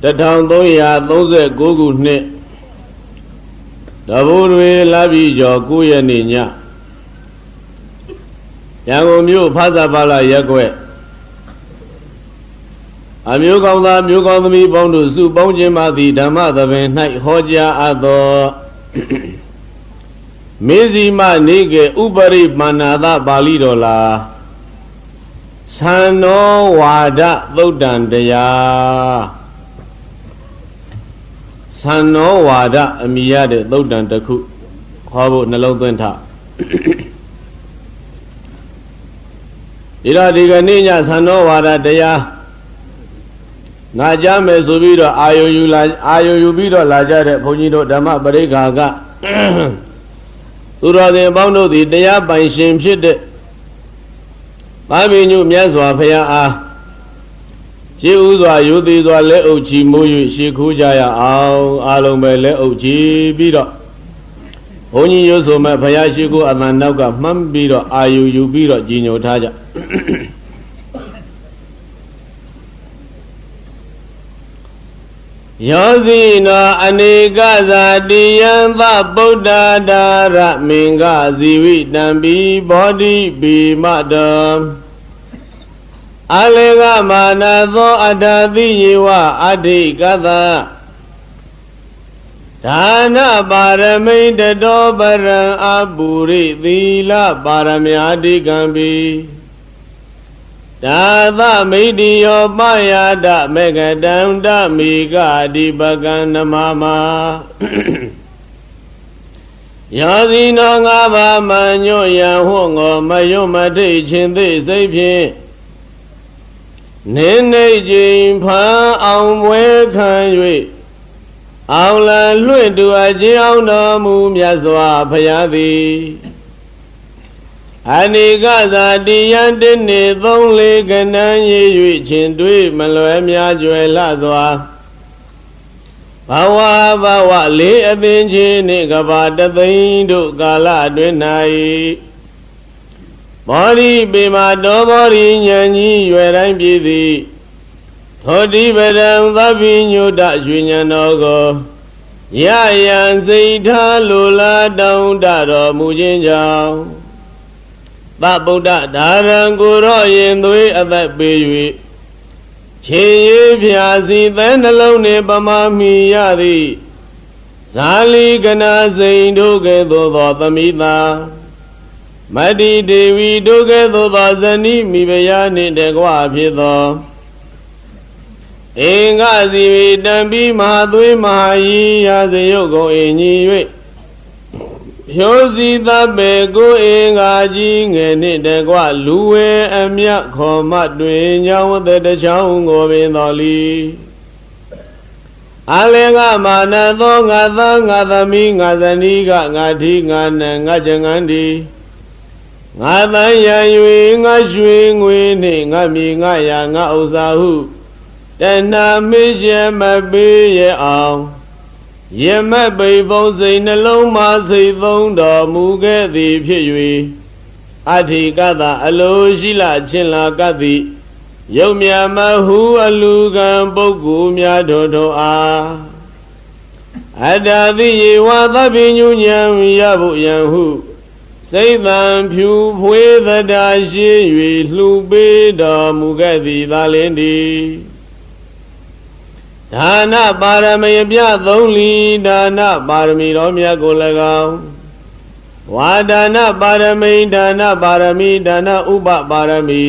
1339ခုနှစ်တဘိုးတွေလပြီးကျော်9ရက်နေ့ညရန်ကုန်မြို့ဖသပါလရက်ကွက်အမျိုးကောင်းသားမျိုးကောင်းသမီးပေါင်းတို့စုပေါင်းခြင်းမှသည်ဓမ္မသဘင်၌ဟောကြားအပ်သောမေဇိမနေကေဥပရိမာဏသပါဠိတော်လာသံနောဝါဒသုတ်တံတရားသံနောဝါဒအမိရတဲ့သုတ်တံတစ်ခုခေါ်ဖို့နှလုံးသွင်းထားဒီကနေ့ညသံနောဝါဒတရားငါကြားမယ်ဆိုပြီးတော့အာယုယူပြီးတော့လာကြတဲ့ဘုန်းကြီးတို့ဓမ္မပရိက္ခာကသူတော်စင်ပေါင်းတို့သည်တရားပိုင်ရှင်ဖြစ်တဲ့ပါမင်းညုမြတ်စွာဘုရားအားရှေးဥစွာယူသည်စွာလက်အုပ်ချီမိုး၍ရှေးခိုးကြရအောင်အားလုံးပဲလက်အုပ်ချီပြီးတော့ဘုန်းကြီးရုပ်ဆိုမဲ့ဘုရားရှိခိုးအတန်နောက်ကမှန်းပြီးတော့အာယုယူပြီးတော့ကြီးညိုထားကြယောဇိနောအနေကဇာတိယံသဗုဒ္ဓဒါရမင်္ဂဇီဝိတံပိဘောဓိပိမတောအလေကမာနသောအတ္တသိယေဝအဋ္ဌိကသဒါနပါရမိတတောပရံအပုရိသီလပါရမယာတိကံပိဒါသမိတိယောပယာဒမေကတံဓမိကတိပကံနမမယောဇိနောငါးပါးမညွတ်ရန်ဟောငောမယွတ်မထိတ်ခြင်းသိစိတ်ဖြင့်နေနေခြင်းဖန်အောင်ဝဲခံ၍အောင်လံလွင့်တူအခြင်းအောင်တော်မူမြတ်စွာဘုရားသည်အနိကဇာတိယံတနေ3-4ကဏန်းရည်၍ခြင်းတွေ့မလွယ်များကျွယ်လှစွာဘဝလေးအပင်ချင်းနှင့်ကဘာတသိန်းတို့ကာလအတွင်း၌ဘောဓိပေမတော်ဘောဓိဉာဏ်ကြီးရွယ်တိုင်းပြည့်သည်သောတိပဒံသဗ္ဗညုတရွှေဉာဏ်တော်ကိုရယံစိတ်ထားလိုလားတောင်းတတော်မူခြင်းကြောင့်သဗုဒ္ဓဒါရံကိုရောရင်သွေးအသက်ပေး၍ခြေရည်ဖြာစီသဲနှလုံးနှင့်ပမာမီရသည်ဇာလီကနာစိန်တို့ကဲ့သို့သောသမိတာမတ္တိဒေဝီတို့ကဲ့သို့သောဇနီးမိဖုရားနှင့်တကွဖြစ်သောအင်္ဂဇီဝိတံပိမဟာသွေးမဟာယီရာဇယုတ်ကိုအင်ညီ၍ဖြိုးစီသဗ္ဗေကိုအင်္ဂါကြီးငယ်နှင့်တကွလူဝဲအမြတ်ခေါ်မတွင်ညောင်းဝတ္တချောင်းကိုပင်တော်လီအလေကမာနသောငါသားငါသမီးငါဇနီးကငါထီငါနံငါကျငန်းဒီငါတန်ရံ၍ငါရွှေငွေနှင့်ငါမြေငါရာငါဥစ္စာဟုတဏမေရှမပေးရအောင်ယမပိဘုံစိတ်နှလုံးမှာစိတ်သုံးတော်မူခဲ့သည်ဖြစ်၍အဋ္ဌိကသအလိုရှိလချင်းလာကသည်ယုံမြမဟုအလူကံပုဂ္ဂိုလ်များတို့အားအတ္တသိယေဝသဗ္ဗညုညံရဖို့ယံဟုစိတ်တံဖြူဖွေးသတ္တာရှိ၍လှူပေးတော်မူခဲ့သည်သာလင်းသည်ဒါနပါရမီပြ3လီဒါနပါရမီတော်မြတ်ကို၎င်းဝါဒါနပါရမီဒါနပါရမီဒါနဥပပါရမီ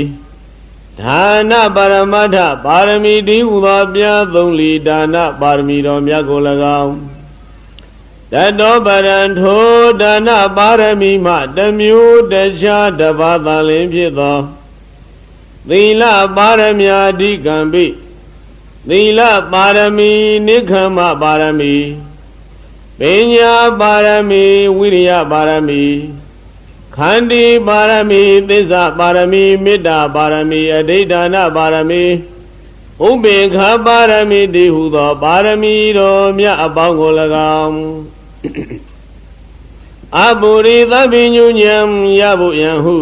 ဒါနပါရမတ္ထပါရမီတည်းဟူသောပြ3လီဒါနပါရမီတော်မြတ်ကို၎င်းတတောပရံထိုဒါနပါရမီမှတမျိုးတခြားတပါးသာလင်ဖြစ်သောသီလပါရမယာတိကံပိသီလပါရမီနိက္ခမပါရမီပညာပါရမီဝိရိယပါရမီခန္တီပါရမီသစ္စာပါရမီမေတ္တာပါရမီအဋိဌာဏပါရမီဥပေက္ခပါရမီတည်းဟူသောပါရမီတော်မြတ်အပေါင်းကို၎င်းအပုရိသဗ္ဗညုညံရဖို့ယံဟု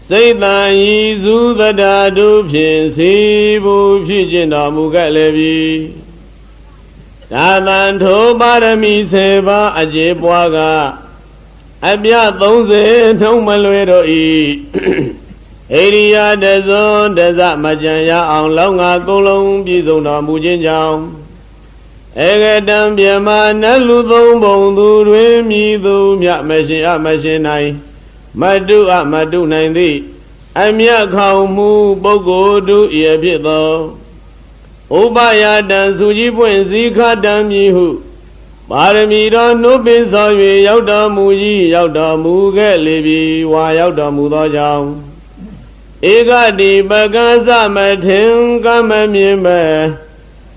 စိတ်တန်ဤစုသတ္တာတို့ဖြင့်စေဖို့ဖြစ်ခြင်းတော်မူခဲ့လေပြီ ဒါသံထိုပါရမီ7ပါးအကျေပွားကအပြ30ထုံးမလွယ်တော့ဤဣရိယာတဇွန်တဇမကြံရအောင်လောက်ငါကုလုံးပြည့်စုံတော်မူခြင်းကြောင့်ဧကတံပြမနတ်လူသုံးပုံသူတွင်မြည်သူမြမရှိမရှိနိုင်မတုမတုနိုင်သည့်အမြတ်ခေါင်မှုပုဂ္ဂိုလ်တို့၏ဖြစ်သောဥပယတံစုကြီးပွင့်စည်းခတံမြည်ဟုပါရမီတော်နှုတ်ပင်ဆောင်၍ရောက်တော်မူကြီးရောက်တော်မူခဲ့လေပြီဝါရောက်တော်မူသောကြောင့်ဧကတိပကံသမထင်ကမမြင်မဲ့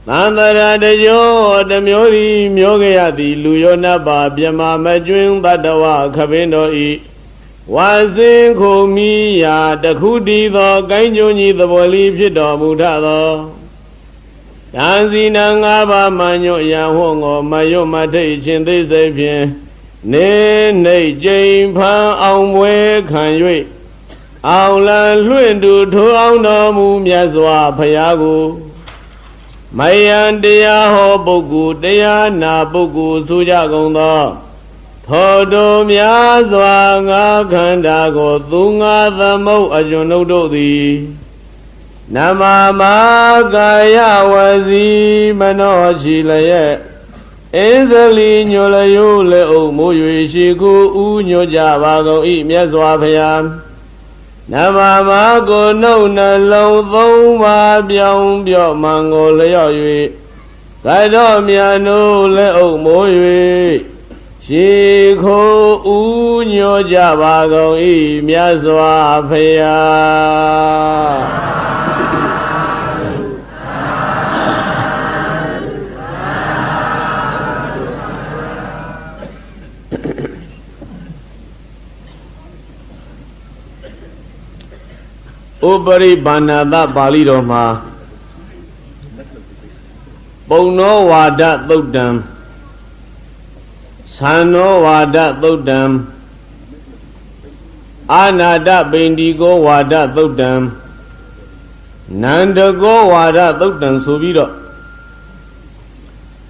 သန္တရာတယောတမျိုးဤမျိုးကြရသည်လူယောနတ်ပါပြမမကျွင်းတတဝခပင်တော်ဤဝါစင်ခုမိယာတခုတည်သောကိုင်းကျုံကြီးသဘောလီဖြစ်တော်မူထသောယံစီနံ၅ပါးမှညွတ်ရန်ဟောငောမယွတ်မထိတ်ခြင်းသိစိတ်ဖြင့်နေနှိတ်ကျိန်ဖန်အောင်ပွဲခံ၍အောင်လံလွင့်တူထိုးအောင်တော်မူမြတ်စွာဘုရားကိုမယံတရားဟောပုဂ္ဂိုလ်တရားနာပုဂ္ဂိုလ်ဆိုကြကုန်သောထောတော်များစွာငါခန္ဓာကိုသူငါသမုတ်အကျွန်ုပ်တို့သည်နမမာကာယဝစီမနောချီလျက်အင်းစလီညိုလျိုးလက်အုပ်မိုး၍ရှိကိုဥညွတ်ကြပါကုန်၏မြတ်စွာဘုရားနမမာကိုနှုတ်နှလုံး3ပါးပြောင်းပြော့မှန်ကိုလျော့၍ကတော်မြတ်တို့လက်အုပ်မိုး၍ရှိခိုးဥညွတ်ကြပါကုန်၏မြတ်စွာဘုရားဥပရိဘာနာတပါဠိတော်မှာပုံနောဝါဒသုတ်တံသံနောဝါဒသုတ်တံအာနာတပိန္ဒီကောဝါဒသုတ်တံနန္ဒကောဝါဒသုတ်တံဆိုပြီးတော့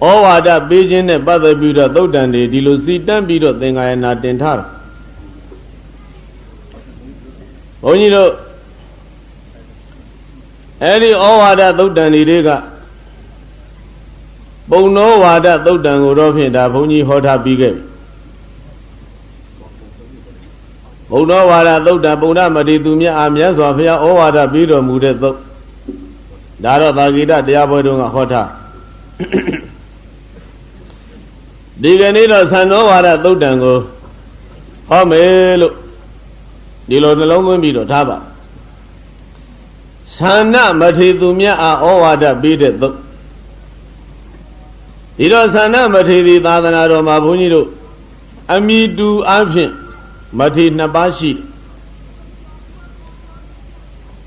ဩဝါဒပေးခြင်းနဲ့ပတ်သက်ပြီးတော့သုတ်တံတွေဒီလိုစီတန်းပြီးတော့သင်္ဃာယနာတင်ထားတာဘုန်းကြီးတို့အဲ့ဒီဩဝါဒသုတ်တံတွေကပုံနောဝါဒသုတ်တံကိုတော့ဖြင့်ဒါဘုန်းကြီးဟောထားပြီးခဲ့ပြီပုံနောဝါဒသုတ်တံပုံနာမတိသူမြတ်အာမြတ်စွာဘုရားဩဝါဒပြီးတော်မူတဲ့သုတ်ဒါတော့သာဂိတတရားပွဲတုန်းကဟောထားဒီကနေ့တော့သံနောဝါဒသုတ်တံကိုဟောမယ်လို့ဒီလိုနှလုံးသွင်းပြီးတော့ထားပါသန္နမထေသူမြတ်အားဩဝါဒပေးတဲ့သုတ်ဒီတော့သန္နမထေဒီသာသနာတော်မှာဘုန်းကြီးတို့အမိတူအဖြစ်မထေ2ပါးရှိ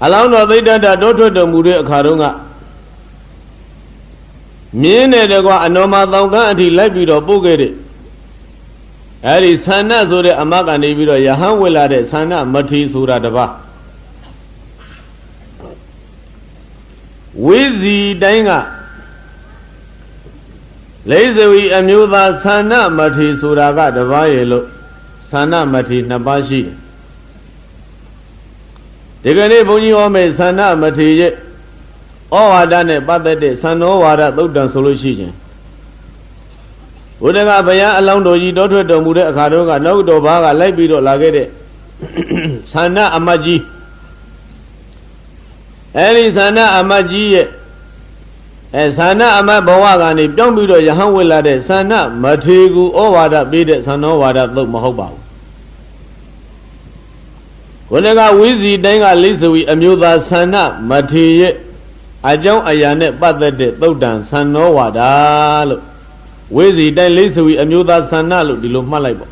အလောင်းတော်သိတ္တတောထွက်တော်မူတဲ့အခါတုန်းကမြင်းနဲ့တကွာအနော်မတောင်ကန်းအထိလိုက်ပြီးတော့ပို့ခဲ့တဲ့အဲဒီသန္နဆိုတဲ့အမကနေပြီးတော့ယဟန်ဝေလာတဲ့သန္နမထေဆိုတာတပါးဝိဇီတိုင်းကလိဇဝီအမျိုးသားသန္နမထေဆိုတာကတပါးရဲ့လို့သန္နမထေ2ပါးရှိတယ်ဒီကနေ့ဘုန်းကြီးဟောမယ့်သန္နမထေရဲ့ဩဝါဒနဲ့ပတ်သက်တဲ့သံနောဝါဒသုတ်တံဆိုလို့ရှိရင်ဘုရားကဘုရားအလောင်းတော်ကြီးတောထွက်တော်မူတဲ့အခါတုန်းကနောက်တော်ဘားကလိုက်ပြီးတော့လာခဲ့တဲ့သန္နအမတ်ကြီးအဲဒီသန္နအမတ်ကြီးရဲ့သန္နအမတ်ဘဝကနေပြောင်းပြီးတော့ယဟန်ဝေလာတဲ့သန္နမထေကူဩဝါဒပေးတဲ့သံနောဝါဒသုတ်မဟုတ်ပါဘူးဘုရားကဝိဇီတိုင်းကလိဇဝီအမျိုးသားသန္နမထေရဲ့အကြောင်းအရာနဲ့ပတ်သက်တဲ့သုတ်တံသံနောဝါဒလို့ဝိဇီတိုင်းလိဇဝီအမျိုးသားသန္နလို့ဒီလိုမှတ်လိုက်ပေါ့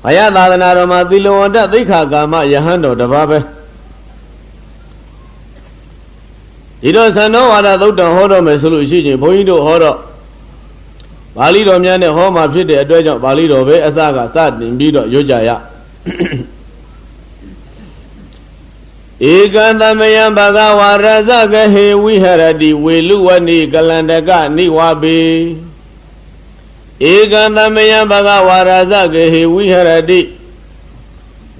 ဘုရားသာသနာတော်မှာသီလဝန္တသိက္ခာကာမယဟန်တော်တပါးပဲဒီတော့သံနောဝါဒသုတ်တံဟောတော်မယ်ဆိုလို့ရှိရင်ဘုန်းကြီးတို့ဟောတော့ပါဠိတော်များနဲ့ဟောမှာဖြစ်တဲ့အတွက်ကြောင့်ပါဠိတော်ပဲအစကစတင်ပြီးတော့ရွတ်ကြရ Ekantamaya Bhagava Razagahe Viharati Veluwani Kalandaka Niwabe Ekantamaya Bhagava Razagahe Viharati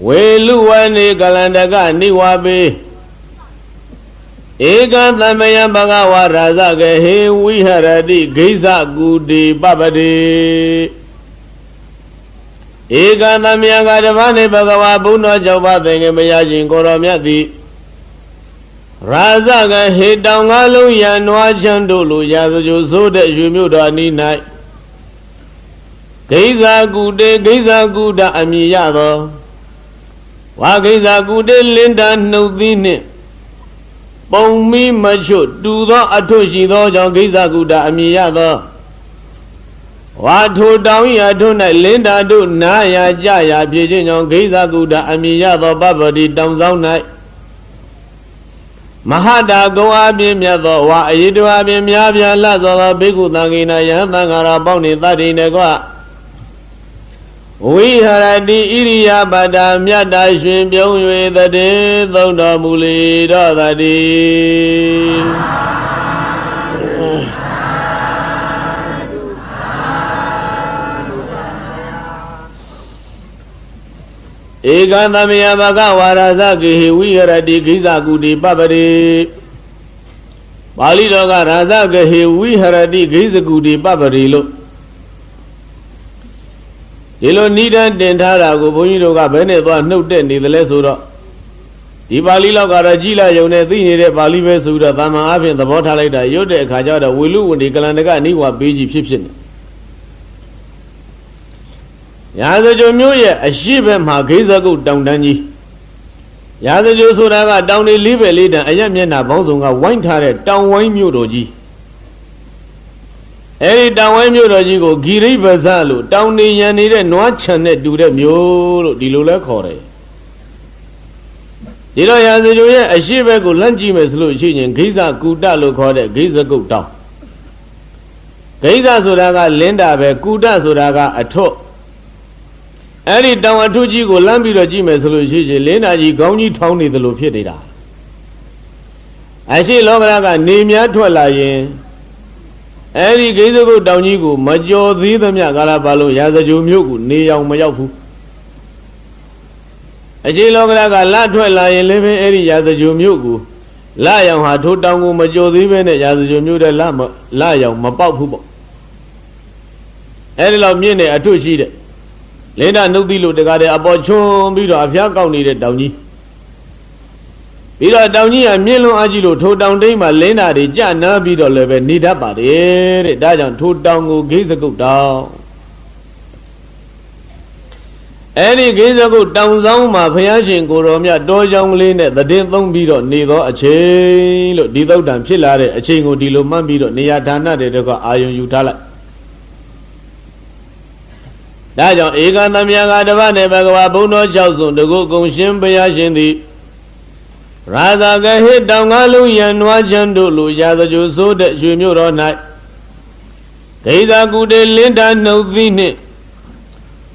Veluwani Kalandaka Niwabe Ekantamaya Bhagava Razagahe Viharati Gisa Gudi Babade Ekantamaya Gadavane Bhagava Buddha Java Thengamaya Jinkoromyati Razagahe Dangalu Yanwa Chandulu Yazajo Soda Yumuda Ninai Gisa Guda Amiyado Wagisa Gude Linda Nudine Pongmi Macho Dudo Atoshi Dojo Gisa Guda Amiyado Watu Dawya Duna Linda Do Naya Jaya Pijin Gisa Guda Amiyado Babadi Damzonai Mahada Goa Bimyado Wa Yidua Bimyabia Lazo Bigu Tangina Yantangara Boni Tadi Negua We Haradi Iria Bada Myada Shimpion with the day Thonda Muli Dadi Ekantamaya Bhagava Razagahe Viharati Gisa Gudi Babade Pali Loka Razagahe Viharati Gisa Gudi Babade Lo Yelo Nidan Dentara Go Boni Loka Bene Dwa Nukte Nidale Sura Di Pali Loka Rajila Yone Thini De Pali Ve Sura Tama Abhin The Bota Later Yode Kajada Wilu Wundi Kalandaka Niwa Biji Pipshin Yazajo Muye, a sheep and Margazago down Danji. Yazajo Sodaga down a live a leader, a Yamina Bozunga, wine turret, down wine muroji. Every down wine muroji go, Giri Bazalu, down the Yanida, no chanet do the mule, the Lula Core. Did I Yazajo, a sheep go lungy Meslu, and Giza Guda Locode, Giza go down. Giza Sodaga, Linda, Guda Sodaga, a top. Any down to Jigo Lambi Jime Solution, Lena Ji Goni Tony the Lupida. I see Lograga, Nemia to a lion. Any Gazago down Yigo, Majo, the Yagala Balo, Yazajo Mugu, Nea Mayafu. I see Lograga, La to a lion, living any Yazajo Mugu. Lion had two down Majo, even a Yazajo Muda Lama, Lion, Mapapu. Any love Mine, a two sheet. Lena Nubilu de Gade Abochon, Bido Afia County Downy. Bida Downy and Milo Agilo, two down Dama, Lena de Jana Bido Leve, Nida Bade, Dajan, two down go gaze a good down. Any gaze a good down zone, my Piashin Goromia, Dojang Lane, the Dinthong Bido, Nido, a chain, Dido Dan Pilare, a chain of Dilo Mambido, Niatana de Ayon Utala. Dajon Ekantamaya Gadavane Bhagava Buddha Chausun the Gokong Shimpaya Shindi Razagahe Dangalu Yanwa Chandulu Yazajo Soda Shumuro Night Gisa Gude Linda Nudine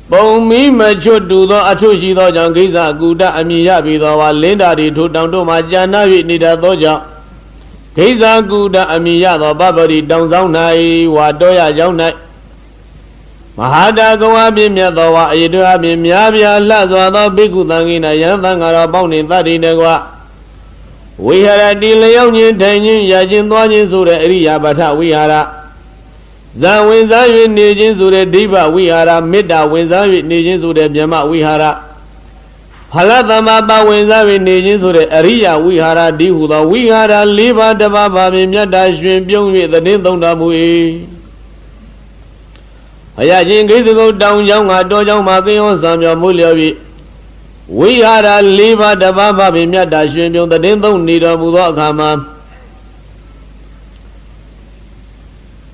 Pongmi Macho Dudo Atoshi Dojan Gisa Guda Amiya Bidawa Linda Di to down to Majana Nida Doja Gisa Guda Amiya the Babadi down Zaunai Wadoya Jaunai Mahada Goa Bimyadawa, Idua Bimyabia, Lazwa, Bigu Tangina, Yantangara, Boni, Tadi Negua. We had a Dileonian Tanyin, Yajin Dwajin Sura, Ria Bata, we had a Zawin Zawin Nijin Sura Diva, we had a Mida, when Zawin Nijin Sura Jama, we had a Halatama, when Zawin Nijin Sura, Ria, we had a Dihuda, we had a Liva, the Baba, Bimyada, Shrimpion with the Nindonda. Ayajin go down young at Dojang Makion Samya Mulyavi. We had a liver the Baba Bimya Dashim, the Dindon Nida Mudakama.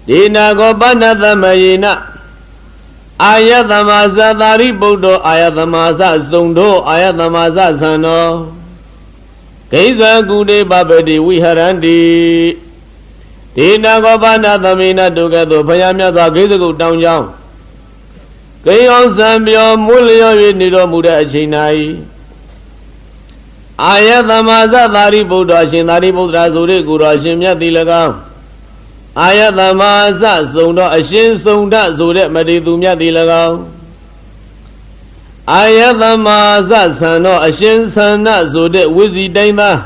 Dina go Banada Mayina Ayatamaza Daribodo, Ayatamaza Zondo, Ayatamaza Sano. Kaiza Gude Babadi, we had Andy. Dina go Banada Mina together, Payamia, the Gizago down young. Kayon Sambio Mulio Nido Muda Chinai အာယသမဇသာရိပုတ္တရာရှင်သာရိပုတ္တရာဆိုတဲ့ကိုယ်တော်ရှင်မြတ်သည်၎င်းအာယသမဇစုံတော်အရှင်စုံဒဆိုတဲ့မထေသူမြတ်သည်၎င်းအာယသမဇဆံတော်အရှင်ဆန္ဒဆိုတဲ့ဝိဇိတိုင်းသား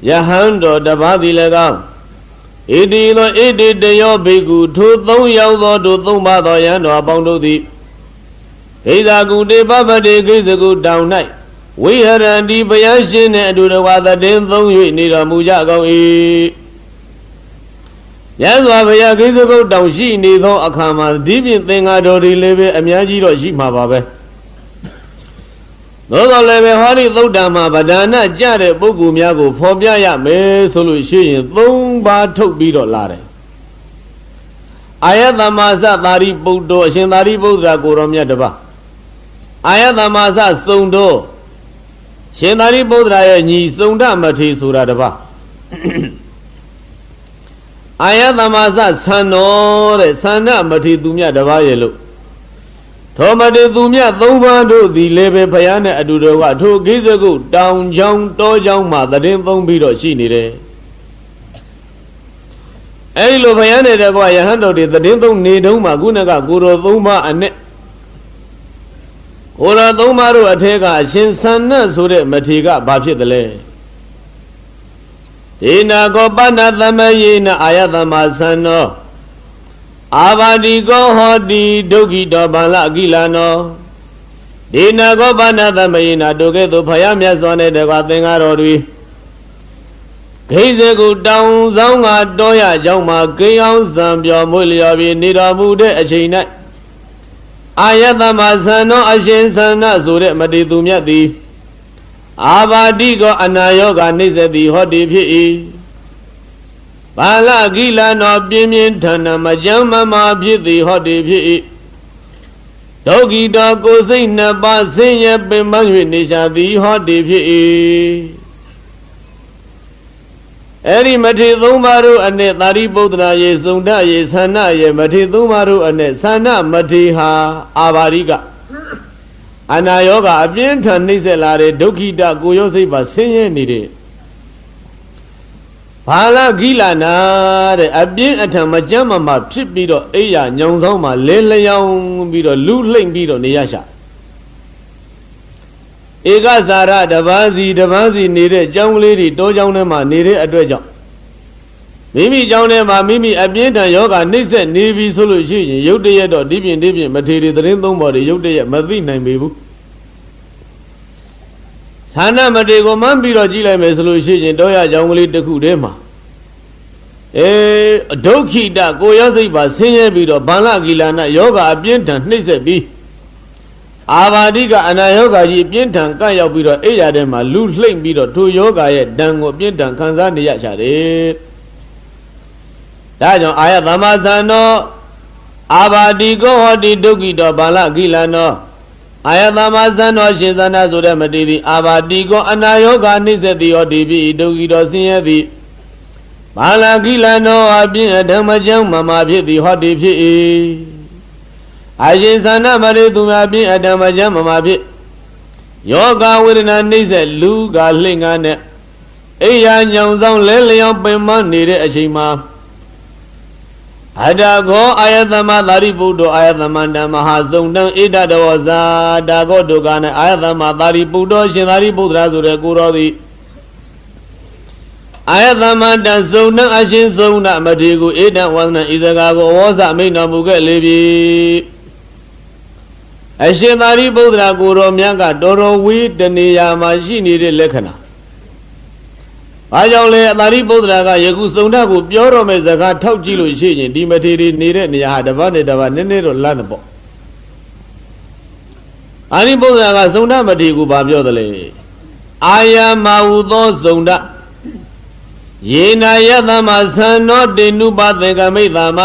ယဟန်တော်တပါးသည်၎င်းဣတိသောဣတိတယောဘိက္ခုထိုသုံးယောက်သောတို့သုံးပါးသောယဟန်တော်အပေါင်းတို့သည်ဂိဇာကုတေပပတိဂိဇကုတောင်၌ဝိဟရန္တိဘုရားရှင်နှင့်အတူတကွသတည်သုံး၍နေတော်မူကြကုန်၏ရသော်ဘုရားဂိဇကုတောင်ရှိနေသောအခါမှာဒီဖြင့်သင်္ဃာတော်တွေလည်းပဲအများကြီးတော့ရှိမှာပါပဲသို့တော်လည်းပဲဟောဒီသုတ်တံမှာဗဒါနကြတဲ့ပုဂ္ဂိုလ်များကိုဖော်ပြရမယ်ဆိုလို့ရှိရင်၃ပါးထုတ်ပြီးတော့လာတယ်အာယသမဇသာရိပုတ္တရာအရှင်သာရိပုတ္တရာကိုရောမြတ်တပါအာယသမဇစုံတော်ရှင်သာရိပုတ္တရာရဲ့ညီစုံဒမထေဆိုတာတပါအာယသမဇဆံတော်တဲ့ဆန္ဒမထေသူမြတ်တပါရဲ့လို့သောမတေသူမြတ်သုံးပါးတို့သည်လည်းပဲဘုရားနဲ့အတူတကွထိုဂိဇကုတောင်ချောင်းတောချောင်းမှာတည်သုံးပြီးတော့ရှိနေတယ်အဲဒီလိုဘုရားနဲ့တကွယဟန်တော်တွေတည်သုံးနေတုန်းမှာခုနကကိုတော်သုံးပါးအနဲ့ကိုတော်သုံးပါးတို့အထက်ကအရှင်ဆန္ဒဆိုတဲ့မထေကဘာဖြစ်တယ်လဲဒေနာကောပဏသမယေနအာယသမဆန္နောအာဘာတိကောဟောတိဒုက္ခိတောဗန္လအကိလနောဒေနာကောပဏသမယေနတို့ကဲ့သို့ဖယားမြတ်စွာနဲ့တကွာသင်္ဃာတော်တွေဂိဇကုတောင်ဆောင်ကတောရကြောင်းမှာကိန်းအောင်စံပြောမွေလျော်ပြီးနေတော်မူတဲ့အချိန်၌အာယသမဆန္နောအရှင်ဆန္ဒဆိုတဲ့မတေသူမြတ်သည်အာဘာတိကောအနာယောဂနှိစ္စတိဟောတိဖြစ်၏ဘာလကိလနောပြင်းပြင်းထန်ထန်မကြမ်းမမာဖြစ်သည်ဟောတိဖြစ်၏ဒုက္ခိတောကိုယ်စိတ်နှစ်ပါးဆင်းရဲပင်ပန်း၍နေရှာသည်ဟောတိဖြစ်၏အဲ့ဒီမထေသုံးပါးတို့အ내သာရိပုတ္တရာရေစုံဒရေသန္နရေမထေသုံးပါးတို့အ내သန္နမထေဟာအာဘာရိကအနာယောဂအပြင်းထန်နှိမ့်ဆက်လာတဲ့ဒုက္ခိတကိုရောစိတ်ပါဆင်းရဲနေတဲ့ဘာလဂိလနာတဲ့အပြင်းအထန်မကြမ်းမမာဖြစ်ပြီးတော့အိယာညောင်ဆောင်မှာလဲလျောင်းပြီးတော့လူလှိမ့်ပြီးတော့နေရရှာဧကဇာရတပါးစီနေတဲ့ကျောင်းကလေးတွေတောကျောင်းထဲမှာနေတဲ့အတွက်ကြောင့်မိမိကျောင်းထဲမှာမိမိအပြင်းထန်ယောဂနှိမ့်ဆက်နေပြီဆိုလို့ရှိရင်ရုတ်တရက်တော့ဒီပြင်မထေရီသတင်းသုံးပေါ်တွေရုတ်တရက်မသိနိုင်ပေဘူးဌာနမထေကိုမှန်းပြီးတော့ကြည့်လိုက်မယ်ဆိုလို့ရှိရင်တောရကျောင်းကလေးတစ်ခုတည်းမှာဒုက္ခိတကိုရောစိတ်ပါဆင်းရဲပြီးတော့ဗန္လကိလနာယောဂအပြင်းထန်နှိမ့်ဆက်ပြီးအာဘာတိကအနာယောဂကြီးအပြင်းထန်ကပ်ရောက်ပြီးတော့အိယာထဲမှာလူလှိမ့်ပြီးတော့ထိုယောဂရဲ့ဒဏ်ကိုအပြင်းထန်ခံစားနေရကြတယ်ဒါကြောင့်အာယသမဇန္နောအာဘာတိကောဟောတိဒုက္ခိတောဗန္လကိလနောအာယသမဇန္နောရှင်သန္နဆိုတဲ့မတေသည်အာဘာတိကောအနာယောဂနှိမ့်ဆက်သည်ဟောတိပြီဒုက္ခိတောဆင်းရဲသည်ဗန္လကိလနောအပြင်းအထန်မကြောင်းမမာဖြစ်သည်ဟောတိဖြစ်၏အရှင်သန္နမတေသူများပြင်းအထန်မကြောင်းမမာဖြစ်ယောဂဝေဒနာနှိမ့်ဆက်လူကလှိမ့်ကားနဲ့အိယာညောင်ဆောင်လဲလျောင်းပင်မနေတဲ့အချိန်မှာအတကောအာယသမသာရိပုတ္တအာယသမန္တမဟာစုံတံဣဒတဝဇာတာကောဒုက္ခနဲ့အာယသမသာရိပုတ္တရှင်သာရိပုတ္တရာဆိုတဲ့ကိုတော်သည်အာယသမန္တစုံတံအရှင်စုံတမထေကိုဣဒံဝန္ဒနဤစကားကိုဝေါဇမိန်တော်မူခဲ့လေပြီအရှင်သာရိပုတ္တရာကိုတော်မြတ်ကတော်တော်ဝေးတနေရာမှာရှိနေတဲ့လက္ခဏာဘာကြောင့်လဲသာရိပုတ္တရာကယခုစုံတကိုပြောတော့မဲ့စကားထောက်ကြည့်လို့ရှိရင်ဒီမထေရီနေတဲ့နေရာဟာတပတ်နဲ့တပတ်နည်းနည်းတော့လန့်တော့ပေါ့သာရိပုတ္တရာကစုံတမထေကိုဘာပြောသလဲအာယမဟုသောစုံတယေနာယသမသံနောတေနုပသင်္ကမိတ်သမ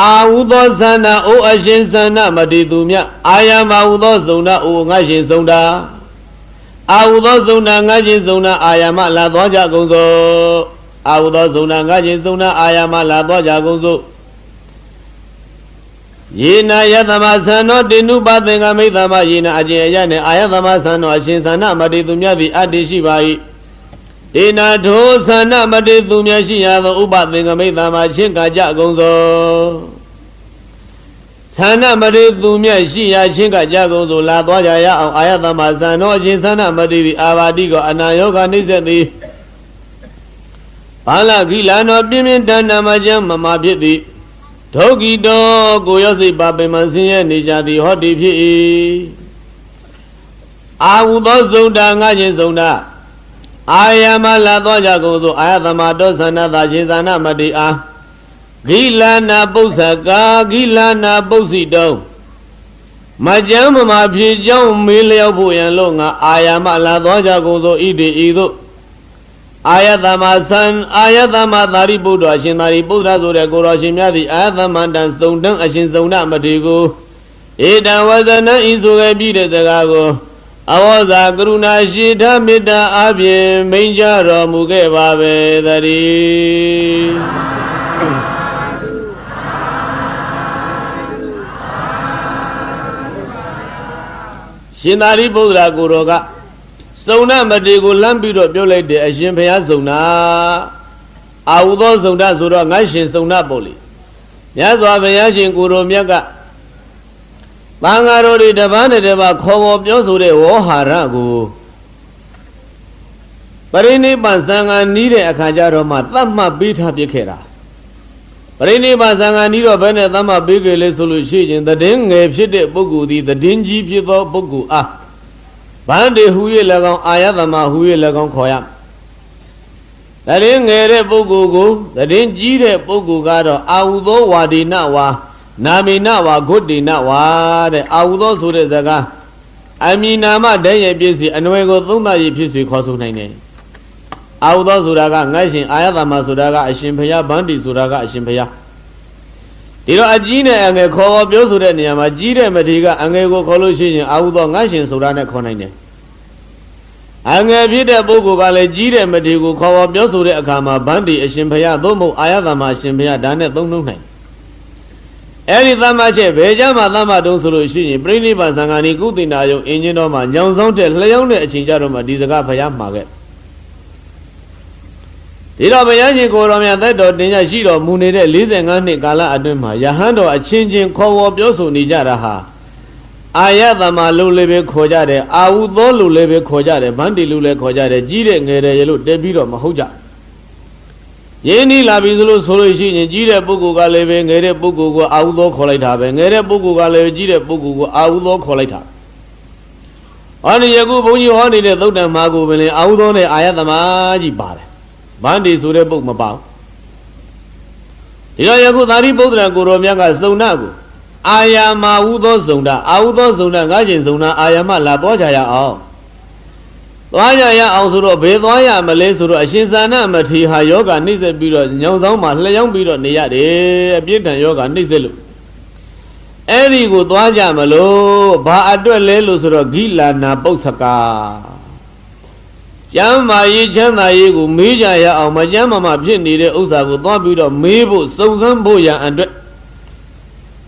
အာဟုသောသန္နာအိုအရှင်သန္နာမတေသူမြအာယမဟုသောစုံတအိုငါရှင်စုံတာအာဟုသောစုံနာငါချင်းစုံနာအာယာမလာသွားကြကုန်စို့အာဟုသောစုံနာငါချင်းစုံနာအာယာမလာသွားကြကုန်စို့ Yena Yatama Sano Dinuba Thingami Thama Yena Ajayane Ayatama Sano Ashinsana Madithumya the Adishibai Dina Do Sana Madithumya Shia the Uba Thingami Thama Chinka Jagonzo Sana Madithumya Shia Chinka Jagonzo La Dwajaya Ayatama Sano Ashinsana Madithi Avadigo Anayoga Nizeti Pala Gilano Bimintana Majam Mama Piti Togi do Goyosi Babe Mansiya Nijadi Hoti Pi Awudo Zonda Ngajin Zonda Ayama La Dwaja Gozo Ayatama Dosana Dajizana Madia Gilana Bosaka Gilana Bosido Majam Mama Pijam Milio Buyan Longa Ayama La Dwaja Gozo Ide Ido Ayatama San Ayatama Dari Buddha Shinari Buddha Zura Goroshimyadi Ayatama Dan Sondan Ashin Zona Matigo Eda Wazana Izuga Bide Zagago Awaza Guruna Shita Mida Abye Menjaro Muge Babe Dari Shinari Buddha Guroga Sona Madigo Lambido Biolate de Ashimpea Zona Audo Zonda Zura Nashin Sona Boli Yazwa Vayashin Guru Miaga Bangarori Davane Deva Kovo Biosure Woharago Parini Bansanga Nide Akajaroma Tama Bita Bikera Parini Bansanga Nido Bene Tama Bigele Solution the Ding Shide Bugudi the Dingy Pivo Bugu Ah Bande Huye Lagon Ayatama Huye Lagon Koyam. The ring ere Bugugu, the ring Jire Bugugado, Audo Wadinawa, Naminawa, Goodinawa, the Audo Surezaga. I mean, Nama Day Busy, and we go Zuma Yipisi Kosunane. Audo Suraga, Nashin, Ayatama Suraga, Ashimpaya, Bandi Suraga, Ashimpaya. Iro Ajina and a call of Yosurania, Majira Matiga, and a go collusion, Audo Nashin Surana Konane. And a Vida Bogu Valley, Jira Matigo, call of Yosure Akama, Bandi, Ashimpaya, Domo, Ayatama, Shimpaya, Dane, Donune. Any Tamache, Vejama Lama Don Solution, Brini Basangani, Gudinayo, Ingenoma, Johnson, Leone, Chinjaroma, Dizaga Payam Market. Iro Bayashi Goromia, that Dina Shiro, Munide, Liz and Anni Gala Aduma, Yahando, a changing call of Yosu Nijaraha. Ayatama Lulebe Kojade, Audo Lulebe Kojade, Bandi Lule Kojade, Jire Nere, Debiro Mahoja. Yeni Labizulu Solution, Jire Buguga Leve, Nere Bugu, Audo Colita, Nere Buguga Leve, Jire Bugu, Audo Colita. On Yagu Buni, only the Luda Magu, Audo, Ayatama Jibare. Bandi Sure Book Mabao. Yagu Dari Budra Guromiaga Zonago. Ayama Udo Zona, Audo Zona, Gajin Zona, Ayama La Bojaya all. Waya also Bedoya Malesuru, Ashinsana, Matiha Yoga, Nisa Biro, Yozoma, Leon Biro, Niade, Abitan Yoga, Niselu. Any good Waja Malo, Ba Adu Lelusura Gila Na Bosaka. Yama Yachana Yegu, Mijaya, or Majama Pini, the Usago, Dobudo, Mabu, Southern Boya, and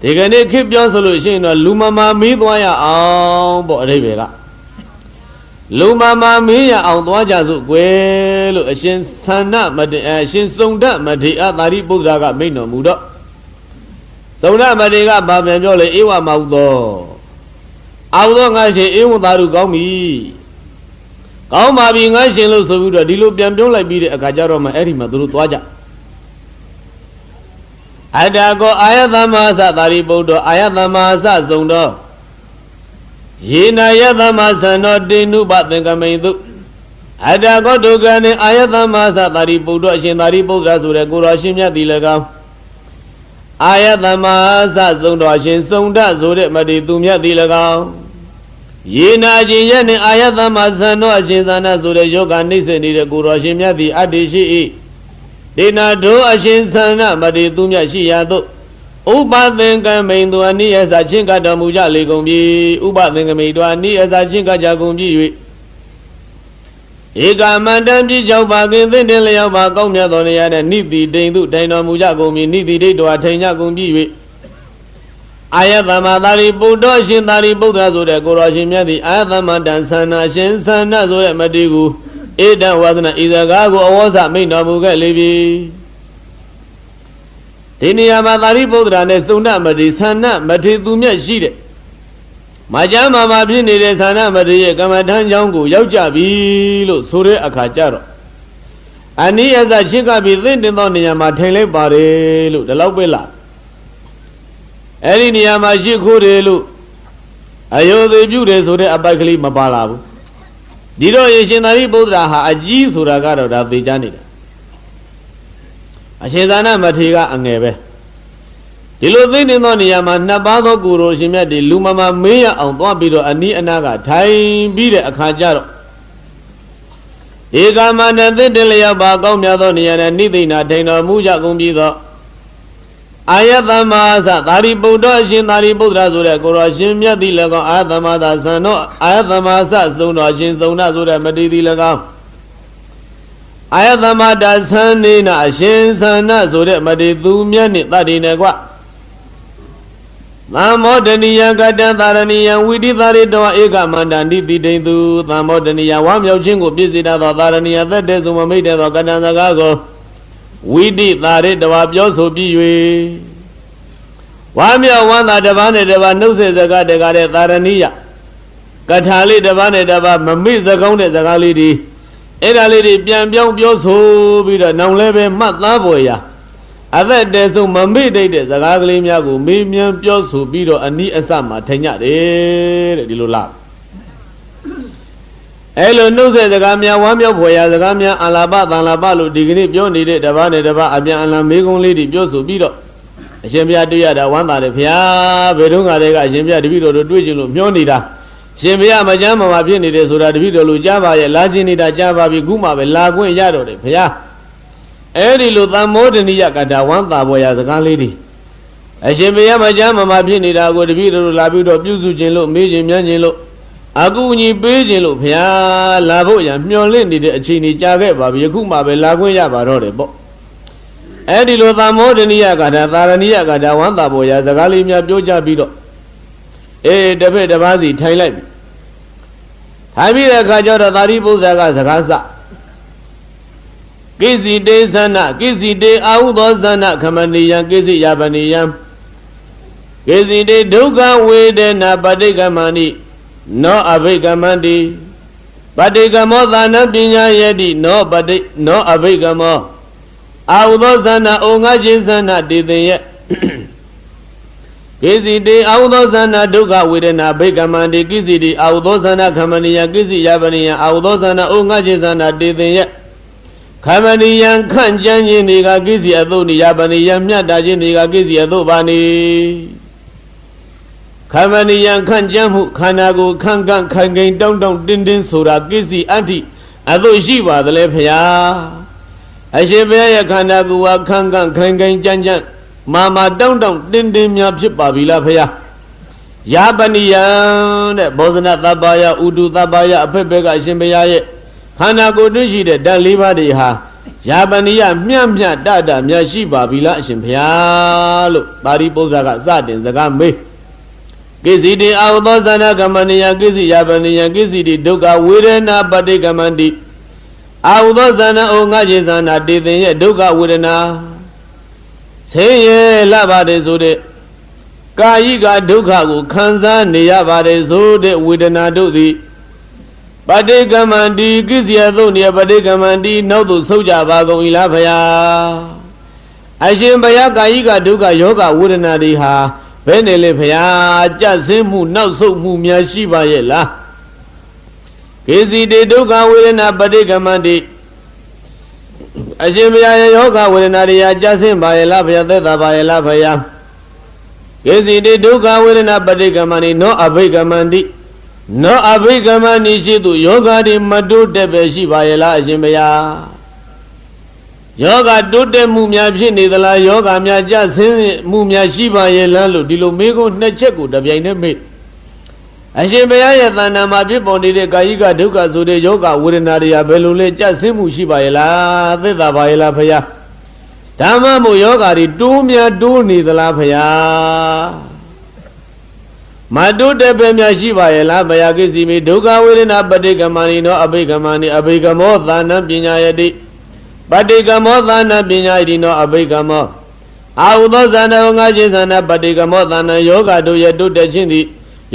they can keep your solution, Lumama Midwaya, on Borevera. Lumama Mia, on Wajazu, well, Shin Sana, Shin Sonda, Madia, Dari Budaga, Mino Muda. Sona Madiga, Babajole, Ewa Maudo. Audong I say, Ewa Daru Gomi. How ma being I shall lose the Dilupian don't like be a Kajaroma Erima Drutuaja. Adago Ayadamasa Daribodo Ayadamasa Zondo Yina Yadamasa not Dinu but the Gamedu Adago Dogane Ayadamasa Daribodo Shinaribo Gazura Gurashimia Dilaga Ayadamasa Zondo Shin Sonda Zure Madidumia Dilaga Yena Jiyane Ayatama Sano Ashinsana Zure Yoga Nisani the Gurashimia the Adishi Dina do Ashinsana Madidumia Shiado Uba Venga Menduani as a Chinka Damuja Legumbi Uba Venga Meduani as a Chinka Jagumbi Ega Mandamji Jabagin the Neleaba Gomia Donia and Niti Dendu Dino Mujagomi Niti to Atena Gumbi အာယသမသာရိပုတ္တရှင်သာရိပုတ္တရာဆိုတဲ့ကိုရောရှင်မြတ်သည်အာယသမတံသန္နာရှင်သန္နာဆိုတဲ့မတိကိုဧတံဝဒနာဤစကားကိုအဝေါစမိန့်တော်မူခဲ့လေပြီဒီနေရာမှာသာရိပုတ္တရာနဲ့သုဏမတိသန္နာမတိသူမြတ်ရှိတဲ့မကြမ်းမာဖြစ်နေတဲ့သန္နာမတိရဲ့ကမ္မထမ်းကြောင်းကိုရောက်ကြပြီလို့ဆိုတဲ့အခါကျတော့အနိယသရှိကပြီးသင့်တင်သောနေရာမှာထိုင်လိုက်ပါတယ်လို့ဒီလောက်ပဲလားအဲ့ဒီနေရာမှာရှိခိုးတယ်လို့အယောသေးပြုတယ်ဆိုတဲ့အပိုက်ကလေးမပါလာဘူးဒီတော့ယေရှင်သာရိပုတ္တရာဟာအကြီးဆိုတာကတော့ဒါသိကြနေတာအရှင်သာနာမထေရကအငယ်ပဲဒီလိုသိနေသောနေရာမှာနှစ်ပါးသောကိုယ်တော်ရှင်မြတ်ဒီလူမမမေးရအောင်သွားပြီးတော့အနီးအနားကထိုင်ပြီးတဲ့အခါကျတော့ဧကမန္တသစ်တလျောက်ပါကောင်းမြတ်သောနေရာနဲ့နိသိဏထိုင်တော်မူကြကုန်ပြီးသောအာယသမသသာရိပုတ္တအရှင်သာရိပုတ္တရာဆိုတဲ့ကိုရောရှင်မြတ်သည်၎င်းအာယသမသသံတော်အာယသမသသုံးတော်ရှင်သုံးနာဆိုတဲ့မတိသည်၎င်းအာယသမတသံနေနာအရှင်သန္နာဆိုတဲ့မတိသူမြတ်နှင့်တတ္တိနဲ့ကွသံမောဒနိယကတံသာရဏိယဝိတိသာရိတောဧကမန္တန္တိတိတိန်သူသံမောဒနိယဝါမြောက်ခြင်းကိုပြည့်စုံသောသာရဏိယသက်တဲ့ဆိုမမိတ်တဲ့သောကတံစကားကိုဝိတိသာရိတဝါပြောဆိုပြီး၍ဝါမြောက်ဝမ်းသာတစ်ပါးနဲ့တစ်ပါးနှုတ်ဆက်စကားတကားတဲ့သာရဏိယကထာလေးတစ်ပါးနဲ့တစ်ပါးမမိတ်စကောင်းတဲ့စကားလေးတွေအဲ့ဒါလေးတွေပြန်ပြောင်းပြောဆိုပြီးတော့နောင်လည်းပဲမှတ်သားပေါ်ရာအသက်တည်းဆုံးမမေ့တဲ့စကားကလေးများကိုမေးမြန်းပြောဆိုပြီးတော့အနီးအစမှာထိုင်ကြတယ်တဲ့ဒီလိုလားအဲ့လိုနှုတ်ဆက်စကားများဝမ်းမြောက်ဖွယ်ရာစကားများအာလာပသံလာပလို့ဒီကနေ့ပြောနေတဲ့တပါးနဲ့တပါးအပြန်အလှန်မေးခွန်းလေးတွေပြောဆိုပြီးတော့အရှင်ဘုရားတွေ့ရတာဝမ်းသာတယ်ဗျာဘယ်တော့ကတည်းကအရှင်ဘုရားတပည့်တော်တို့တွေ့ကြလို့မျောနေတာရှင်ဘုရားမကြမ်းမဖြစ်နေတယ်ဆိုတာတပည့်တော်လူကြားပါရဲ့လာခြင်းနေတာကြားပါပြီခုမှပဲလာခွင့်ရတော့တယ်ဗျာအဲ့ဒီလိုသံမောဒနိယကတာဝမ်းသာပေါ်ရာစကားလေးတွေအရှင်ဘုရားမကြမ်းမဖြစ်နေတာကိုတပည့်တော်တို့လာပြီးတော့ပြုစုခြင်းလို့မေးခြင်းမြန်းခြင်းလို့အကူအညီပေးခြင်းလို့ဘုရားလာဖို့ရမျှော်လင့်နေတဲ့အချိန်ကြီးကြာခဲ့ပါပြီယခုမှပဲလာခွင့်ရပါတော့တယ်ပေါ့အဲ့ဒီလိုသံမောဒနိယကတာသာရဏိယကတာဝမ်းသာပေါ်ရာစကားလေးများပြောကြပြီးတော့တစ်ဖက်တစ်ပါးစီထိုင်လိုက်ပြီထိုင်ပြီးတဲ့အခါကျတော့သာရိပုတ္တရာကစကားစကိစီတေသနာကိစီတေအာဟုသောသနာခမဏိယံကိစီယပနိယံကိစီတေဒုက္ခဝေဒနာပဋိက္ခမဏိနောအဘိက္ခမန္တိပဋိက္ခမောသာနပညာယတိနောအဘိက္ခမောအာဟုသောသနာဩငါခြင်းသနာတေသင်ယကိစီတေအာဟုသောသနာဒုက္ခဝေဒနာဘိက္ခမန္တိကိစီတေအာဟုသောသနာခမဏိယကိစီယပနိယံအာဟုသောသနာဩငါခြင်းသနာတေသင်ယခမဏိယံခန့်ကျမ်းခြင်းတွေကကိစီအသုနိယပနိယံမြတ်တာခြင်းတွေကကိစီအသုပါနိခမဏိယံခန့်ကျမ်းမှုခန္ဓာကိုခန့်ခန့်ခိုင်ခိုင်တောင်းတောင်းတင်းတင်းဆိုတာကိစီအတ္တိအသုရှိပါသလဲဖျားအရှင်ဘုရားရဲ့ခန္ဓာကိုယ်ဟာခန့်ခန့်ခိုင်ခိုင်ကြမ်းကြမ်းမာတောင်းတောင်းတင်းတင်းများဖြစ်ပါပြီလားဖျားယပနိယံတဲ့ဘောဇနသဗ္ဗယဥတုသဗ္ဗယအဖက်ဘက်ကအရှင်ဘုရားရဲ့ခန္ဓာကိုယ်တွေ့ရှိတဲ့ဓာတ်၄ပါးတွေဟာယာပနိယမြတ်မြတ်တတမြတ်ရှိပါပြီလားအရှင်ဘုရားလို့ပါရိပုတ္တရာကစတင်စကားမေးကိစီတေအာဟုသောသနာကမဏိယကိစီယာပနိယကိစီတေဒုက္ခဝေဒနာပဋိက္ခမန္တိအာဟုသောသနာဩငါယေသနာတေသင်ရဲ့ဒုက္ခဝေဒနာဆင်းရဲလာပါတယ်ဆိုတဲ့ကာယိကဒုက္ခကိုခံစားနေရပါတယ်ဆိုတဲ့ဝေဒနာတို့သည်ပဋိက္ခမန္တိကိစီယသုနိယပဋိက္ခမန္တိနောက်သို့ဆုတ်ကြပါကုန်၏လားဖျားအရှင်ဘုရားကာယိကဒုက္ခယောဂဝေဒနာတွေဟာဘယ်နဲ့လဲဖျားကြဆင်းမှုနောက်ဆုတ်မှုများရှိပါရဲ့လားကိစီတေဒုက္ခဝေဒနာပဋိက္ခမန္တိအရှင်ဘုရားရဲ့ယောဂဝေဒနာတွေဟာကြဆင်းပါရဲ့လားဖျားသက်သာပါရဲ့လားဖျားကိစီတေဒုက္ခဝေဒနာပဋိက္ခမန္တိနောအဘိက္ခမန္တိနောအဘိက္ခမနိရှိသူယောဂတွေမတိုးတက်ပဲရှိပါရဲ့လားအရှင်ဘုရားယောဂတိုးတက်မှုများဖြစ်နေသလားယောဂများကြဆင်းမှုများရှိပါရဲ့လားလို့ဒီလိုမေးခွန်းနှစ်ချက်ကိုတပြိုင်တည်းမေးအရှင်ဘုရားရဲ့သဏ္ဍာန်မှာဖြစ်ပေါ်နေတဲ့ကာယိကဒုက္ခဆိုတဲ့ယောဂဝေဒနာတွေဟာဘယ်လိုလဲကြဆင်းမှုရှိပါရဲ့လားသက်သာပါရဲ့လားဘုရားဓမ္မမို့ယောဂတွေတိုးများတိုးနေသလားဘုရား မတုတ္တပေမြရှိပါရဲ့လားဘယကိစီမိဒုက္ခဝေဒနာပဋိကမဏိနောအဘိကမဏိအဘိကမောသာနံပညာယတိပဋိကမောသာနံပညာယတိနောအဘိကမောအာဟုသောသန္တဝငါခြင်းသန္တပဋိကမောသာနံယောဂတို့ရဲ့တုတ္တခြင်းသည်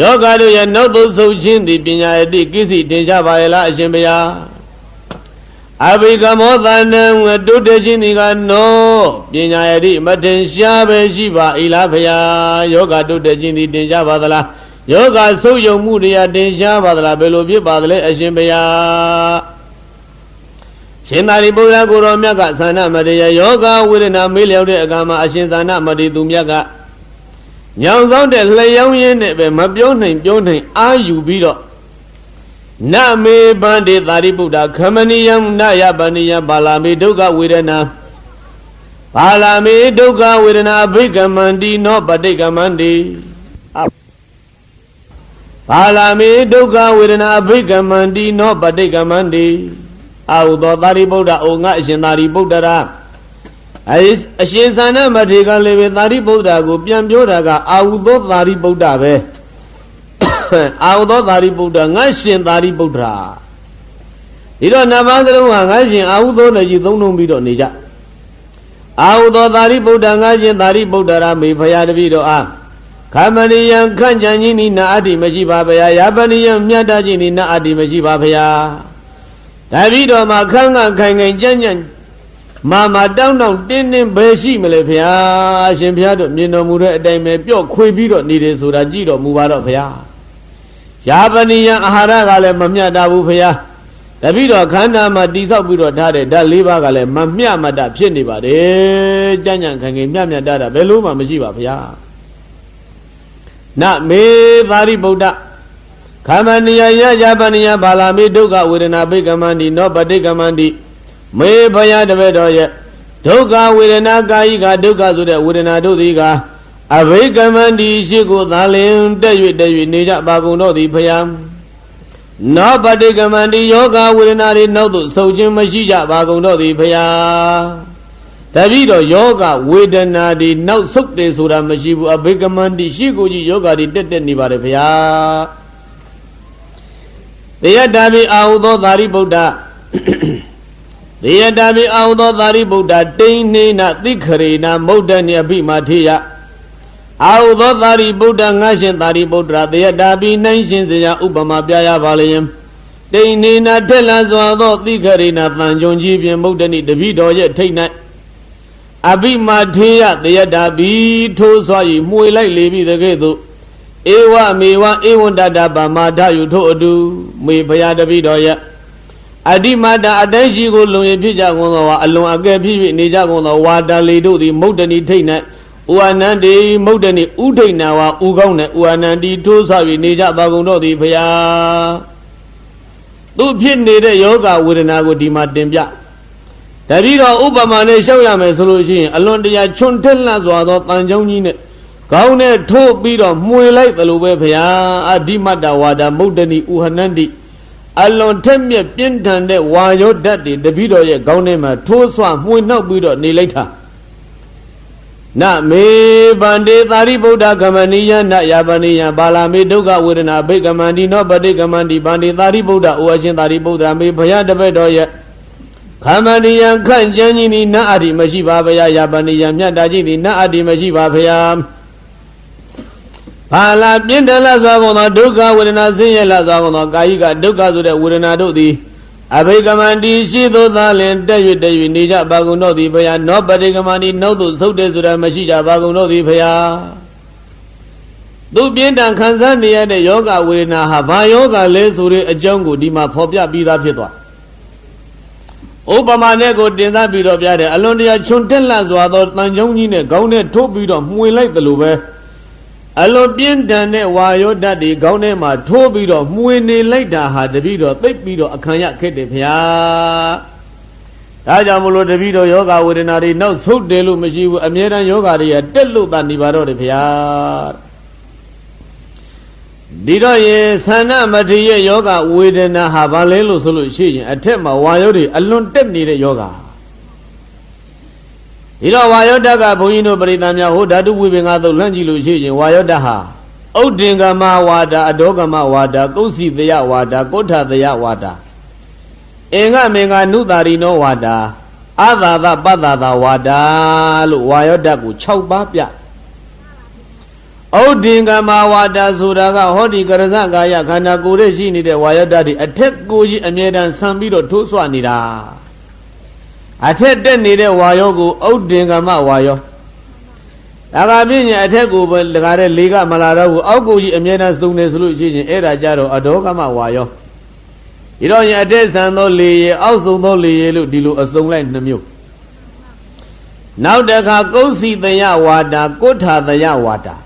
ယောဂတို့ရဲ့နှုတ်သို့ဆုပ်ခြင်းသည်ပညာယတိကိစီတင်ကြပါရဲ့လားအရှင်ဘုရားအဘိကမောသာနံတုတ္တခြင်းသည်ကနောပညာယတိမတင်ရှားပဲရှိပါ၏လားဘုရားယောဂတုတ္တခြင်းသည်တင်ကြပါသလားယောဂဆုပ်ယုံမှုတရားတင်ရှားပါသလားဘယ်လိုဖြစ်ပါသလဲအရှင်ဘုရားရှင်သာရိပုတ္တရာကိုရောမြတ်ကသန္နမတေယယောဂဝေဒနာမေးလျောက်တဲ့အခါမှာအရှင်သန္နမတေသူမြတ်ကညောင်ဆောင်တဲ့လျှောင်းရင်းနဲ့ပဲမပြောနိုင်အာယူပြီးတော့နမေပန္တိသာရိပုတ္တခမနိယံနယပနိယဘာလာမေဒုက္ခဝေဒနာဘာလာမေဒုက္ခဝေဒနာအဘိကမန္တိနောပဋိကမန္တိဘာလာမေဒုက္ခဝေဒနာအဘိကမန္တိနောပဋိကမန္တိအာဟုသောသာရိပုတ္တအိုငါအရှင်သာရိပုတ္တရာအရှင်သန္နမထေရကလည်းပဲသာရိပုတ္တကိုပြန်ပြောတာကအာဟုသောသာရိပုတ္တပဲအာဟုသောသာရိပုတ္တငါရှင်သာရိပုတ္တရာဒီတော့နှစ်ပါးစလုံးဟာငါရှင်အာဟုသောနဲ့ကြီးသုံးလုံးပြီးတော့နေကြအာဟုသောသာရိပုတ္တငါရှင်သာရိပုတ္တရာမေဖရာတပည့်တော်အားခမနိယံခန့်ကြံခြင်းနိနာအတ္တိမရှိပါဗျာယာပနိယံမြတ်တခြင်းနိနာအတ္တိမရှိပါဗျာဒါပြီးတော့မှခန့်ခိုင်ကြံ့မာတောင်းတင်းဘယ်ရှိမလဲဗျာအရှင်ဘုရားတို့မြင်တော်မူတဲ့အတိုင်းပဲပြော့ခွေပြီးတော့နေတယ်ဆိုတာကြည့်တော်မူပါတော့ဗျာယာပနိယံအာဟာရကလည်းမမျှတာဘူးဗျာတပိတော့ခန္ဓာမှာတိဆောက်ပြီးတော့ထားတဲ့ဓာတ်၄ပါးကလည်းမမျှမတဖြစ်နေပါတယ်ကြံ့ခိုင်မျှတတာဘယ်လို့မှမရှိပါဗျာနမေသာရိပုတ္တခမနိယယပနိယဘာလာမေဒုက္ခဝေဒနာဘိကမန္တိနောပဋိကမန္တိမေဘယတပည့်တော်ရဲ့ဒုက္ခဝေဒနာကာယိကဒုက္ခဆိုတဲ့ဝေဒနာတို့သည်ကအဘိကမန္တိရှိကိုသာလင်တက်၍နေကြပါကုန်တော့သည်ဖယံနောပဋိကမန္တိယောဂဝေဒနာတွေနောက်သို့ဆုပ်ခြင်းမရှိကြပါကုန်တော့သည်ဖယံတပည့်တော်ယောဂဝေဒနာတွေနောက်ဆုပ်တယ်ဆိုတာမရှိဘူးအဘိကမန္တိရှိကိုကြီးယောဂတွေတက်နေပါတယ်ဖယံတေယတာပိအာဟုသောသာရိပုတ္တတေယတာပိအာဟုသောသာရိပုတ္တတိန်နေနသိခရေနမုဒ္ဒနိအဘိမာထေယအာဟုသောသာရိပုတ္တငါရှင်သာရိပုတ္တရာတေယတာပိနိုင်ရှင်စရာဥပမာပြရပါလျင်တိန်နေနထက်လန်းစွာသောသိခရေနတန်ကြုံကြီးဖြင့်မုဒ္ဒနိတပိတော်ရဲ့ထိတ်၌အဘိမာထေယတေယတာပိထိုးစွာ၏မှွေလိုက်လေပြီတကဲ့သို့ဧဝမေဝဧဝံတတဗမာဒယုထို့အတူမေဘုရားတပိတော်ရဲ့အဓိမတာအတိုင်းရှိကိုလုံရဖြစ်ကြကုန်သောအလွန်အကဲဖြစ်၍နေကြကုန်သောဝါတလီတို့သည်မုဒ္ဒနိထိတ်၌ဥအာနန္တိမုဒ္ဒနိဥထိတ်နာဝဥကောင်း၌ဥအာနန္တိထိုးဆ၍နေကြပါကုန်တော့သည်ဘုရားသူဖြစ်နေတဲ့ယောဂဝေဒနာကိုဒီမှာတင်ပြတတိတော်ဥပမာနဲ့ရှောက်ရမယ်ဆိုလို့ရှိရင်အလွန်တရာချွန်ထက်လှစွာသောတန်ကြောင်းကြီးနဲ့ကောင်းနဲ့ထိုးပြီးတော့မှွေလိုက်သလိုပဲဘုရားအဓိမတဝါဒမုဒ္ဒနိဥဟနန္တိအလွန်ထက်မြက်ပြင်းထန်တဲ့ဝါယောဓာတ်တွေတပိတော်ရဲ့ခေါင်းထဲမှာထိုးဆွမှွေနှောက်ပြီးတော့နေလိုက်တာနမေဗန္တေသာရိပုတ္တခမနိယနယပနိယဘာလာမေဒုက္ခဝေဒနာဘိကမန္တိနောပဋိကမန္တိဗန္တေသာရိပုတ္တဩအရှင်သာရိပုတ္တမေဘုရားတပည့်တော်ရဲ့ခမနိယခန့်ကျမ်းကြီးနိနအတ္တိမရှိပါဗျာယပနိယမြတ်တာကြီးနိနအတ္တိမရှိပါဗျာဘာလာပြင်းတယ်လားဆိုတော့ဒုက္ခဝေဒနာဆင်းရဲလားဆိုတော့ကာယိကဒုက္ခဆိုတဲ့ဝေဒနာတို့သည်အဘိကမန္တိရှိသောသာလင်တက်၍နေကြပါကုန်တော့သည်ဘုရားနောပရိကမန္တိနောက်သို့ဆုတ်တယ်ဆိုတာမရှိကြပါကုန်တော့သည်ဘုရားသူပြင်းထန်ခံစားနေရတဲ့ယောဂဝေဒနာဟာဘာယောဂလဲဆိုတဲ့အကြောင်းကိုဒီမှာဖော်ပြပြီးသားဖြစ်သွားဥပမာနဲ့ကိုတင်သားပြီးတော့ပြတယ်အလွန်တရာချွန်တက်လှစွာသောတန်ကြုံကြီးနဲ့ခေါင်းနဲ့ထိုးပြီးတော့မှွေလိုက်တယ်လို့ပဲအလွန်ပြင်းထန်တဲ့ဝါယောဓာတ်တွေခေါင်းထဲမှာထိုးပြီးတော့မှွေနေလိုက်တာဟာတပည့်တော်သိပ်ပြီးတော့အခမ်းရခက်တယ်ဗျာဒါကြောင့်မလို့တပည့်တော်ယောဂဝေဒနာတွေနောက်ဆုတ်တယ်လို့မရှိဘူးအမြဲတမ်းယောဂတွေကတက်လို့သာနေပါတော့တယ်ဗျာဒီတော့ရေသန္နမထေရရဲ့ယောဂဝေဒနာဟာဘာလဲလို့ဆိုလို့ရှိရင်အထက်မှာဝါယောတွေအလွန်တက်နေတဲ့ယောဂဒီတော့ဝါယောဓာတ်ကဘုန်းကြီးတို့ပရိသတ်များဟိုဓာတုဝိပင်္ဂသုတ်လန့်ကြည့်လို့ရှိရင်ဝါယောဓာတ်ဟာ Uddingama wada, Adogama wada, Kosi theya wada, Kota theya wada. Enga menga nudari no wada, Adada badada wada, Wayodaku, Chowbapya. Uddingama wada, Suraga, Hodi Karazanga, Yakana Gureshi, the Wayodadi, attack Goji Amedan Sambido Tuswanida. Attack then needed Wayogu, Uddingama Wayo. Agabinya attack over the Gare Liga Malaragu, Auguji Amena Sune Solution, Era Jaro, Adogama Wayo. You don't yet address and no lay, also no lay, Dilu, a song like the milk. Now the go see the Yawada, Kota the Yawada.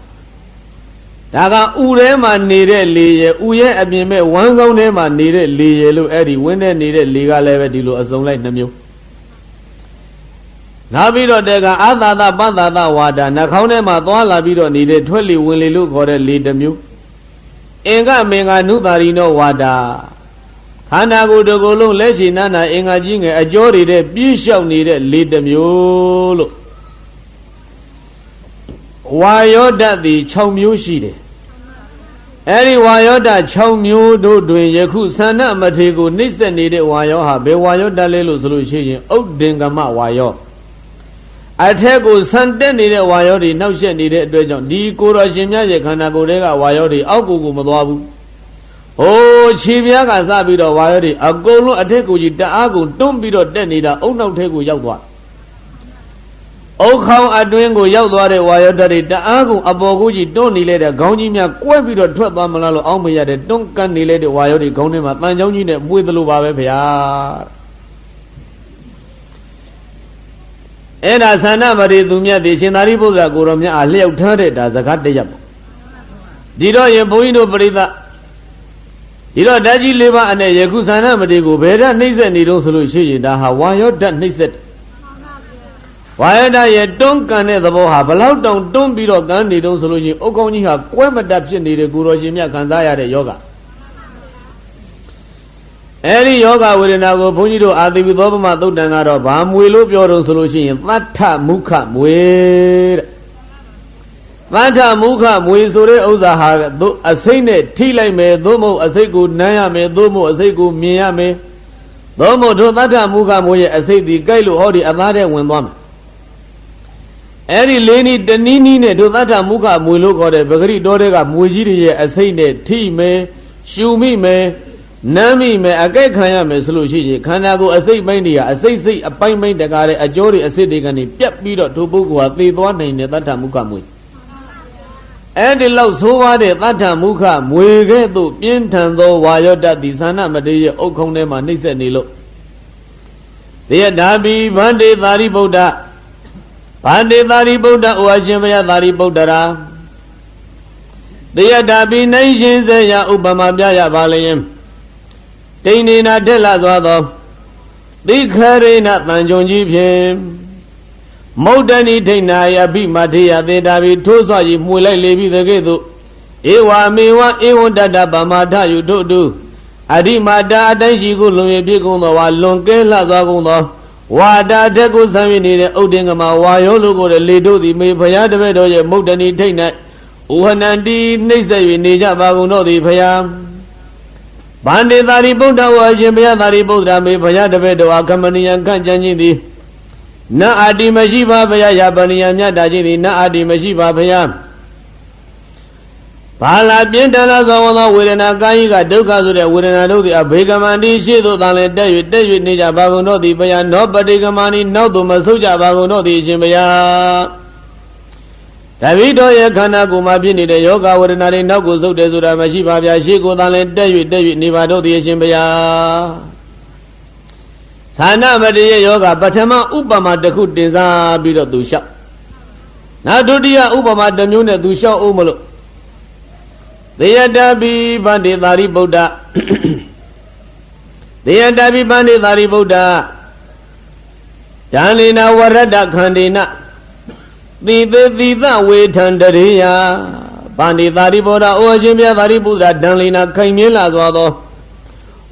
Daga Urema needed Lee, Uye Abime, one go nema needed Lee, Eddie, when they needed Liga Leva Dilu, a song like the milk. Nabido dega Adada Bandada Wada, Nakaune Matwala Bido needed 20 Willy look or a lead the milk. Enga Menga Nudarino Wada. Hanago de Golo Lechi Nana Enga Jinga, a Jori de Bishop needed lead the mule. Why yoda the Chow Mushi? Any Wayoda Chow Mu do doing Yaku Sana Matego Nisa needed Wayoha, Bewayoda Lelo solution, Oudingama Wayo. I take go Sunday needed Wayori, now she needed Dredon, D. Kura Shimya, Kanagorega, Wayori, Augu Madabu. Oh, Chibiaga Zabido Wayori, a golo ateku, the Agu, don't be the Denida, oh no take with Yagwa. Oh, how I doing go Yagwa, Wayori, the Agu, Aboguji, don't need a Gonimia, Quabido, Trapamalo, Omia, don't can delay the Wayori, Gonima, Tanjoni, with the Luba. And as Anamari Dumia, the Shinaribo, Goromia, I live turned it as a cat de Jab. Did I Boino Brida? Did I Daji Liva and a Yakusana Madigo, better Nisa Nido solution, that Hawaii that Niset. Why I yet don't can the Boha, but how don't be dog gun, Nido solution, Okoni have quite adaptation needed Guru Jimia Kanzaya de Yoga. Any yoga will now go Punido Adi with Obama Dangaro, Bam will look your solution. Vata Muka Muir Vata Muka Muisure Ozaha, a saint, Tila me, Domo, a say good Naya me, Domo, a say good Mia me. Domo to Vata Muka Muye, a say the Gailu or the Adare when one. Any lady, the Nini to Vata Muka Mulu or the Bagri Dodega Mujiri, a saint, T me, Shumi me. Nami me a gay Kayame solution, Kanago, a say Mandia, a say a pine made the gare, a jory, a city, and a pep beater to Bugua, the one in the Tata Mukamui. And the love so what the Tata Muka, we get to Pientando, Wayoda, the Sana Madia, Okonema, Nisa Nilo. Dear Dabi, Vande Dari Boda, Vande Dari Boda, Oajimaya Dari Bodara. Dear Dabi nations, ya Ubama Jaya Valayam. Tainina della Zado, the Karina Tanjonji Pim Modani Tainaya beat Matia, the David Tosaji, Mula Levi the Gedo. Ewa mewa dada Bamata, you do. Adimada, then she go long a big on the Walonke Lazagono. Wada Dego Samini, Odingama, Wayolo go the Lido, the Maypaya, the Vedo, Modani Taina, Uhanandi, Nisa, Nija Bagono, the Payam. Bande Dari Buddha was Jimia Dari Buddha, me Paya de Vedo, Akamani and Kanjani. Na Adi Mashiva Paya, Yabani and Yadajini, Na Adi Mashiva Paya. Pala Pientala Zawana with an Akaiga, Duka, with an Adu, a Bigamandi, Shido, David Nija Bagono, the Paya, no Padigamani, no to Masuja Bagono, the Jimia. Davido Yakana Gumabini, the yoga, or not in Nago, the Zura Mashiva, Shiko, David Nivado, the Shimbaya Sana Madia Yoga, Patama, Upama, the Kutiza, Bido Dusha. Now do dia Upama, the Muna Dusha Umolo. They are Dabi Bandi Dari Buddha. They are Dabi Bandi Dari Buddha. Janina Warada Kandina. The way Tandaria Bandi Dari Buddha, Ojimia Dari Buddha, Danlina Kaimila Zwado.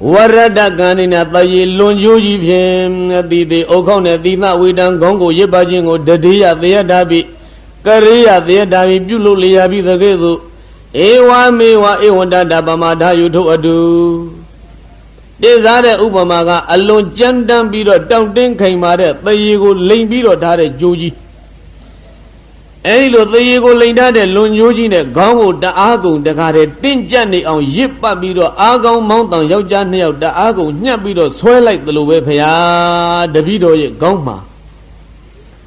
Warada Ganina, the Lunjuji Pim, the Okone, the Nawidan Gongo, Yibajingo, the Dia, the Dabi, Korea, the Dabi, Bululia, the Gezu. Ewa mewa ewanda da pamada yuto adu. Desare upamaga alon jandam biro down den kaimare tayigo lane biro dare joji. Elo tayigo lane dare lon joji ne gongo da agung da kare tinjani on yipa biro agong mountain yaujan yau da agung nyap biro sway like the lobe paya da biro ye gongma.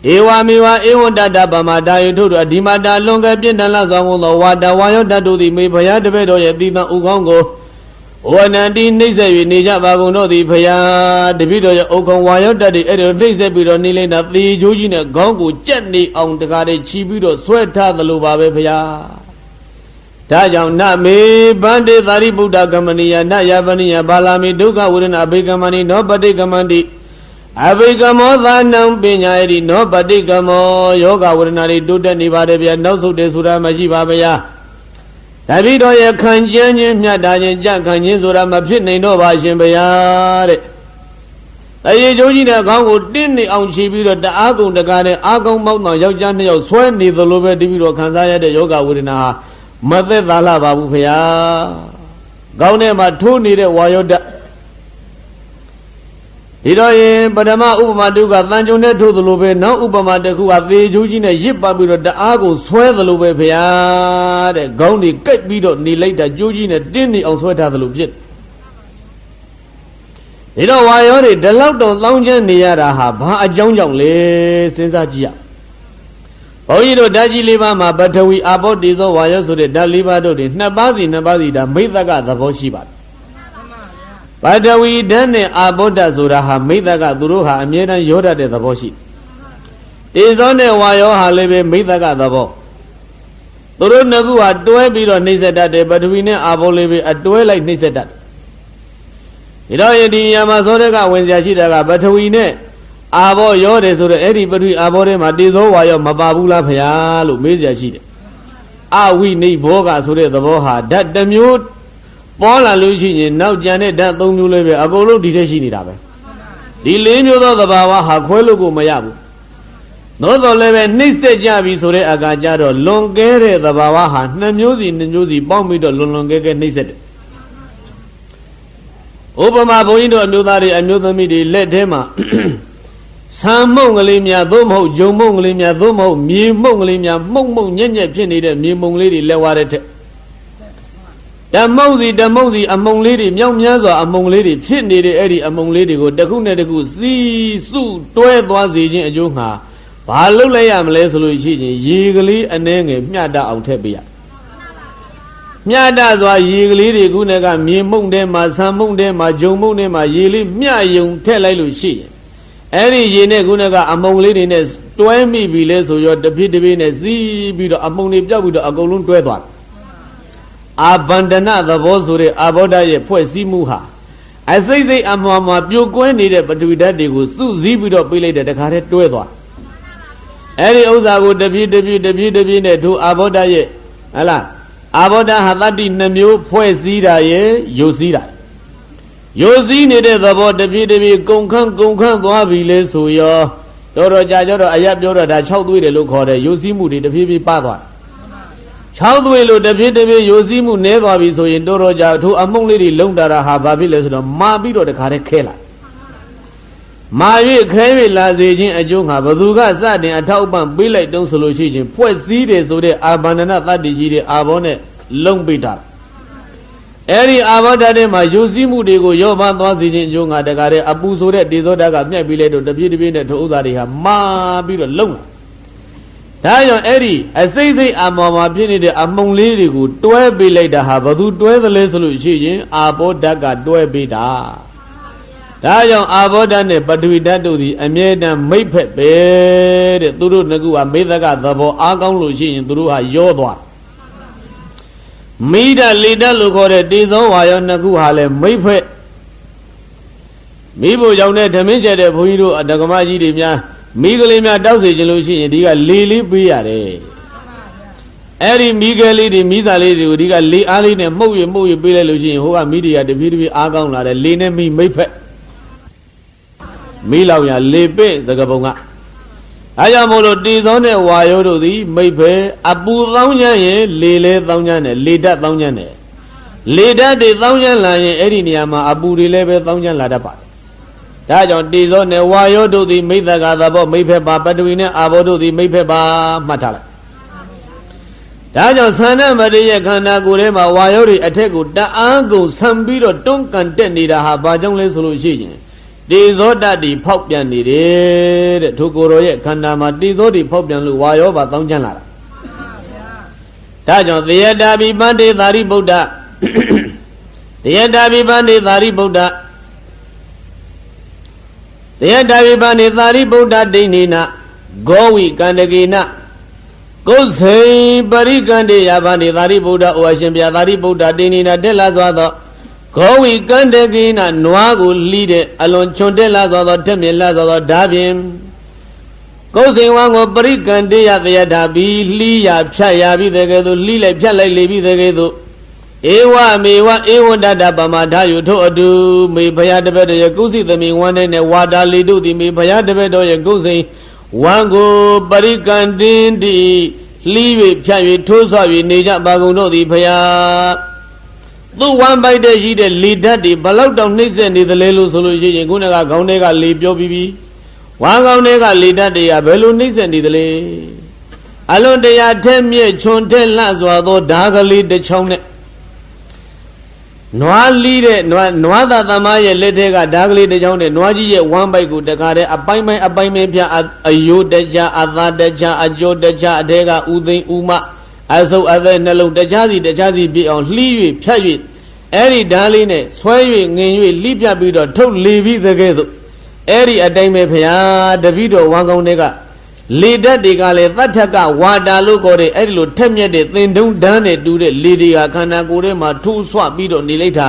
Ewa mewa ewanda da pamada yuto adimada longa pindala zongo wada wayo da do the me paya de bedo ye dina ugongo. Wanandi Nisa Nija Baguno the Paya, the video Okon Wayota, the Edo Nisa Bido Nilena, the Jujina Gongo, gently on the Gade Chibido, sweater the Lubabe Paya. Tajam Nami, Bandi, Dari Buddha Gamania, Nayavania, Balami, Duga, wouldn't Abigamani, nobody Gamandi. Abigamo, Vanam, Pinyari, nobody Gamo, Yoga, wouldn't do the Nivadavia, no so desura Majibabaya. Davido ye kanjanye nyadaje jakanye sura mapit nain do ba shin baya de. Tayi joji ne kaung ko tin ni aung chi pi do ta a gung taka ne a gung mout taung yaukja ne yauk sway ni thalo be di pi do khan sa ya de yoga wedana ha ma thet tha la ba bu phaya. Kaung ne ma thu ni de wayo da. Di do yin padama upama duka thanjung ne thu thalo be naw upama takku ha the joji ne yip pa pi do ta a gung sway thalo be phaya de. Kaung ni kaip pi do ni laita joji ne tin ni aung sway tha thalo phit. Di do wayo de dalauk do thaungchan ni ya da ha ba ajaung jaung le sin sa ji ya. Bauji do daji liba ma Patawi Abo Dizo wayo so de da liba do deနှစ်ပါးစီda Maithaka thabo shi ba. Patawi dan ne AbodaဆိုတာဟာMaithakaသူတို့ဟာအမြဲတမ်းရောတတ်တဲ့သဘောရှိတယ်။ Dizo ne wayo haလည်းပဲMaithakaသဘော။သူတို့နှစ်ခုဟာတွဲပြီးတော့နှိမ့်ဆက်တတ်တယ်Patawiနဲ့Aboလည်းပဲအတွဲလိုက်နှိမ့်ဆက်တတ်တယ်။ဒီတော့ယဒီညမှာဆိုတဲ့ကဝင်စရာရှိတာကPatawiနဲ့Aboရောတယ်ဆိုတော့အဲ့ဒီPatawi AboထဲမှာDizo wayoမပါဘူးလားဖျားလို့မေးစရာရှိတယ်။အဝိနိဘောကဆိုတဲ့သဘောဟာဓာတ်တစ်မျိုးပေါ်လာလို့ရှိရင်နောက်ကြံတဲ့ဓာတ်၃မျိုးလေးပဲအကုန်လုံးဒီထက်ရှိနေတာပဲဒီ၄မျိုးသောသဘာဝဟာခွဲလို့ကိုမရဘူးသို့တော်လည်းပဲနှိမ့်ဆက်ကြပြီဆိုတဲ့အခါကျတော့လွန်ကဲတဲ့သဘာဝဟာနှစ်မျိုးစီပေါင်းပြီးတော့လွန်ကဲနှိမ့်ဆက်တယ်ဥပမာဘုန်းကြီးတို့အမျိုးသားတွေအမျိုးသမီးတွေလက်ထဲမှာဆံမုံကလေးများသို့မဟုတ်ဂျုံမုံကလေးများသို့မဟုတ်မြေမုံကလေးများမှုံညက်ဖြစ်နေတဲ့မြေမုံလေးတွေလက်ဝါးတဲ့ထက်ဓမ္မုံစီအမုံလေးတွေမြောက်များစွာအမုံလေးတွေဖြစ်နေတဲ့အဲ့ဒီအမုံလေးတွေကိုတစ်ခုနဲ့တစ်ခုစီးစုတွဲသွားစေခြင်းအကျိုးငှာဘာလုပ်လိုက်ရမလဲဆိုလို့ရှိရင်ရေကလေးအနှဲငယ်မျှတအောင်ထည့်ပေးရမျှတစွာရေကလေးတွေခုနဲ့ကမြေမုံထဲမှာဆံမုံထဲမှာဂျုံမုံထဲမှာရေလေးမျှယုံထည့်လိုက်လို့ရှိရင်အဲ့ဒီရေနဲ့ခုနဲ့ကအမုံလေးတွေနဲ့တွဲမိပြီလဲဆိုရောတပြည့်နဲ့စီးပြီးတော့အမုံတွေပြောက်ပြီးတော့အကုန်လုံးတွဲသွားအာဗန္ဒနာသဘောဆိုတဲ့အာဘောဓရဲ့ဖွဲ့စည်းမှုဟာအစိတ်အမွာမှာပြိုကွဲနေတဲ့ပထဝီဓာတ်တွေကိုစုစည်းပြီးတော့ပြေးလိုက်တဲ့တခါတည်းတွဲသွားအဲ့ဒီဥစ္စာကိုတပြည့်နဲ့ထိုအာဘောဓရဲ့ဟလားအာဘောဓဟာတတ္တိ2မျိုးဖွဲ့စည်းတာရဲ့ယုတ်စည်းတာယုတ်စည်းနေတဲ့သဘောတပြည့်ကုန်ခန့်သွားပြီလေဆိုရောတော်ကြာတော့အရပ်ပြောတော့ဒါ6သွေးတယ်လို့ခေါ်တယ်ယုတ်စည်းမှုတွေတပြည့်ပါသွား6သွေးလို့တပြည့်ယိုစီးမှုနဲသွားပြီဆိုရင်တော်ကြာထိုအမုံလေးတွေလုံတာဟာဘာဖြစ်လဲဆိုတော့မာပြီးတော့တခါတည်းခဲလာမာ၍ခဲ၍လာစေခြင်းအကျိုးငါဘသူကစတင်အထောက်ပံ့ပေးလိုက်တုံးဆိုလို့ရှိရင်ဖွဲ့စည်းတယ်ဆိုတဲ့အာဗန္ဒနာတတ္တိကြီးတဲ့အာဘောနဲ့လုံပိတာအဲ့ဒီအာဘောဓာတ်ထဲမှာယိုစီးမှုတွေကိုရောပါသွားစေခြင်းအကျိုးငါတခါတည်းအပူဆိုတဲ့ဒေဇောဓာတ်ကမြတ်ပြီးလဲတော့တပြည့်နဲ့ထိုဥစ္စာတွေဟာမာပြီးတော့လုံလာဒါကြောင့်အဲ့ဒီအစိတ်အမော်မှာဖြစ်နေတဲ့အမုံလေးတွေကိုတွဲပေးလိုက်တာဟာဘသူတွဲသလဲဆိုလို့ရှိရင်အာဘောဓာတ်ကတွဲပေးတာဒါကြောင့်အာဘောဓာတ်နဲ့ပထဝီဓာတ်တို့သည်အမြဲတမ်းမိတ်ဖက်ပဲတဲ့သူတို့နှစ်ခုဟာမေသကသဘောအားကောင်းလို့ရှိရင်သူတို့ဟာရောသွားမိဓာတ်လေဓာတ်လို့ခေါ်တဲ့တေဇောဝါယောနှစ်ခုဟာလည်းမိတ်ဖက်မိဖို့ကြောင့်နဲ့ဓမင်းကျက်တဲ့ဘုန်းကြီးတို့ဒကမကြီးတွေများမိကလေးများတောက်စေခြင်းလို့ရှိရင်ဒီကလေလေးပေးရတယ်အဲ့ဒီမိကလေးတွေမိသားလေးတွေကိုဒီကလေအားလေးနဲ့မှုတ်ရပေးလိုက်လို့ရှိရင်ဟိုကမိတွေကတဖြည်းဖြည်းအားကောင်းလာတယ်လေနဲ့မိတ်ဖက်မိလောက်ရလေပင့်သကပုံက အားကြောင့်မို့လို့တေဇောနဲ့ဝါယောတို့သည်မိဖဲအပူသောင်းချမ်းရင်လေလဲသောင်းချမ်းတယ်လေဓာတ်သောင်းချမ်းတယ်လေဓာတ်တွေသောင်းချမ်းလာရင်အဲ့ဒီနေရာမှာအပူတွေလည်းပဲသောင်းချမ်းလာတတ်ပါတယ်ဒါကြောင့်တေဇောနဲ့ဝါယောတို့သည်မိသကသဘောမိဖက်ပါပတဝီနဲ့အာဘောတို့သည်မိဖက်ပါမှတ်ထားလိုက်ဒါကြောင့်သန္ဓမတိရဲ့ခန္ဓာကိုယ်ထဲမှာဝါယောတွေအထက်ကိုတအားကုန်ဆံပြီးတော့တွန်းကန်တက်နေတာဟာဘာကြောင့်လဲဆိုလို့ရှိရင်တေဇောတတိဖောက်ပြန်နေတယ်တဲ့ထိုကိုယ်တော်ရဲ့ခန္ဓာမှာတေဇောတွေဖောက်ပြန်လို့ဝါယောပါတောင်းချမ်းလာတာဒါကြောင့်သေယတာပိပန္တေသာရိပုတ္တသေယတာပိပန္တေသာရိပုတ္တသေယတာပိပန္တေသာရိပုတ္တဒိဋ္ဌိနဂောဝိကန္တကေနကုသိပရိကန္တေယဗန္တေသာရိပုတ္တဩအရှင်ဘုရားသာရိပုတ္တဒိဋ္ဌိနတက်လာစွာသောဂောဝိကန္တကေနနွားကိုလှီးတဲ့အလွန်ချွန်တက်လာစွာသောထက်မြက်လာစွာသောဓာဖြင့်ကုသိဝံကိုပရိကန္တေယသေယတာပိလှီးရဖြတ်ရပြီးတဲ့ကဲ့သို့လှီးလိုက်ဖြတ်လိုက်လေပြီးတဲ့ကဲ့သို့ဧဝမေဝဧဝန္တတပမထာယုထို့အတူမေဘုရားတပည့်တော်ရဲ့ကုသိသမီးဝမ်းနဲ့ဝါတာလီတို့သည်မေဘုရားတပည့်တော်ရဲ့ကုသိဝံကိုပရိကန္တင်တိလှီး၍ဖြတ်၍ထိုးဆွ၍နေကြပါကုန်တို့သည်ဘုရားသူ့ဝမ်းပိုက်တဲ့ရှိတဲ့လေဓာတ်တွေဘလောက်တောင်နှိမ့်ဆက်နေသလဲလို့ဆိုလို့ရှိရင်ခုနကခေါင်းထဲကလေပြောပြီးပြီဝမ်းကောင်းထဲကလေဓာတ်တွေကဘယ်လိုနှိမ့်ဆက်နေသလဲအလွန်တရာထက်မြက်ချွန်ထက်လှစွာသောဓာကလေးတစ်ချောင်းနဲ့နွားလီးတဲ့နွားသားသမားရဲ့လက်ထဲကဓာကလေးတစ်ချောင်းနဲ့နွားကြီးရဲ့ဝမ်းပိုက်ကိုတခါတည်းအပိုင်းပိုင်းပြအယိုးတခြားအသားတခြားအကျော်တခြားအထဲကဥသိမ်းဥမအဆုပ်အသက်နှလုံးတခြားစီပြည့်အောင်လှီး၍ဖြတ်၍အဲ့ဒီဓာလေးနဲ့ဆွဲ၍ငင်၍လှီးပြပြီးတော့ထုတ်လေပြီးတဲ့ကဲ့သို့အဲ့ဒီအတိုင်းပဲဖရာတပည့်တော်ဝမ်းကောင်းတွေကလေဓာတ်တွေကလည်းသတ္ထကဝါတာလို့ခေါ်တဲ့အဲ့ဒီလိုထက်မြက်တဲ့သင်တုံးဓာတ်နဲ့တူတဲ့လေတွေကခန္ဓာကိုယ်ထဲမှာထိုးဆွပြီးတော့နေလိုက်တာ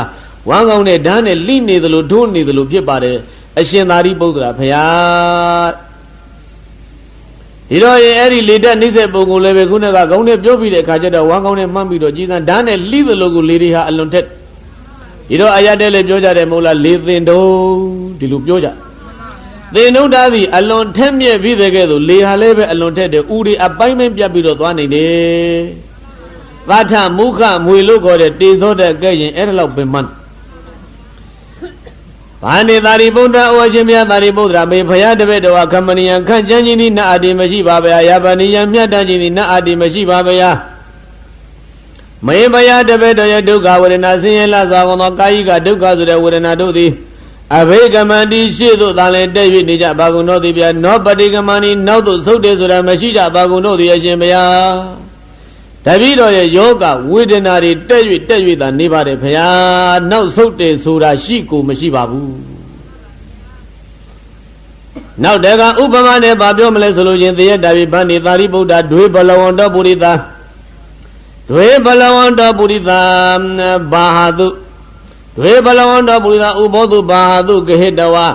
ဝမ်းကောင်းတဲ့ဓာတ်နဲ့လိနေသလိုထိုးနေသလိုဖြစ်ပါတယ်အရှင်သာရိပုတ္တရာဖရာဒီတော့ရင်အဲ့ဒီလေဓာတ်နှိမ့်ဆက်ပုံကိုလည်းပဲခုနကခေါင်းနဲ့ပြောပြီးတဲ့အခါကျတော့ဝမ်းကောင်းနဲ့မှန်းပြီးတော့ကြည်စံဓာတ်နဲ့လိသလိုကိုလေတွေဟာအလွန်ထက်ဒီတော့အရတဲ့လည်းပြောကြတယ်မဟုတ်လားလေသင်တုံးဒီလိုပြောကြသင်္နုဋ္ဌာသည်အလွန်ထက်မြက်ပြီးတဲ့ကဲ့သို့လေဟာလည်းပဲအလွန်ထက်တယ်ဥတွေအပိုင်းပိုင်းပြတ်ပြီးတော့သွားနိုင်တယ်သတ္ထမုခမွေလို့ခေါ်တဲ့တေဇောတကဲ့ရင်အဲ့ဒါလောက်ပင်မဘာနေသာရိပုတ္တဩရှင်မြတ်သာရိပုတ္တရာမေဖယားတပည့်တော်ခမဏိယခန့်ကျမ်းခြင်းသည်နတ်အာတိမရှိပါဗျာယပနိယမြတ်တခြင်းသည်နတ်အာတိမရှိပါဗျာမေဖယားတပည့်တော်ရဲ့ဒုက္ခဝေဒနာဆင်းရဲလာစွာသောကာယိကဒုက္ခဆိုတဲ့ဝေဒနာတို့သည်အဘိကမန္တိရှေ့သို့သာလည်းတက်၍နေကြပါကုန်တို့သည်ဗျာနောပတိကမန္တိနောက်သို့ဆုတ်တယ်ဆိုတာမရှိကြပါကုန်တို့သည်အရှင်ဘုရားတပည့်တော်ရဲ့ယောဂဝေဒနာတွေတက်၍သာနေပါတယ်ဘုရားနောက်ဆုတ်တယ်ဆိုတာရှိကိုမရှိပါဘူးနောက်တကဥပမာနဲ့ဗာပြောမလဲဆိုလို့ချင်းသေယတာပိဗန္တိသာရိပုတ္တဒွေဘလဝန္တောပုရိသဒွေဘလဝန္တောပုရိသဘာဟာတုဒွေဘလဝန္တောပုရိသဥဘောတုဘာဟာတုဂဟိတဝါ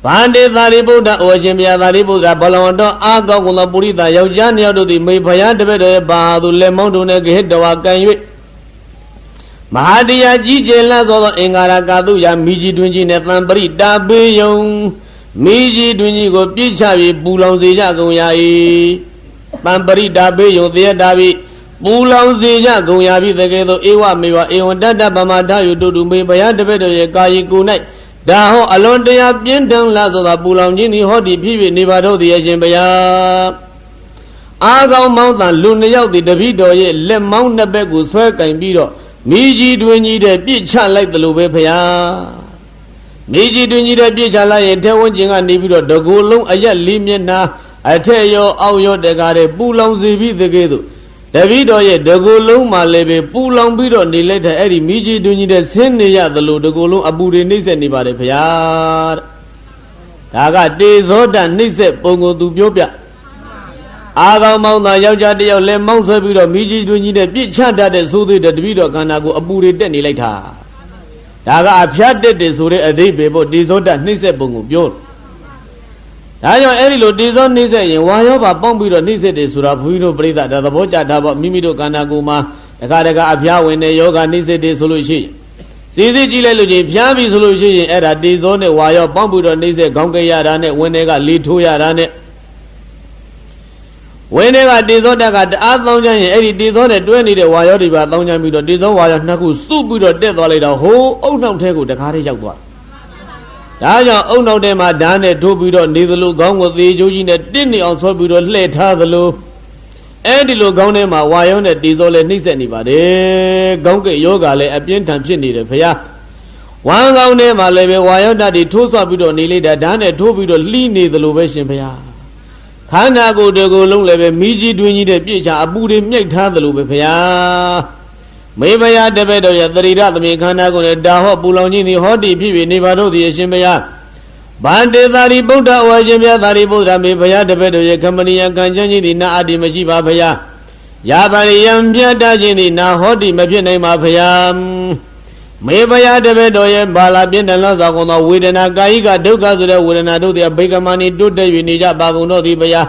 ဗန္တိသာရိပုတ္တဩရှင်ဘုရားသာရိပုတ္တဘလဝန္တောအာကောက်ကုလပုရိသယောက်ျားနှစ်ယောက်တို့သည်မေဖယားတပည့်တော်ရဲ့ဘာဟာတုလက်မောင်းတို့နဲ့ဂဟိတဝါကံ၍မဟာတရားကြီးကျယ်လတ်သောအင်္ဂါရကာတုယမိကြီးတွင်ကြီးနဲ့သံပရိတာပေယုံမိကြီးတွင်ကြီးကိုပြစ်ချ၍ပူလောင်စေကြကုန်ရ၏သံပရိတာပေယုံသေယတာပိပူလောင်စေကြကုန်ရပြီတကယ်သောဧဝမေဝဧဝံတတ္တပမထာယုတုတုမေဘယတပည့်တော်ရဲ့ကာယီကို၌ဒါဟောအလွန်တရာပြင်းထန်လာသောပူလောင်ခြင်းသည်ဟောဒီဖြစ်၍နေပါတော့သည်အရှင်ဘုရားအာကောင်းမောင်းသာလူနှစ်ယောက်သည်တပည့်တော်ရဲ့လက်မောင်းနှစ်ဘက်ကိုဆွဲကင်ပြီးတော့မိကြီးတွင်ကြီးတဲ့ပြစ်ချလိုက်သလိုပဲဘုရားမိကြီးတွင်ကြီးတဲ့ပြစ်ချလိုက်ရင်ထဲဝန်းကျင်ကနေပြီးတော့တကူလုံးအရက်လေးမျက်နှာအထက်ရောအောက်ရောတကားတဲ့ပူလောင်စေပြီးတကယ်တော့တပည့်တော်ရဲ့တကူလုံးမှာလည်းပဲပူလောင်ပြီးတော့နေလိုက်တဲ့အဲ့ဒီမိကြီးတွင်ကြီးတဲ့ဆင်းနေရသလိုတကူလုံးအပူတွေနှိမ့်ဆက်နေပါတယ်ဘုရားဒါကတေဇောတနှိမ့်ဆက်ပုံကိုသူပြောပြအာကောင်းမောင်းသာယောက်ျားတစ်ယောက်လည်းမောင်းဆွဲပြီးတော့မိကြီးတွင်ကြီးတဲ့ပြစ်ချတတ်တဲ့သိုးသေးတဲ့တပည့်တော်ခန္ဓာကိုအပူတွေတက်နေလိုက်တာဒါကအဖျားတက်တယ်ဆိုတဲ့အဓိပ္ပာယ်ပေါ့တေဇောတနှိမ့်ဆက်ပုံကိုပြောဒါကြောင့်အဲ့ဒီလိုတေဇောနှိမ့်ဆက်ရင်ဝါရောပါပေါင်းပြီးတော့နှိမ့်ဆက်တယ်ဆိုတာဘုန်းကြီးတို့ပြိဿဒါသဘောကျတာပေါ့မိမိတို့ခန္ဓာကိုယ်မှာတခါအဖျားဝင်တဲ့ယောဂနှိမ့်ဆက်တယ်ဆိုလို့ရှိရင်စီစစ်ကြည့်လိုက်လို့ချင်းဖျားပြီဆိုလို့ရှိရင်အဲ့ဒါတေဇောနဲ့ဝါရောပေါင်းပြီးတော့နှိမ့်ဆက်ခေါင်းကဲရတာနဲ့ဝင်တွေကလေထိုးရတာနဲ့ ဝိနေကတေဇောတက်ကတအားသောင်းချမ်းရင်အဲ့ဒီတေဇောနဲ့တွဲနေတဲ့ဝါရောတွေပါသောင်းချမ်းပြီးတော့တေဇောဝါရောနှစ်ခုစုပြီးတော့တက်သွားလိုက်တော့ဟိုးအုံနောက်ထဲကိုတခါတည်းရောက်သွားဒါကြောင့်အုံနောက်ထဲမှာဓာတ်နဲ့ထိုးပြီးတော့နေသလိုခေါင်းကိုသေးချိုးကြီးနဲ့တင်းနေအောင်ဆွဲပြီးတော့လှည့်ထားသလိုအဲ့ဒီလိုခေါင်းထဲမှာဝါရောနဲ့တေဇောလည်းနှိမ့်ဆက်နေပါတယ်ခေါင်းကယောဂလည်းအပြင်းထန်ဖြစ်နေတယ်ဖရာဝမ်းကောင်းထဲမှာလည်းပဲဝါယောဓာတ်တွေထိုးဆွပြီးတော့နေလိုက်တာဓာတ်နဲ့ထိုးပြီးတော့လှီးနေသလိုပဲရှင်ဖရာခန္ဓာကိုယ်တကူလုံးလည်းပဲမိကြီးတွင်ကြီးတဲ့ပြည့်ချအပူတွေမြိတ်ထားသလိုပဲဖရာမေဘယတပည့်တော်ရဲ့သရိရသမေခန္ဓာကိုယ်နဲ့ဒါဟောပူလောင်ခြင်းသည်ဟောတိဖြစ်ပြီးနေပါတော့သည်အရှင်ဘုရားဗန္တေသာရိပုတ္တဝါရှင်ဘုရားသာရိပုတ္တရာမေဘယတပည့်တော်ရဲ့ကမဏီယကံချမ်းခြင်းသည်နာအတ္တိမရှိပါဘုရားယာပါရိယံပြတ်တခြင်းသည်နာဟောတိမဖြစ်နိုင်ပါဘုရားမေဘယတပည့်တော်ရဲ့ဘာလာပြင်းထန်လောက်စွာကုန်သောဝေဒနာကာယိကဒုက္ခဆိုတဲ့ဝေဒနာတို့သည်အဘိကမဏီတိုးတက်၍နေကြပါကုန်တော့သည်ဘုရား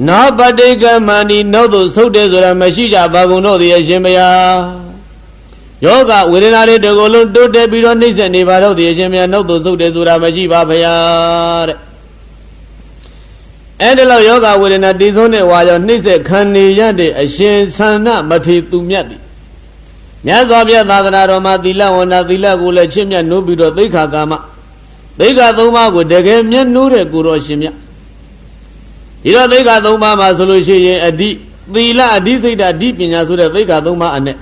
နောပတိကမဏီနှုတ်သို့ဆုတ်တယ်ဆိုတာမရှိကြပါကုန်တော့သည်အရှင်ဘုရားယောဂဝေဒနာတွေတကူလုံးတိုးတက်ပြီးတော့နှိမ့်ဆက်နေပါတော့သည်အရှင်ဘုရားနှုတ်သို့ဆုတ်တယ်ဆိုတာမရှိပါဘုရားတဲ့အဲ့ဒါလောက်ယောဂဝေဒနာတိဆုံးနဲ့ဝါရောနှိမ့်ဆက်ခံနေရတဲ့အရှင်သန္နမထေသူမြတ်သည်မြတ်စွာဘုရားသာသနာတော်မှာသီလဝန္တာသီလကိုလည်းချင့်မြတ်နိုးပြီးတော့သိက္ခာကာမသိက္ခာ၃ပါးကိုတကယ်မြတ်နိုးတဲ့ကိုတော်ရှင်မြတ်ဒီတော့သိက္ခာ၃ပါးမှာဆိုလို့ရှိရင်အဓိသီလအဓိစိတ်အဓိပညာဆိုတဲ့သိက္ခာ၃ပါးအနဲ့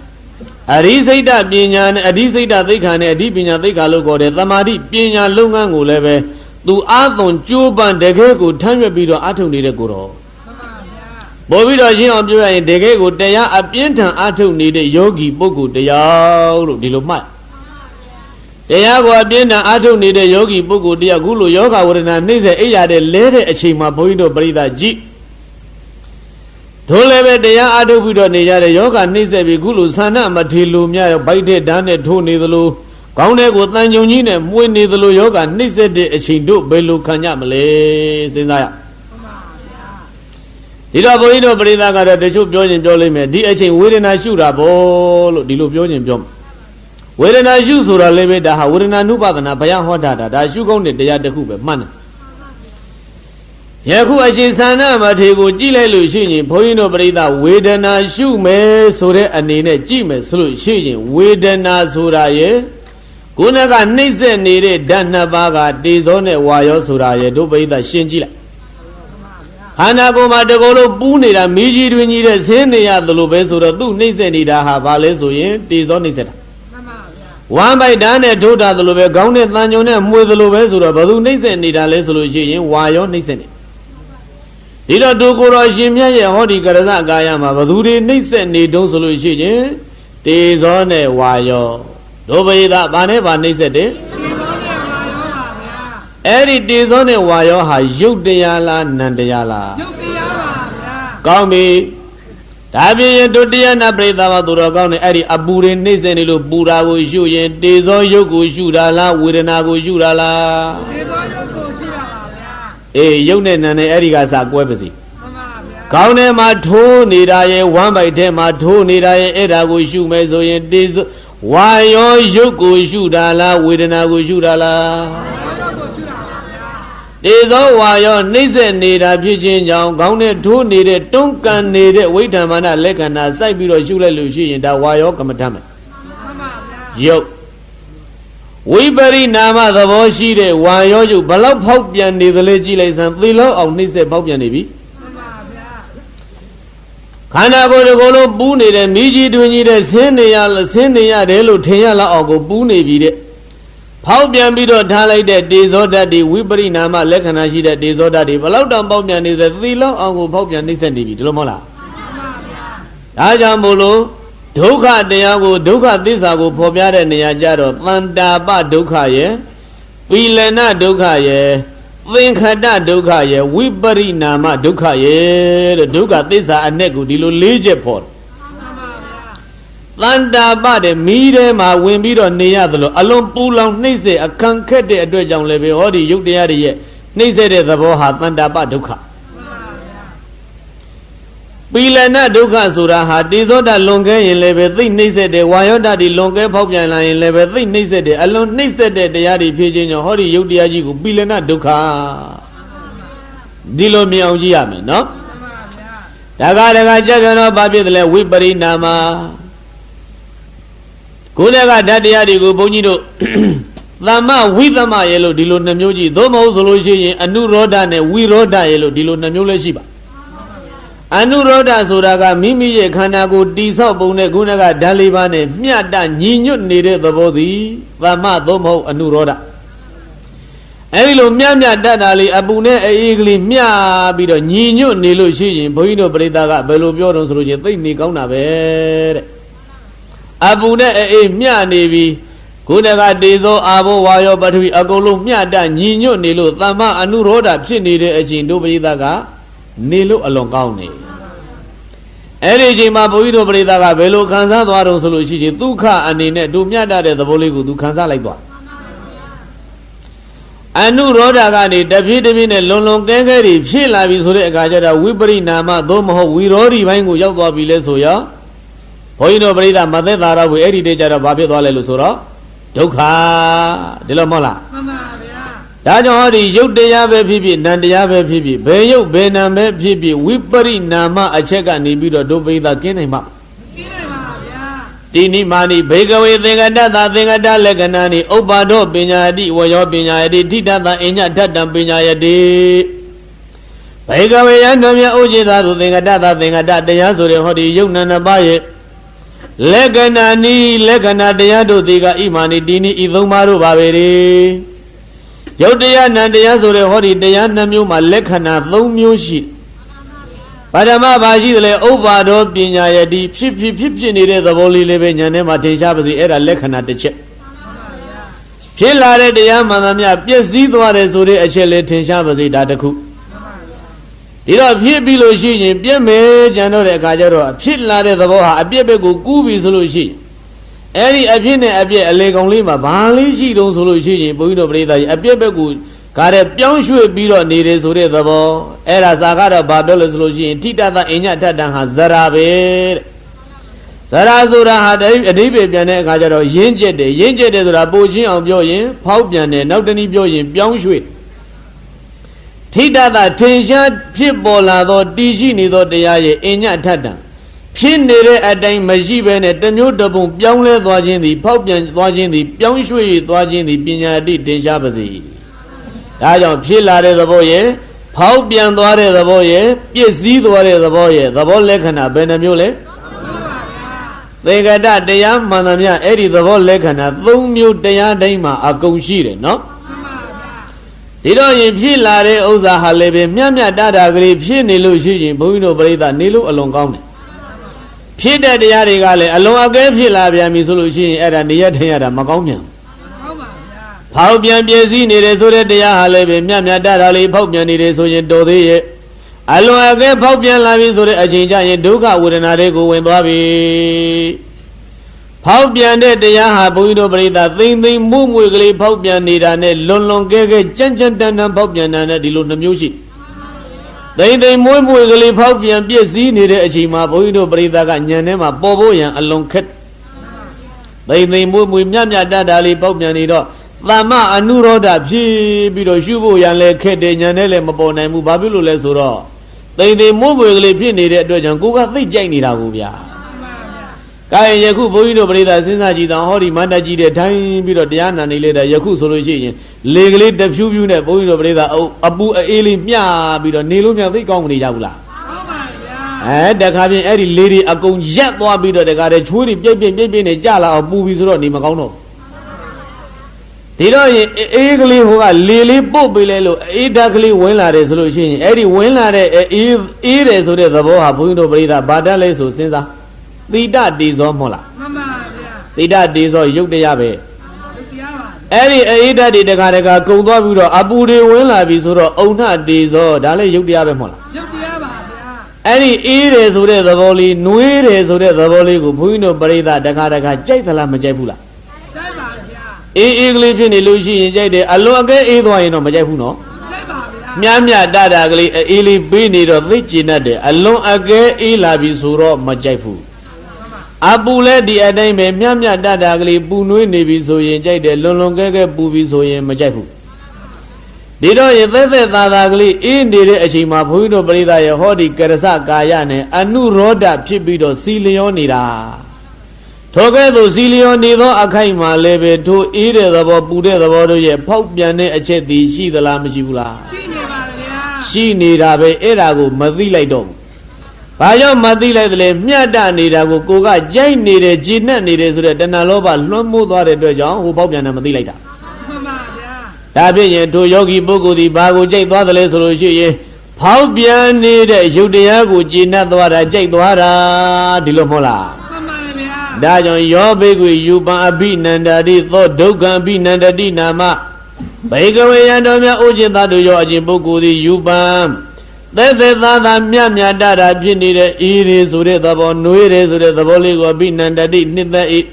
အရိစိတ်ပညာနဲ့အဓိစိတ်သိက္ခာနဲ့အဓိပညာသိက္ခာလို့ခေါ်တယ်သမာဓိပညာလုပ်ငန်းကိုလည်းပဲသူအားသွန်ကြိုးပမ်းတကယ်ကိုထမ်းရွက်ပြီးတော့အထုတ်နေတဲ့ကိုတော်ပို့ပြီးတော့ရှင်းအောင်ပြောရရင်တကယ်ကိုတရားအပြင်းထန်အထုတ်နေတဲ့ယောဂီပုဂ္ဂိုလ်တရားလို့ဒီလိုမှတ်တရားကိုအပြင်းထန်အထုတ်နေတဲ့ယောဂီပုဂ္ဂိုလ်တရားခုလိုယောဂဝေဒနာနှိမ့်ဆက်အိပ်ရတဲ့လဲတဲ့အချိန်မှာဘုန်းကြီးတို့ပရိသတ်ကြည့်တို့လည်းပဲတရားအထုတ်ပြီးတော့နေကြတဲ့ယောဂနှိမ့်ဆက်ပြီးခုလိုသန္နမထေလိုများဗိုက်တဲ့ဓာတ်နဲ့ထိုးနေသလိုကောင်းတဲ့ကိုတန်ကြုံကြီးနဲ့မှုနေသလိုယောဂနှိမ့်ဆက်တဲ့အချိန်တို့ဘယ်လိုခံကြမလဲစဉ်းစားရဒီတော့ဘုန်းကြီးတို့ပရိသတ်ကတော့တချို့ပြောရင်ပြောလိမ့်မယ်ဒီအချိန်ဝေဒနာရှုတာပေါ့လို့ဒီလိုပြောရင်ပြောဝေဒနာရှုဆိုတာလည်းပဲဒါဟာဝေဒနာနုပါဒနာဘယဟောတာဒါရှုကောင်းတဲ့တရားတစ်ခုပဲမှန်တယ်ယခုအရှင်သန္နမထေကိုကြည့်လိုက်လို့ရှိရင်ဘုန်းကြီးတို့ပရိသတ်ဝေဒနာရှုမယ်ဆိုတဲ့အနေနဲ့ကြည့်မယ်ဆိုလို့ရှိရင်ဝေဒနာဆိုတာရဲ့ခုနကနှိမ့်ဆက်နေတဲ့ဓာတ်နှစ်ပါးကတေဇောနဲ့ဝါယောဆိုတာရဲ့တို့ပရိသတ်ရှင်းကြည့်လိုက်ခန္ဓာကိုယ်မှာတကောလုံးပူးနေတာမိကြီးတွင်ကြီးတဲ့ဆင်းနေရသလိုပဲဆိုတော့သူ့နှိမ့်ဆက်နေတာဟာဘာလဲဆိုရင်တေဇောနှိမ့်ဆက်တာဝမ်းပိုက်ဓာတ်နဲ့ထိုးတာသလိုပဲခေါင်းနဲ့တန်ကြုံနဲ့မှွေသလိုပဲဆိုတော့ဘသူနှိမ့်ဆက်နေတာလဲဆိုလို့ရှိရင်ဝါယောနှိမ့်ဆက်နေဒီတော့သူကိုယ်တော်ရှင်မြတ်ရဲ့ဟောဒီကရဇကာယမှာဘသူတွေနှိမ့်ဆက်နေတုံးဆိုလို့ရှိရင်တေဇောနဲ့ဝါယောဒုဗေဒဘာနဲ့ဘာနှိမ့်ဆက်တယ်အဲ့ဒီတေဇောနဲ့ဝါယောဟာယုတ်တရားလားနံတရားလားယုတ်တရားပါဗျာကောင်းပြီဒါပြင်ရင်ဒုတိယနာပရိသဘာသူတော်ကောင်းနေအဲ့ဒီအပူတွေနှိမ့်စင်နေလို့ပူတာကိုရှုရင်တေဇောယုတ်ကိုရှုတာလားဝေဒနာကိုရှုတာလားတေဇောယုတ်ကိုရှုတာပါဗျာအေးယုတ်နဲ့နံနဲ့အဲ့ဒီကစကွဲပါစီမှန်ပါဗျာခေါင်းထဲမှာထိုးနေတာရဲ့ဝမ်းပိုက်ထဲမှာထိုးနေတာရဲ့အဲ့ဒါကိုရှုမယ်ဆိုရင်တေဇောဝါယောယုတ်ကိုရှုတာလားဝေဒနာကိုရှုတာလားတေဇောဝါယောနှိမ့်ဆက်နေတာဖြစ်ခြင်းကြောင့်ခေါင်းနဲ့ထိုးနေတဲ့တွန်းကန်နေတဲ့ဝိဓမ္မာနလက္ခဏာစိုက်ပြီးတော့ရှုလိုက်လို့ရှိရင်ဒါဝါယောကမ္မထမယ်ယုတ်ဝိပရိနာမသဘောရှိတဲ့ဝါယောယုတ်ဘလောက်ဖောက်ပြန်နေသလဲကြည့်လိုက်စမ်းသေလောက်အောင်နှိမ့်ဆက်ဖောက်ပြန်နေပြီခန္ဓာကိုယ်တစ်ခုလုံးပူးနေတဲ့မိကြီးတွင်ကြီးတဲ့ဆင်းနေရတယ်လို့ထင်ရလောက်အောင်ကိုပူးနေပြီတဲ့ဖောက်ပြန်ပြီးတော့ထားလိုက်တဲ့တေဇောဓာတ်တွေဝိပရိနာမလက္ခဏာရှိတဲ့တေဇောဓာတ်တွေဘလောက်တောင်ပေါက်ပြန်နေသလဲသီလောက်အောင်ကိုဖောက်ပြန်နှိမ့်ဆက်နေပြီဒီလိုမဟုတ်လားဒါကြောင့်မို့လို့ဒုက္ခတရားကိုဒုက္ခသစ္စာကိုဖော်ပြတဲ့နေရာကြတော့တန်တာပဒုက္ခရဲ့ပီလနဒုက္ခရဲ့သင်္ခတဒုက္ခရဲ့ဝိပရိနာမဒုက္ခရဲ့တဲ့ဒုက္ခသစ္စာအ내ကိုဒီလို၄ချက်ဖော်တယ်တန်တာပတဲ့မီးထဲမှာဝင်ပြီးတော့နေရသလိုအလွန်ပူလောင်နှိမ့်ဆက်အခန့်ခက်တဲ့အတွက်ကြောင့်လည်းပဲဟောဒီယုတ်တရားတွေရဲ့နှိမ့်ဆက်တဲ့သဘောဟာတန်တာပဒုက္ခပီလနဒုက္ခဆိုတာဟာတေဇောဓာတ်လွန်ကဲရင်လည်းပဲသိနှိမ့်ဆက်တယ်ဝါယောဓာတ်ဒီလွန်ကဲဖောက်ပြန်လာရင်လည်းပဲသိနှိမ့်ဆက်တယ်အလွန်နှိမ့်ဆက်တဲ့တရားတွေဖြစ်ခြင်းကြောင့်ဟောဒီယုတ်တရားကြီးကိုပီလနဒုက္ခဒီလိုမြင်အောင်ကြည့်ရမယ်နော် ဒါကကြက်ပြန်တော့ဘာဖြစ်တယ်လဲဝိပရိနာမကိုယ်ကဓာတ်တရားတွေကိုဘုန်းကြီးတို့သမ္မဝိသမရဲ့လို့ဒီလိုနှမျိုးကြီးသို့မဟုတ်ဆိုလို့ရှိရင်အနုရောဓနဲ့ဝိရောဓရဲ့လို့ဒီလိုနှမျိုးလည်းရှိပါအနုရောဓဆိုတာကမိမိရဲ့ခန္ဓာကိုယ်တိဆောက်ပုံနဲ့ခုနကဓာတ်လေးပါးနဲ့မျှတညီညွတ်နေတဲ့သဘောသည်သမ္မသို့မဟုတ်အနုရောဓအဲဒီလိုမျှတတ်တာလေးအပူနဲ့အေးကလေးမျှပြီးတော့ညီညွတ်နေလို့ရှိရင်ဘုန်းကြီးတို့ပရိသတ်ကဘယ်လိုပြောတော့ဆိုလို့ချင်းသိနေကောင်းတာပဲတဲ့အပူနဲ့အေးမျှနေပြီးခုနကတေဇောအာဘောဝါယောပထဝီအကုန်လုံးမျှတညီညွတ်နေလို့သမ္မအနုရောဓဖြစ်နေတဲ့အချိန်တို့ပရိသတ်ကနေလို့အလွန်ကောင်းနေအဲ့ဒီအချိန်မှာဘုန်းကြီးတို့ပရိသတ်ကဘယ်လိုခံစားသွားတော့ဆိုလို့ရှိရင်ဒုက္ခအနေနဲ့တို့မျှတတဲ့သဘောလေးကိုသူခံစားလိုက်သွားအနုရောဓကနေတဖြည်းဖြည်းနဲ့လွန်ကဲတွေဖြစ်လာပြီဆိုတဲ့အခါကျတော့ဝိပရိနာမသို့မဟုတ်ဝိရောဓိဘိုင်းကိုရောက်သွားပြီလဲဆိုရောဘုန်းကြီးတို့ပရိသတ်မသက်သာတော့ဘူးအဲ့ဒီတည်းကျတော့ဘာဖြစ်သွားလဲလို့ဆိုတော့ဒုက္ခဒီလိုမဟုတ်လားမှန်ပါဗျာဒါကြောင့်ဟောဒီယုတ်တရားပဲဖြစ်ဖြစ်နံတရားပဲဖြစ်ဖြစ်ဘယ်ယုတ်ဘယ်နံပဲဖြစ်ဖြစ်ဝိပရိနာမအချက်ကနေပြီးတော့ဒုပရိသကင်းနိုင်မှာကင်းနိုင်ပါဗျာတိနိမာနိဘေကဝေသင်္ကတသသင်္ကတလက္ခဏာနိဥပ္ပါဒောပညာတိဝယောပညာယတိထိတသအညဓတ္တံပညာယတိဘေကဝေယံတို့မြတ်ဥจิตသူသင်္ကတသသင်္ကတတရားဆိုတဲ့ဟောဒီယုတ်နံနှစ်ပါးရဲ့လက္ခဏာနိလက္ခဏာတရားတို့ဒီကဣမာနိတိနိဤသုံးပါးတို့ပါပဲလေယုတ်တရားနံတရားဆိုတဲ့ဟောဒီတရားနှမျိုးမှာလက္ခဏာ၃မျိုးရှိပါဓမ္မဘာရှိတယ်လဲဥပ္ပါဒောပညာယတိဖြစ်နေတဲ့သဘောလေးလေးပဲဉာဏ်ထဲမှာထင်ရှားပါစေအဲ့ဒါလက္ခဏာတစ်ချက်ဖြစ်လာတဲ့တရားမှန်သမျှပြည့်စည်သွားတယ်ဆိုတဲ့အချက်လေးထင်ရှားပါစေဒါတစ်ခုဒီတော့ဖြစ်ပြီးလို့ရှိရင်ပြည့်မယ်ကြံတော့တဲ့အခါကျတော့ဖြစ်လာတဲ့သဘောဟာအပြည့်ပဲကိုကူးပြီဆိုလို့ရှိရင်အဲ့ဒီအဖြစ်နဲ့အပြည့်အလေကောင်လေးမှာဘာလေးရှိတုံးဆိုလို့ရှိရင်ဘုန်းကြီးတို့ပရိသတ်ကြီးအပြည့်ပဲကိုကားတဲ့ပြောင်းရွှေ့ပြီးတော့နေတယ်ဆိုတဲ့သဘောအဲ့ဒါဇာကတော့ဘာပြောလဲဆိုလို့ရှိရင်ထိတတအညထတံဟာဇရာပဲတဲ့ဇရာဆိုတာဟာအဓိပ္ပာယ်ပြန်တဲ့အခါကျတော့ရင်းကျက်တယ်ဆိုတာပိုချင်းအောင်ပြောရင်ဖောက်ပြန်တယ်နောက်တနည်းပြောရင်ပြောင်းရွှေ့ထိတတထင်ရှားဖြစ်ပေါ်လာသောတည်ရှိနေသောတရားရဲ့အညထတံဖြစ်နေတဲ့အတိုင်းမရှိဘဲနဲ့တမျိုးတပုံပြောင်းလဲသွားခြင်းသည်ဖောက်ပြန်သွားခြင်းသည်ပြောင်းရွှေ့သွားခြင်းသည်ပညာတိတင်ရှားပါစေဒါကြောင့်ဖြစ်လာတဲ့သဘောရဲ့ဖောက်ပြန်သွားတဲ့သဘောရဲ့ပြည့်စည်သွားတဲ့သဘောရဲ့သဘောလက္ခဏာဘယ်နှမျိုးလဲသင်္ကတတရားမှန်သမျှအဲ့ဒီသဘောလက္ခဏာ၃မျိုးတရားတိုင်းမှာအကုန်ရှိတယ်နော်ဒီတော့ရင်ဖြစ်လာတဲ့ဥစ္စာဟာလည်းပဲမျှတတာကလေးဖြစ်နေလို့ရှိရင်ဘုန်းကြီးတို့ပရိသတ်နေလို့အလွန်ကောင်းတယ်ဖြစ်တဲ့တရားတွေကလည်းအလွန်အကဲဖြစ်လာပြန်ပြီဆိုလို့ရှိရင်အဲ့ဒါနေရထင်ရတာမကောင်းပြန်ဖောက်ပြန်ပြည့်စည်နေတယ်ဆိုတဲ့တရားဟာလည်းပဲမျှတတာလေးဖောက်ပြန်နေတယ်ဆိုရင်တော်သေးရဲ့အလွန်အကဲဖောက်ပြန်လာပြီဆိုတဲ့အချိန်ကျရင်ဒုက္ခဝေဒနာတွေကိုဝင်သွားပြီဖောက်ပြန်တဲ့တရားဟာဘုန်းကြီးတို့ပရိသတ်သိမ့်မှုမွေကလေးဖောက်ပြန်နေတာနဲ့လွန်ကဲကြမ်းတမ်းဖောက်ပြန်တာနဲ့ဒီလိုနှမျိုးရှိသိမ့်မွေကလေးဖောက်ပြန်ပြည့်စည်နေတဲ့အချိန်မှာဘုန်းကြီးတို့ပရိသတ်ကညံထဲမှာပေါ်ဖို့ရန်အလွန်ခက်သိမ့်မွေမျှတတာလေးဖောက်ပြန်နေတော့သမ္မအနုရောဓဖြစ်ပြီးတော့ရှုဖို့ရန်လည်းခက်တယ်ညံထဲလည်းမပေါ်နိုင်ဘူးဘာဖြစ်လို့လဲဆိုတော့သိမ့်မွေကလေးဖြစ်နေတဲ့အတွက်ကြောင့်ကိုကသိကြိုက်နေတာကိုဗျာကာယယခုဘုန်းကြီးတို့ပရိသတ်စဉ်းစားကြည့်တော့ဟောဒီမန္တကြီးတဲ့ထိုင်ပြီးတော့တရားနာနေလေတဲ့ယခုဆိုလို့ရှိရင်လေကလေးတဖြူးဖြူးနဲ့ဘုန်းကြီးတို့ပရိသတ်အပူအေးလေးမျှပြီးတော့နေလို့မြောက်သိကောင်းမနေကြဘူးလားကောင်းပါဗျာတခါပြင်အဲ့ဒီလေတွေအကုန်ရက်သွားပြီးတော့တခါတည်းချိုးတွေပြိတ်နဲ့ကြလာအောင်ပူပြီးဆိုတော့နေမကောင်းတော့ဒီတော့ရင်အေးကလေးဟိုကလေလေးပုတ်ပေးလဲလို့အေးဓာတ်ကလေးဝင်လာတယ်ဆိုလို့ရှိရင်အဲ့ဒီဝင်လာတဲ့အေးတယ်ဆိုတဲ့သဘောဟာဘုန်းကြီးတို့ပရိသတ်ဘာတတ်လဲဆိုစဉ်းစားသီတတေဇောမဟုတ်လားမှန်ပါဗျာသီတတေဇောယုတ်တရားပဲယုတ်တရားပါအဲ့ဒီအေးဓာတ်တွေတခါကုံသွားပြီးတော့အပူတွေဝင်လာပြီဆိုတော့အုံနှတေဇောဒါလည်းယုတ်တရားပဲမဟုတ်လားယုတ်တရားပါဗျာအဲ့ဒီအေးတယ်ဆိုတဲ့သဘောလေးနှွေးတယ်ဆိုတဲ့သဘောလေးကိုဘုန်းကြီးတို့ပရိသတ်တခါကြိုက်သလားမကြိုက်ဘူးလားကြိုက်ပါဗျာအေးကလေးဖြစ်နေလို့ရှိရင်ကြိုက်တယ်အလွန်အကဲအေးသွားရင်တော့မကြိုက်ဘူးနော်ကြိုက်ပါဗျာမျှတတာကလေးအေးလေးပေးနေတော့သိကျင်တတ်တယ်အလွန်အကဲအေးလာပြီဆိုတော့မကြိုက်ဘူးအပူလည်းဒီအတိုင်းပဲမျှတတာကလေးပူနွေးနေပြီဆိုရင်ကြိုက်တယ်လွန်ကဲပူပြီဆိုရင်မကြိုက်ဘူး ဒီတော့ရသက်သက်သာသာကလေးအေးနေတဲ့အချိန်မှာဘုန်းကြီးတို့ပရိသတ်ရဲ့ဟောဒီကရစကာယနဲ့အနုရောဓဖြစ်ပြီးတော့စီလျောနေတာထိုကဲ့သို့စီလျောနေသောအခိုက်မှာလည်းပဲထိုအေးတဲ့သဘောပူတဲ့သဘောတို့ရဲ့ဖောက်ပြန်တဲ့အချက်တည်ရှိသလားမရှိဘူးလားရှိနေပါဗျာရှိနေတာပဲအဲ့ဒါကိုမသိလိုက်တော့ဘူးဘာကြောင့်မသိလိုက်သလဲမျှတနေတာကိုကိုကကြိုက်နေတယ်ကြည်နက်နေတယ်ဆိုတဲ့တဏှာလောဘလွှမ်းမိုးသွားတဲ့အတွက်ကြောင့်ဟိုဖောက်ပြန်တာမသိလိုက်တာမှန်ပါဗျာဒါဖြင့်ရင်ထိုယောဂီပုဂ္ဂိုလ်ဒီဘာကိုကြိုက်သွားသလဲဆိုလို့ရှိရင်ဖောက်ပြန်နေတဲ့ယုတ်တရားကိုကြည်နက်သွားတာကြိုက်သွားတာဒီလိုမဟုတ်လားမှန်ပါဗျာဒါကြောင့်ယောဘိကွေယူပံအဘိနန္ဒတိသောဒုက္ခံအဘိနန္ဒတိနာမဘေကဝေယံတော်မြတ်ဥจิตတုယောအကျင့်ပုဂ္ဂိုလ်သည်ယူပံသက်သက်သာသာမြတ်မြတ်တတာဖြစ်နေတဲ့ဤရေဆိုတဲ့သဘောနှွေးတယ်ဆိုတဲ့သဘောလေးကိုအဘိနန္ဒတိနှစ်သက်၏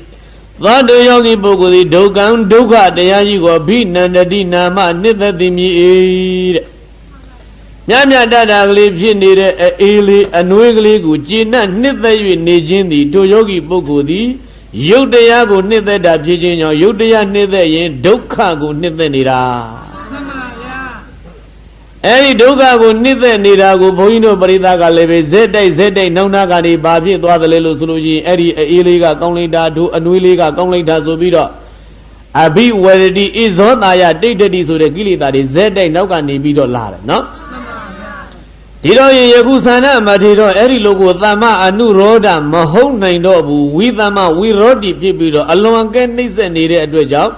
သောတုယောဂီပုဂ္ဂိုလ်သည်ဒုက္ခံဒုက္ခတရားကြီးကိုအဘိနန္ဒတိနာမနှစ်သက်သည်မြည်၏တဲ့မြတ်မြတ်တတာကလေးဖြစ်နေတဲ့အေးလေးအနှွေးကလေးကိုကျေနပ်နှစ်သက်၍နေခြင်းသည်တို့ယောဂီပုဂ္ဂိုလ်သည်ယုတ်တရားကိုနှစ်သက်တာဖြစ်ခြင်းကြောင့်ယုတ်တရားနှစ်သက်ရင်ဒုက္ခကိုနှစ်သက်နေတာမှန်ပါဗျာအဲ့ဒီဒုက္ခကိုနှစ်သက်နေတာကိုဘုန်းကြီးတို့ပရိသတ်ကလည်းပဲဇက်တိုက်နောက်နာကနေဘာဖြစ်သွားသလဲလို့ဆိုလို့ရှိရင်အဲ့ဒီအေးလေးကကောင်းလိုက်တာတို့အနှွေးလေးကကောင်းလိုက်တာဆိုပြီးတော့အဘိဝရတိဣဇောတာယတိတ်တတိဆိုတဲ့ကိလေသာတွေဇက်တိုက်နောက်ကနေပြီးတော့လာတယ်နော်ဒီတော့ယခုသန္ဓမထေတော့အဲ့ဒီလိုကိုသမ္မအနုရောဓမဟုတ်နိုင်တော့ဘူးဝိသမ္မဝိရောဓိဖြစ်ပြီးတော့အလွန်ကဲနှိမ့်ဆက်နေတဲ့အတွက်ကြောင့်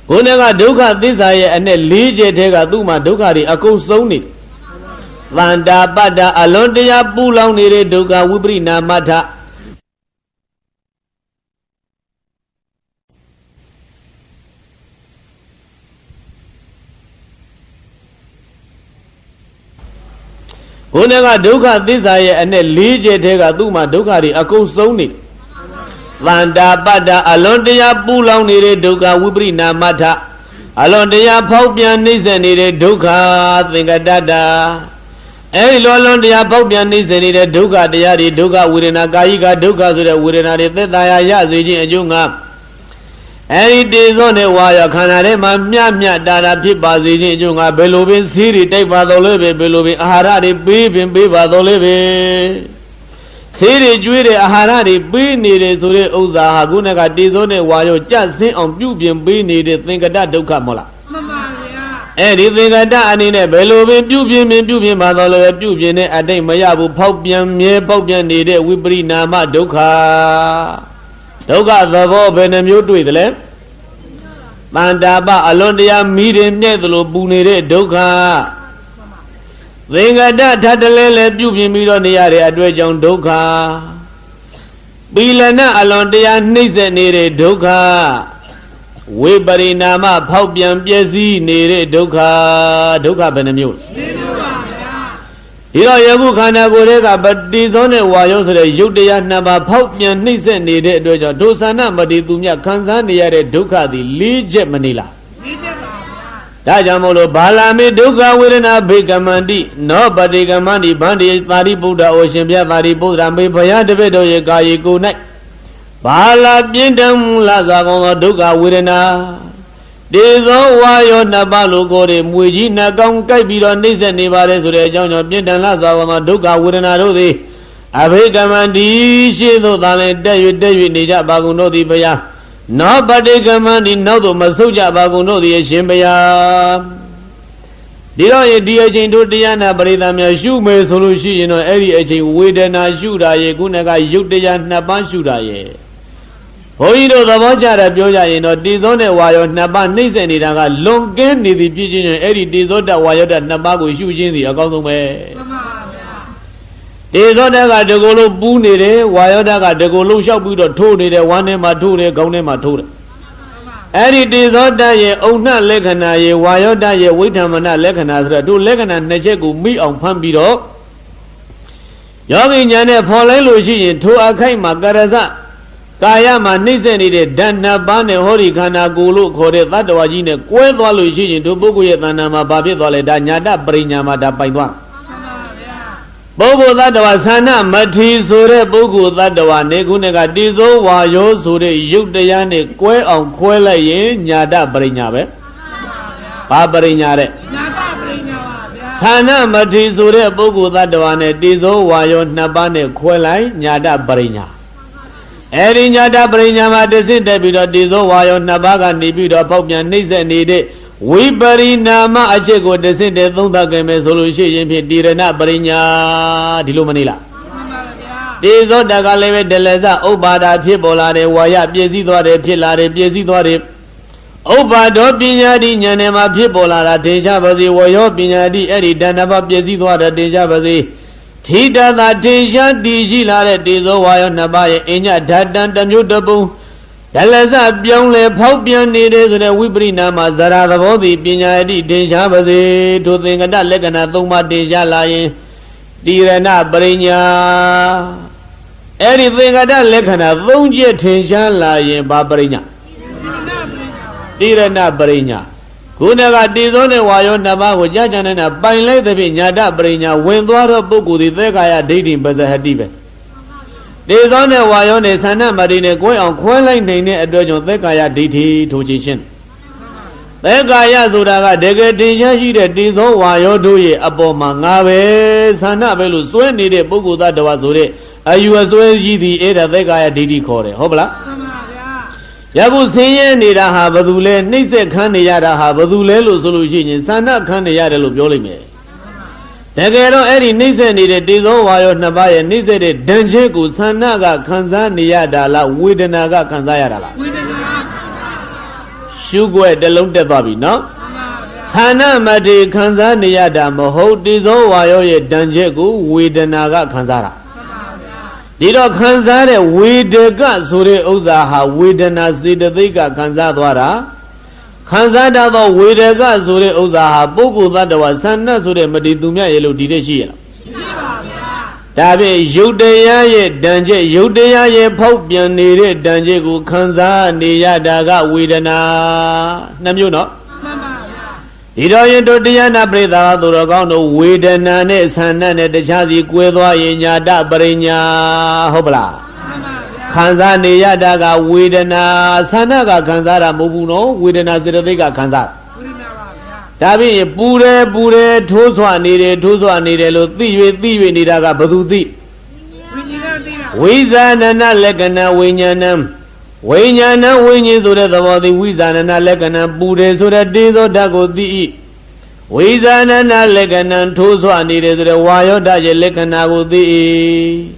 ကိုယ်ကဒုက္ခသစ္စာရဲ့အနဲ့၄ချက်တည်းကသူ့မှာဒုက္ခတွေအကုန်ဆုံးနေသန္တာပတ္တအလွန်တရားပူလောင်နေတဲ့ဒုက္ခဝိပရိနာမထကိုယ်ကဒုက္ခသစ္စာရဲ့အနဲ့၄ချက်တည်းကသူ့မှာဒုက္ခတွေအကုန်ဆုံးနေသန္တာပတ္တအလွန်တရားပူလောင်နေတဲ့ဒုက္ခဝိပရိနာမထအလွန်တရားဖောက်ပြန်နှိမ့်ဆက်နေတဲ့ဒုက္ခသင်္ကတတ္တအဲဒီလိုအလွန်တရားဖောက်ပြန်နှိမ့်ဆက်နေတဲ့ဒုက္ခတရားတွေဒုက္ခဝေဒနာကာယိကဒုက္ခဆိုတဲ့ဝေဒနာတွေသက်သာရစေခြင်းအကျိုးငါအဲဒီတေဇောနဲ့ဝါရခန္ဓာထဲမှာမြတ်မြတ်တာတာဖြစ်ပါစေခြင်းအကျိုးငါဘယ်လိုပင်စီးတွေတိုက်ပါတော်လဲပဲဘယ်လိုပင်အာဟာရတွေပေးပါတော်လဲပဲဆေးတွေကျွေးတဲ့အာဟာရတွေပေးနေတယ်ဆိုတဲ့ဥစ္စာဟာခုနကတေဇောနဲ့ဝါရောကြဆင်းအောင်ပြုပြင်ပေးနေတဲ့သင်္ကတဒုက္ခမဟုတ်လားမှန်ပါဗျာအဲ့ဒီသင်္ကတအနေနဲ့ဘယ်လိုပင်ပြုပြင်ပါတော့လဲပြုပြင်တဲ့အတိတ်မရဘူးဖောက်ပြန်နေတဲ့ဝိပရိနာမဒုက္ခဒုက္ခသဘောဘယ်နှမျိုးတွေ့သလဲတန်တာပအလွန်တရားမိရင်မြဲ့သလိုပူနေတဲ့ဒုက္ခသင်္ကတထပ်တလဲလဲပြုပြင်ပြီးတော့နေရတဲ့အတွေ့အကြုံဒုက္ခပီလနအလွန်တရားနှိမ့်ဆက်နေတဲ့ဒုက္ခဝိပရိနာမဖောက်ပြန်ပျက်စီးနေတဲ့ဒုက္ခဘယ်နှမျိုးဒီတော့ယခုခန္ဓာကိုယ်တွေကပတိဇောနဲ့ဝါယောဆိုတဲ့ယုတ်တရားနှစ်ပါးဖောက်ပြန်နှိမ့်ဆက်နေတဲ့အတွက်ကြောင့်ဒုသနာမတိသူမြခံစားနေရတဲ့ဒုက္ခသည်၄ချက်မနေလား၄ချက်ပါဗျာဒါကြောင့်မို့လို့ဘာလာမေဒုက္ခဝေဒနာဘေကမန္တိနောပတိကမန္တိဗန္တိသာရိပုတ္တဩရှင်ပြသာရိပုတ္တရာမေဘုရားတပည့်တော်ရဲ့ကာယေကို၌ဘာလာပြင်းထန်လာစွာကောင်းသောဒုက္ခဝေဒနာတေဇောဝါယောနှစ်ပါးလိုကိုယ်တွေမွေကြီးနှကောင်းကြိုက်ပြီးတော့နှိမ့်ဆက်နေပါတယ်ဆိုတဲ့အကြောင်းကြောင့်ပြင်းထန်လာစွာသောဒုက္ခဝေဒနာတို့သည်အဘိကမန္တိရှိသို့သာလဲတက်၍နေကြပါကုန်တို့သည်ဘုရားနောပတိကမန္တိနောက်သို့မဆုတ်ကြပါကုန်တို့သည်အရှင်ဘုရားဒီတော့ဒီအချိန်တို့တရားနာပရိသတ်များရှုမယ်ဆိုလို့ရှိရင်တော့အဲ့ဒီအချိန်ဝေဒနာရှုတာရဲ့ခုနကယုတ်တရားနှစ်ပါးရှုတာရဲ့ဘုန်းကြီးတို့သဘောကျတယ်ပြောကြရင်တော့တေဇောနဲ့ဝါယောနှစ်ပါးနှိမ့်ဆက်နေတာကလွန်ကဲနေသည်ဖြစ်ခြင်းနဲ့အဲ့ဒီတေဇောတဝါယောတနှစ်ပါးကိုရှုခြင်းစီအကောင်းဆုံးပဲမှန်ပါဗျာတေဇောတကတကူလုံးပူးနေတယ်ဝါယောတကတကူလုံးလျှောက်ပြီးတော့ထိုးနေတယ်ဝမ်းထဲမှာထိုးတယ်ခေါင်းထဲမှာထိုးတယ်အဲ့ဒီတေဇောတရဲ့အုံနှလက္ခဏာရဲ့ဝါယောတရဲ့ဝိဓမ္မနလက္ခဏာဆိုတော့တို့လက္ခဏာနှစ်ချက်ကိုမိအောင်ဖမ်းပြီးတော့ယောဂီညာနဲ့ဖော်လိုက်လို့ရှိရင်ထိုအခိုက်မှာကရဇကာယမှာနှိမ့်ဆက်နေတဲ့ဓာတ်နှစ်ပါးနဲ့ဟောဒီခန္ဓာကိုယ်လို့ခေါ်တဲ့သတ္တဝါကြီးနဲ့ကွဲသွားလို့ရှိရင်တို့ပုဂ္ဂိုလ်ရဲ့တဏ္ဍာမှာဘာဖြစ်သွားလဲဒါညာတပရိညာမှာဒါပိုင်သွားပုဂ္ဂိုလ်သတ္တဝါသန္နမထီဆိုတဲ့ပုဂ္ဂိုလ်သတ္တဝါနေခုနဲ့ကတိဇောဝါယောဆိုတဲ့ယုတ်တရားနဲ့ကွဲအောင်ခွဲလိုက်ရင်ညာတပရိညာပဲ ဘာပရိညာတဲ့ညာတပရိညာပါဗျာဌာနမထေဆိုတဲ့ပုဂ္ဂိုလ်သတ္တဝါနဲ့တေဇောဝါယောနှစ်ပါးနဲ့ခွဲလိုက်ညာတပရိညာအဲ့ဒီညာတပရိညာမှာတဆင့်တက်ပြီးတော့တေဇောဝါယောနှစ်ပါးကနေပြီးတော့ပေါက်ပြန်နှိမ့်ဆက်နေတဲ့ဝိပရိနာမအချက်ကိုတဆင့်တက်သုံးသပ်ကြမယ်ဆိုလို့ရှိရင်ဖြင့်တိရဏပရိညာဒီလိုမနေလားတေဇောတကလည်းပဲဒလဇဥပ္ပါဒဖြစ်ပေါ်လာတယ်ဝါယပြည့်စည်သွားတယ်ဖြစ်လာတယ်ပြည့်စည်သွားတယ်ဥပ္ပါဒောပညာတိဉာဏ်နဲ့မှာဖြစ်ပေါ်လာတာထင်ရှားပါစေဝယောပညာတိအဲ့ဒီတဏ္ဍပပြည့်စည်သွားတဲ့ထင်ရှားပါစေထိတသာထင်ရှားတည်ရှိလာတဲ့တေဇောဝါယောနှစ်ပါးရဲ့အညဓာတံတစ်မျိုးတစ်ပုံဒလဇပြောင်းလဲဖောက်ပြန်နေတယ်ဆိုတဲ့ဝိပရိနာမဇရာသဘောသည်ပညာတိထင်ရှားပါစေထိုသင်္ကတလက္ခဏာ၃ပါးထင်ရှားလာရင်တိရဏပရိညာအဲ့ဒီသင်္ကတလက္ခဏာ၃ချက်ထင်ရှားလာရင်ဘာပရိညာတိရဏပရိညာခုနကတေဇောနဲ့ဝါယောနှစ်ပါးကိုကြာကြာနဲ့ပိုင်လိုက်တဲ့ဖြင့်ညာတပရိညာဝင်သွားတော့ပုဂ္ဂိုလ်ဒီသက်ကာယဒိဋ္ဌိပဇဟတိပဲတေဇောနဲ့ဝါယောနဲ့သန္နမတိနဲ့ကိုယ်အောင်ခွဲလိုက်နိုင်တဲ့အတွက်ကြောင့်သက်ကာယဒိဋ္ဌိထိုခြင်းရှင်းသက်ကာယဆိုတာကတကယ်တင်ရှားရှိတဲ့တေဇောဝါယောတို့ရဲ့အပေါ်မှာငါပဲသန္နပဲလို့စွဲနေတဲ့ပုဂ္ဂိုလ်သတ္တဝါဆိုတဲ့အယူအဆွဲကြီးသည်အဲ့ဒါသက်ကာယဒိဋ္ဌိခေါ်တယ်ဟုတ်ပလားယခုဆင်းရဲနေတာဟာဘယ်သူလဲနှိမ့်ဆက်ခန်းနေရတာဟာဘယ်သူလဲလို့ဆိုလို့ရှိရင်သန္နခန်းနေရတယ်လို့ပြောလိုက်မယ်တကယ်တော့အဲ့ဒီနှိမ့်ဆက်နေတဲ့တေဇောဝါယောနှစ်ပါးရဲ့နှိမ့်ဆက်တဲ့ဒဏ်ချက်ကိုသန္နကခံစားနေရတာလားဝေဒနာကခံစားရတာလားဝေဒနာရှုွက်တစ်လုံးတက်သွားပြီနော်သန္နမတေခံစားနေရတာမဟုတ်တေဇောဝါယောရဲ့ဒဏ်ချက်ကိုဝေဒနာကခံစားတာဒီတော့ခံစားတဲ့ဝေဒကဆိုတဲ့ဥစ္စာဟာဝေဒနာစေတသိက်ကခံစားသွားတာခံစားတတ်သောဝေဒကဆိုတဲ့ဥစ္စာဟာပုဂ္ဂိုလ်သတ္တဝါသန္နဆိုတဲ့မတည်သူမြတ်ရဲ့လို့ဒီတဲ့ရှိရလားရှိပါဗျာဒါဖြင့်ယုတ်တရားရဲ့ဒဏ်ချက်ယုတ်တရားရဲ့ဖောက်ပြန်နေတဲ့ဒဏ်ချက်ကိုခံစားနေရတာကဝေဒနာနှစ်မျိုးနော်မှန်ပါဗျာဒီတော့ရင်တို့တရားနာပရိသတ်သူတော်ကောင်းတို့ဝေဒနာနဲ့သန္နနဲ့တခြားစီကွဲသွားရင်ညာတပရိညာဟုတ်ပလားခံစားနေရတာကဝေဒနာသန္နကခံစားတာမဟုတ်ဘူးနော်ဝေဒနာစေတသိက်ကခံစားဝေဒနာပါဗျာဒါဖြင့်ပူတယ်ထိုးဆွနေတယ်လို့သိ၍နေတာကဘယ်သူသိဝိဇာဏနလက္ခဏာဝိညာဏံဝိညာဏဝိညာဉ်ဆိုတဲ့သဘောသည်ဝိဇာဏနလက္ခဏာပူတယ်ဆိုတဲ့တေဇောဓာတ်ကိုသိ၏ဝိဇာဏနလက္ခဏာထိုးဆွနေတယ်ဆိုတဲ့ဝါယောဓာတ်ရဲ့လက္ခဏာကိုသိ၏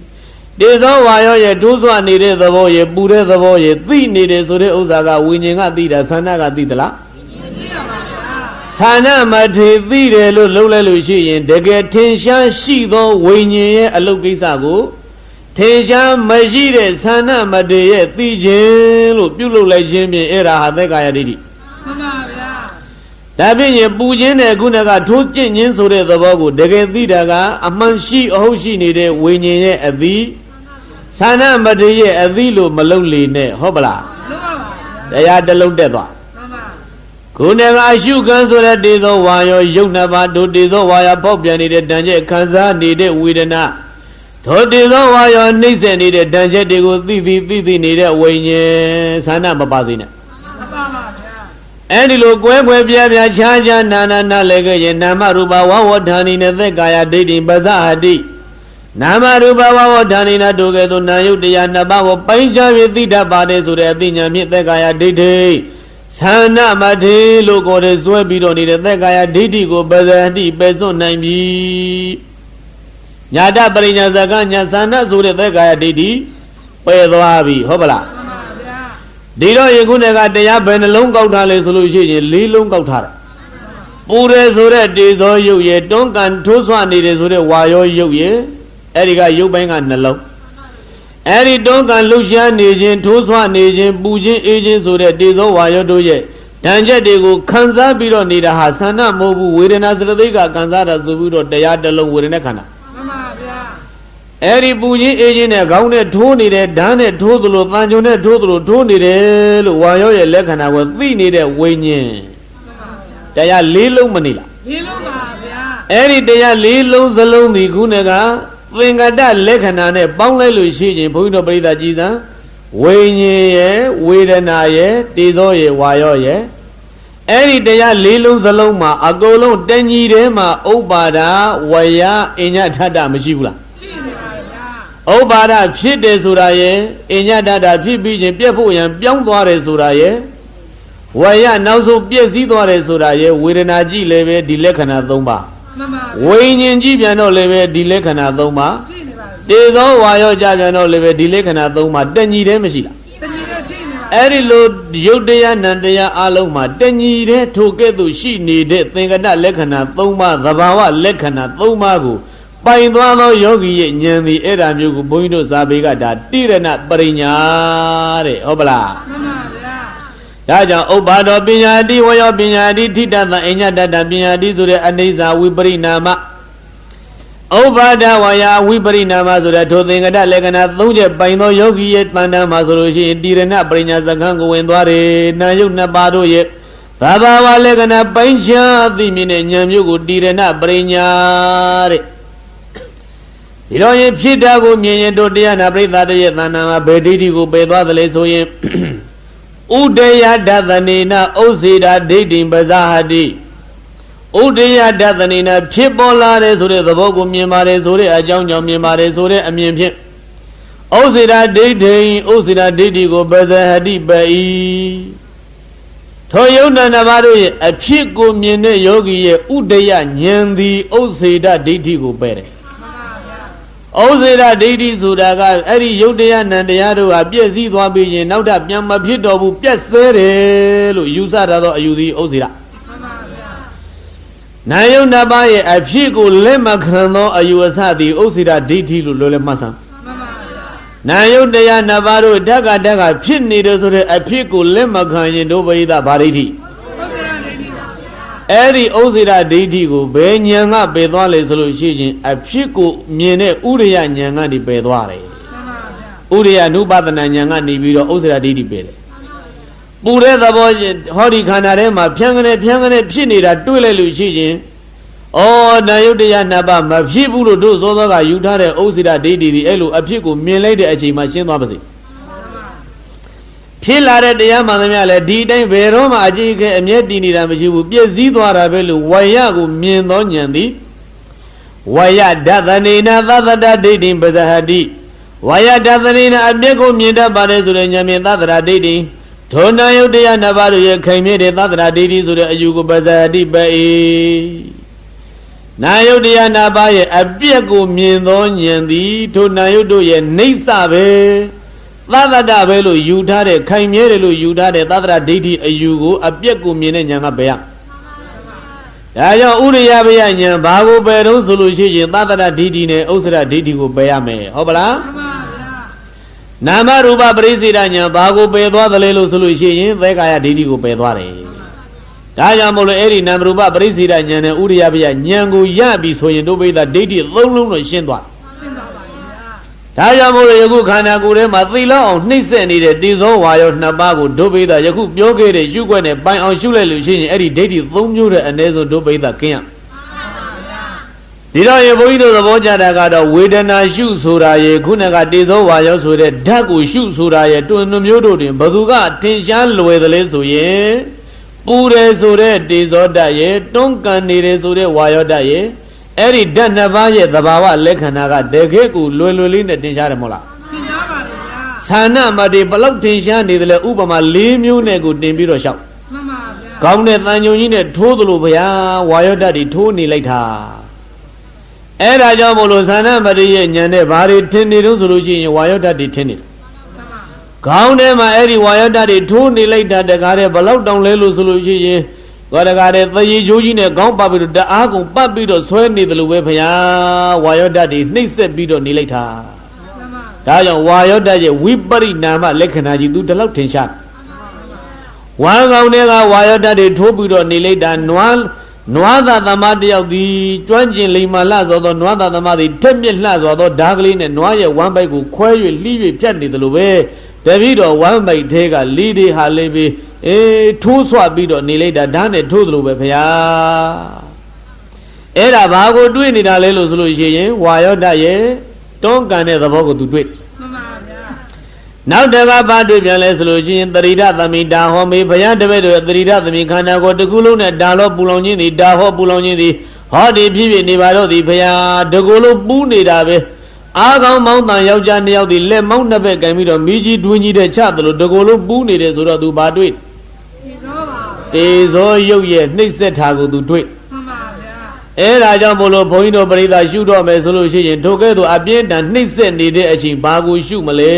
တေဇောဝါယောရဲ့ထိုးဆွနေတဲ့သဘောရဲ့ပူတဲ့သဘောရဲ့သိနေတယ်ဆိုတဲ့ဥစ္စာကဝိညာဉ်ကသိတာသန္နကသိသလားသိပါပါဗျာသန္နမထေသိတယ်လို့လုံးလဲလို့ရှိရင်တကယ်ထင်ရှားရှိသောဝိညာဉ်ရဲ့အလုတ်ကိစ္စကိုထင်ရှားမရှိတဲ့သန္နမထေရဲ့သိခြင်းလို့ပြုလုပ်လိုက်ခြင်းဖြင့်အဲ့ဒါဟာသက်ကာယဒိဋ္ဌိမှန်ပါဗျာဒါဖြင့်ပူခြင်းနဲ့ခုနကထိုးကျင့်ခြင်းဆိုတဲ့သဘောကိုတကယ်သိတာကအမှန်ရှိအဟုတ်ရှိနေတဲ့ဝိညာဉ်ရဲ့အသီးသန္နမထေရဲ့အသီးလို့မလုပ်လေနဲ့ဟုတ်ပလားမှန်ပါပါတရားတစ်လုံးတက်သွားမှန်ပါခုနကအရှုခံဆိုတဲ့တေဇောဝါယောယုတ်နှစ်ပါးတို့တေဇောဝါယောပေါက်ပြန်နေတဲ့တန်ကျက်ခံစားနေတဲ့ဝေဒနာထိုတေဇောဝါယောနှိမ့်ဆက်နေတဲ့တန်ချက်တွေကိုသိနေတဲ့ဝိညာဉ်သန္နမပါစေနဲ့မပါပါဗျာအဲ့ဒီလိုကွဲပြားခြားနာလည်းခဲ့ရင်နာမရူပဝဝဌာနိနဲ့သက်ကာယဒိဋ္ဌိပဇဟတိနာမရူပဝဝဌာနိနာတို့ကဲ့သို့နာယုတ်တရားနှစ်ပါးကိုပိုင်းခြားပြီးသိတတ်ပါတယ်ဆိုတဲ့အသိဉာဏ်ဖြင့်သက်ကာယဒိဋ္ဌိသန္နမထေလို့ကိုယ်တည်းစွဲပြီးတော့နေတဲ့သက်ကာယဒိဋ္ဌိကိုပဇဟတိပယ်စွန့်နိုင်ပြီညာတပရိညာဇကညာသန္နဆိုတဲ့သက်ကာယဒိဋ္ဌိပယ်သွားပြီဟုတ်ပလားမှန်ပါဗျာဒီတော့ယခုနကတရားဘယ်နှလုံးကောက်ထားလဲဆိုလို့ရှိရင်၄လုံးကောက်ထားတာပူတယ်ဆိုတဲ့တေဇောယုတ်ရဲ့တွန်းကန်ထိုးဆွနေတယ်ဆိုတဲ့ဝါယောယုတ်ရဲ့အဲ့ဒီကယုတ်ပိုင်းကနှလုံးအဲ့ဒီတွန်းကန်လှုပ်ရှားနေခြင်းထိုးဆွနေခြင်းပူခြင်းအေးခြင်းဆိုတဲ့တေဇောဝါယောတို့ရဲ့ဓာန်ချက်တွေကိုခံစားပြီးတော့နေတာဟာသန္နမဟုတ်ဘူးဝေဒနာစရသိကခံစားတာဆိုပြီးတော့တရားတစ်လုံးဝေဒနာခန္ဓာမှန်ပါဗျာအဲ့ဒီပူခြင်းအေးခြင်းနဲ့ခေါင်းနဲ့ထိုးနေတယ်ဓာတ်နဲ့ထိုးသလိုတန်ကြုံနဲ့ထိုးသလိုထိုးနေတယ်လို့ဝါယောရဲ့လက္ခဏာကိုသိနေတဲ့ဝိညာဉ်တရား၄လုံးမနေလား၄လုံးပါဗျာအဲ့ဒီတရား၄လုံးစလုံးဒီခုနကသင်္ကတလက္ခဏာနဲ့ပေါင်းလိုက်လို့ရှိရင်ဘုန်းကြီးတို့ပရိသတ်ကြည်စံဝိညာဉ်ရဲ့ဝေဒနာရဲ့တေဇောရဲ့ဝါယောရဲ့ အဲ့ဒီတရားလေးလုံးစလုံးမှာအကုန်လုံးတဏှီထဲမှာဥပ္ပါဒဝယအညထတမရှိဘူးလား ရှိနေပါဗျာ ဥပ္ပါဒဖြစ်တယ်ဆိုတာရဲ့အညထတဖြစ်ပြီးချင်းပြက်ဖို့ရန်ပြောင်းသွားတယ်ဆိုတာရဲ့ဝယနောက်ဆုံးပြည့်စည်သွားတယ်ဆိုတာရဲ့ဝေဒနာကြည့်လည်းပဲဒီလက္ခဏာ၃ပါး မှန်ပါ ဝိညာဉ်ကြည့်ပြန်တော့လည်းပဲဒီလက္ခဏာ၃ပါး ရှိနေပါဗျာ တေသောဝါယောကြပြန်တော့လည်းပဲဒီလက္ခဏာ၃ပါးတဏှီထဲမရှိလား တဏှီတော့ရှိနေပါ အဲ့ဒီလိုယုတ်တရားနံတရားအလုံးမှာတဏှီတဲ့ထိုကဲ့သို့ရှိနေတဲ့သင်္ကတလက္ခဏာ၃ပါးသဘာဝလက္ခဏာ၃ပါးကိုပိုင်သွားသောယောဂီရဲ့ဉာဏ်သည်အဲ့ဒါမျိုးကိုဘုန်းကြီးတို့ဇာပေကဒါတိရဏပရိညာတဲ့ဟုတ်ပလား မှန်ပါဗျာ ဒါကြောင့်ဥပ္ပါဒောပညာတိဝယောပညာတိထိတတအညတတပညာတိဆိုတဲ့အနိစ္စဝိပရိနာမဥပ္ပါဒဝါယဝိပရိနာမဆိုတဲ့ထိုသင်္ကတလက္ခဏာ၃ချက်ပိုင်သောယောဂီရဲ့တန်တမ်းမှာဆိုလို့ရှိရင်တိရဏပရိညာစကံကိုဝင်သွားတယ်နာယုတ်နှစ်ပါးတို့ရဲ့ဘာဘာဝလက္ခဏာပိုင်ချသိမြင်တဲ့ဉာဏ်မျိုးကိုတိရဏပရိညာတဲ့ဒီတော့ရင်ဖြစ်တာကိုမြင်ရင်တို့တရားနာပရိသတ်ရဲ့တန်တမ်းမှာဘယ်ဒိဋ္ဌိကိုပယ်သွားသလဲဆိုရင်ဥဒယဒသနေနဥစေတာဒိဋ္ဌိပဇာဟတိဥဒယဒသနေနဖြစ်ပေါ်လာတယ်ဆိုတဲ့သဘောကိုမြင်ပါတယ်ဆိုတဲ့အကြောင်းကြောင့်မြင်ပါတယ်ဆိုတဲ့အမြင်ဖြင့်ဥစေတာဒိဋ္ဌိဥစေတာဒိဋ္ဌိကိုပဇာဟတိပေ၏ထိုယုတ်တဏဘာတို့ရဲ့အဖြစ်ကိုမြင်တဲ့ယောဂီရဲ့ဥဒယဉာဏ်သည်ဥစေတာဒိဋ္ဌိကိုပယ်တယ်ဩဇေရဒိဋ္ဌိဆိုတာကအဲ့ဒီယုတ်တရားနံတရားတို့ဟာပြည့်စည်သွားပြီးရင်နောက်ထပ်ပြန်မဖြစ်တော့ဘူးပြက်ဆဲတယ်လို့ယူဆရသောအယူသည်ဩဇေရနာယုတ်နှစ်ပါးရဲ့အဖြစ်ကိုလက်မခံသောအယူအဆသည်ဩဇေရဒိဋ္ဌိလို့လွယ်လွယ်မှတ်စမ်းနာယုတ်တရားနှစ်ပါးတို့ဓက္ကဖြစ်နေတယ်ဆိုတဲ့အဖြစ်ကိုလက်မခံရင်တို့ပရိသဗာဒိဋ္ဌိအဲ့ဒီဩဇေရဒိဋ္ဌိကိုဘယ်ဉာဏ်ကပယ်သွားလဲဆိုလို့ရှိရင်အဖြစ်ကိုမြင်တဲ့ဥရိယဉာဏ်ကနေပယ်သွားတယ်ဥရိယ ानु ပဒနာဉာဏ်ကနေပြီးတော့ဩဇေရဒိဋ္ဌိပယ်တယ်ပူတဲ့သဘောဟောဒီခန္ဓာထဲမှာဖြန်းကနေဖြစ်နေတာတွေ့လိုက်လို့ရှိရင်ဩနာယုတ်တရားနှစ်ပါးမဖြစ်ဘူးလို့တို့သောကယူထားတဲ့ဩဇေရဒိဋ္ဌိဒီအဲ့လိုအဖြစ်ကိုမြင်လိုက်တဲ့အချိန်မှာရှင်းသွားပါစေဖြစ်လာတဲ့တရားမှန်သမျှလည်းဒီတိုင်းဘယ်တော့မှအကြည့်ခဲအမျက်တည်နေတာမရှိဘူးပြည့်စည်သွားတာပဲလို့ဝါယကိုမြင်သောဉာဏ်သည်ဝါယဒသနေနသသတဒိဋ္ဌိပဇဟတိဝါယဒသနေနအမျက်ကိုမြင်တတ်ပါတယ်ဆိုတဲ့ဉာဏ်မြင်သသရဒိဋ္ဌိထိုနာယုတ်တရားနှစ်ပါးတို့ရဲ့ခိုင်မြဲတဲ့သသရဒိဋ္ဌိဆိုတဲ့အယူကိုပဇဟတိပေ၏နာယုတ်တရားနှစ်ပါးရဲ့အပြက်ကိုမြင်သောဉာဏ်သည်ထိုနာယုတ်တို့ရဲ့နှိမ့်စပဲသတ္တပဲလို့ယူထားတဲ့ခိုင်မြဲတယ်လို့ယူထားတဲ့သတ္တရဒိဋ္ဌိအယူကိုအပြက်ကိုမြင်တဲ့ဉာဏ်ကဘယ်ရဒါကြောင့်ဥရိယဘယဉာဏ်ဘာကိုပယ်တော့ဆိုလို့ရှိရင်သတ္တရဒိဋ္ဌိနဲ့ဥစ္စရဒိဋ္ဌိကိုပယ်ရမယ်ဟုတ်ပလားနာမရူပပရိစ္ဆေဒဉာဏ်ဘာကိုပယ်သွားသလဲလို့ဆိုလို့ရှိရင်သဲကာယဒိဋ္ဌိကိုပယ်သွားတယ်ဒါကြောင့်မို့လို့အဲ့ဒီနာမရူပပရိစ္ဆေဒဉာဏ်နဲ့ဥရိယဘယဉာဏ်ကိုရပြီဆိုရင်တို့ပိဋကဒိဋ္ဌိသုံးလုံးတော့ရှင်းသွားဒါကြောင့်မို့လို့ယခုခန္ဓာကိုယ်ထဲမှာသိလောက်အောင်နှိမ့်ဆက်နေတဲ့တိဇောဝါယောနှစ်ပါးကိုဒုပိဋကယခုပြောခဲ့တဲ့ရှုွက်နဲ့ပိုင်အောင်ရှုလိုက်လို့ရှိရင်အဲ့ဒီဒိဋ္ဌိ၃မျိုးတဲ့အနည်းဆုံးဒုပိဋကကင်းရဒီတော့ရေဘုန်းကြီးတို့သဘောကျတာကတော့ဝေဒနာရှုဆိုတာရေခုနကတိဇောဝါယောဆိုတဲ့ဓာတ်ကိုရှုဆိုတာရေတွင်နှမျိုးတို့တွင်ဘသူကထင်ရှားလွယ်တယ်လဲဆိုရင်ပူတယ်ဆိုတဲ့တိဇောဓာတ်ရေတွန်းကန်နေတယ်ဆိုတဲ့ဝါယောဓာတ်ရေအဲ့ဒီဓာတ်နှစ်ပါးရဲ့သဘာဝလက္ခဏာကတကယ်ကိုလွယ်လွယ်လေးနဲ့တင်ရှားတယ်မဟုတ်လားသင်ကြားပါဗျာဌာနမတေဘလောက်တင်ရှားနေတယ်လဲဥပမာ၄မျိုးနဲ့ကိုတင်ပြီးတော့ရှောက်မှန်ပါဗျာကောင်းတဲ့တန်ညုံကြီးနဲ့ထိုးသလိုဗျာဝါယောဓာတ်တွေထိုးနေလိုက်တာအဲ့ဒါကြောင့်မို့လို့ဌာနမတေရဲ့ဉာဏ်နဲ့ဘာတွေထင်နေတော့ဆိုလို့ရှိရင်ဝါယောဓာတ်တွေထင်နေတယ်ကောင်းတဲ့မှာအဲ့ဒီဝါယောဓာတ်တွေထိုးနေလိုက်တာတကားတဲ့ဘလောက်တောင်လဲလို့ဆိုလို့ရှိရင်ကောတကားတဲ့သရေချိုးကြီးနဲ့ခေါင်းပတ်ပြီးတော့တအားကုန်ပတ်ပြီးတော့ဆွဲနေတယ်လို့ပဲဖရာဝါယောဓာတ်တွေနှိမ့်ဆက်ပြီးတော့နေလိုက်တာဒါကြောင့်ဝါယောဓာတ်ရဲ့ဝိပရိနာမလက္ခဏာကြီးသူတလောက်ထင်ရှားဝါကောင်တွေကဝါယောဓာတ်တွေထိုးပြီးတော့နေလိုက်တာနွားသာသမားတယောက်ဒီကျွမ်းကျင်လိမ္မာလှသောသောနွားသာသမားသည်ထက်မြက်လှသောသောဓာကလေးနဲ့နွားရဲ့ဝမ်းပိုက်ကိုခွဲ၍လှီး၍ဖြတ်နေတယ်လို့ပဲတပည့်တော်ဝမ်းပိုက်ထဲကလီးတွေဟာလေးပြီးထိုးဆွပြီးတော့နေလိုက်တာဓာတ်နဲ့ထိုးသလိုပဲဖရာအဲ့ဒါဘာကိုတွေးနေတာလဲလို့ဆိုလို့ရှိရင်ဝါယောဓာတ်ရဲ့တွန်းကန်တဲ့သဘောကိုသူတွေးမှန်ပါဗျာ နောက်တကဘာတွေ့ပြန်လဲဆိုလို့ရှိရင်တရိဒသမီဒါဟောမေဘုရားတပည့်တို့တရိဒသမီခန္ဓာကိုယ်တစ်ခုလုံးနဲ့ဒါလောပူလောင်ခြင်းသည်ဒါဟောပူလောင်ခြင်းသည်ဟောဒီဖြစ်ဖြစ်နေပါတော့သည်ဘုရားတကူလုံးပူးနေတာပဲအားကောင်းမောင်းတန်ယောက်ျားနှစ်ယောက်သည်လက်မောင်းနှစ်ဘက်ကင်ပြီးတော့မိကြီးတွင်းကြီးတဲ့ချသလိုတကူလုံးပူးနေတယ်ဆိုတော့သူဘာတွေ့တေဇောရုပ်ရဲ့နှိမ့်ဆက်တာကိုသူတွေ့အဲ့ဒါကြောင့်ဘလို့ဘုန်းကြီးတို့ပရိသတ်ရှုတော့မယ်ဆိုလို့ရှိရင်ထိုကဲ့သို့အပြင်းထန်နှိမ့်ဆက်နေတဲ့အချိန်ဘာကိုရှုမလဲ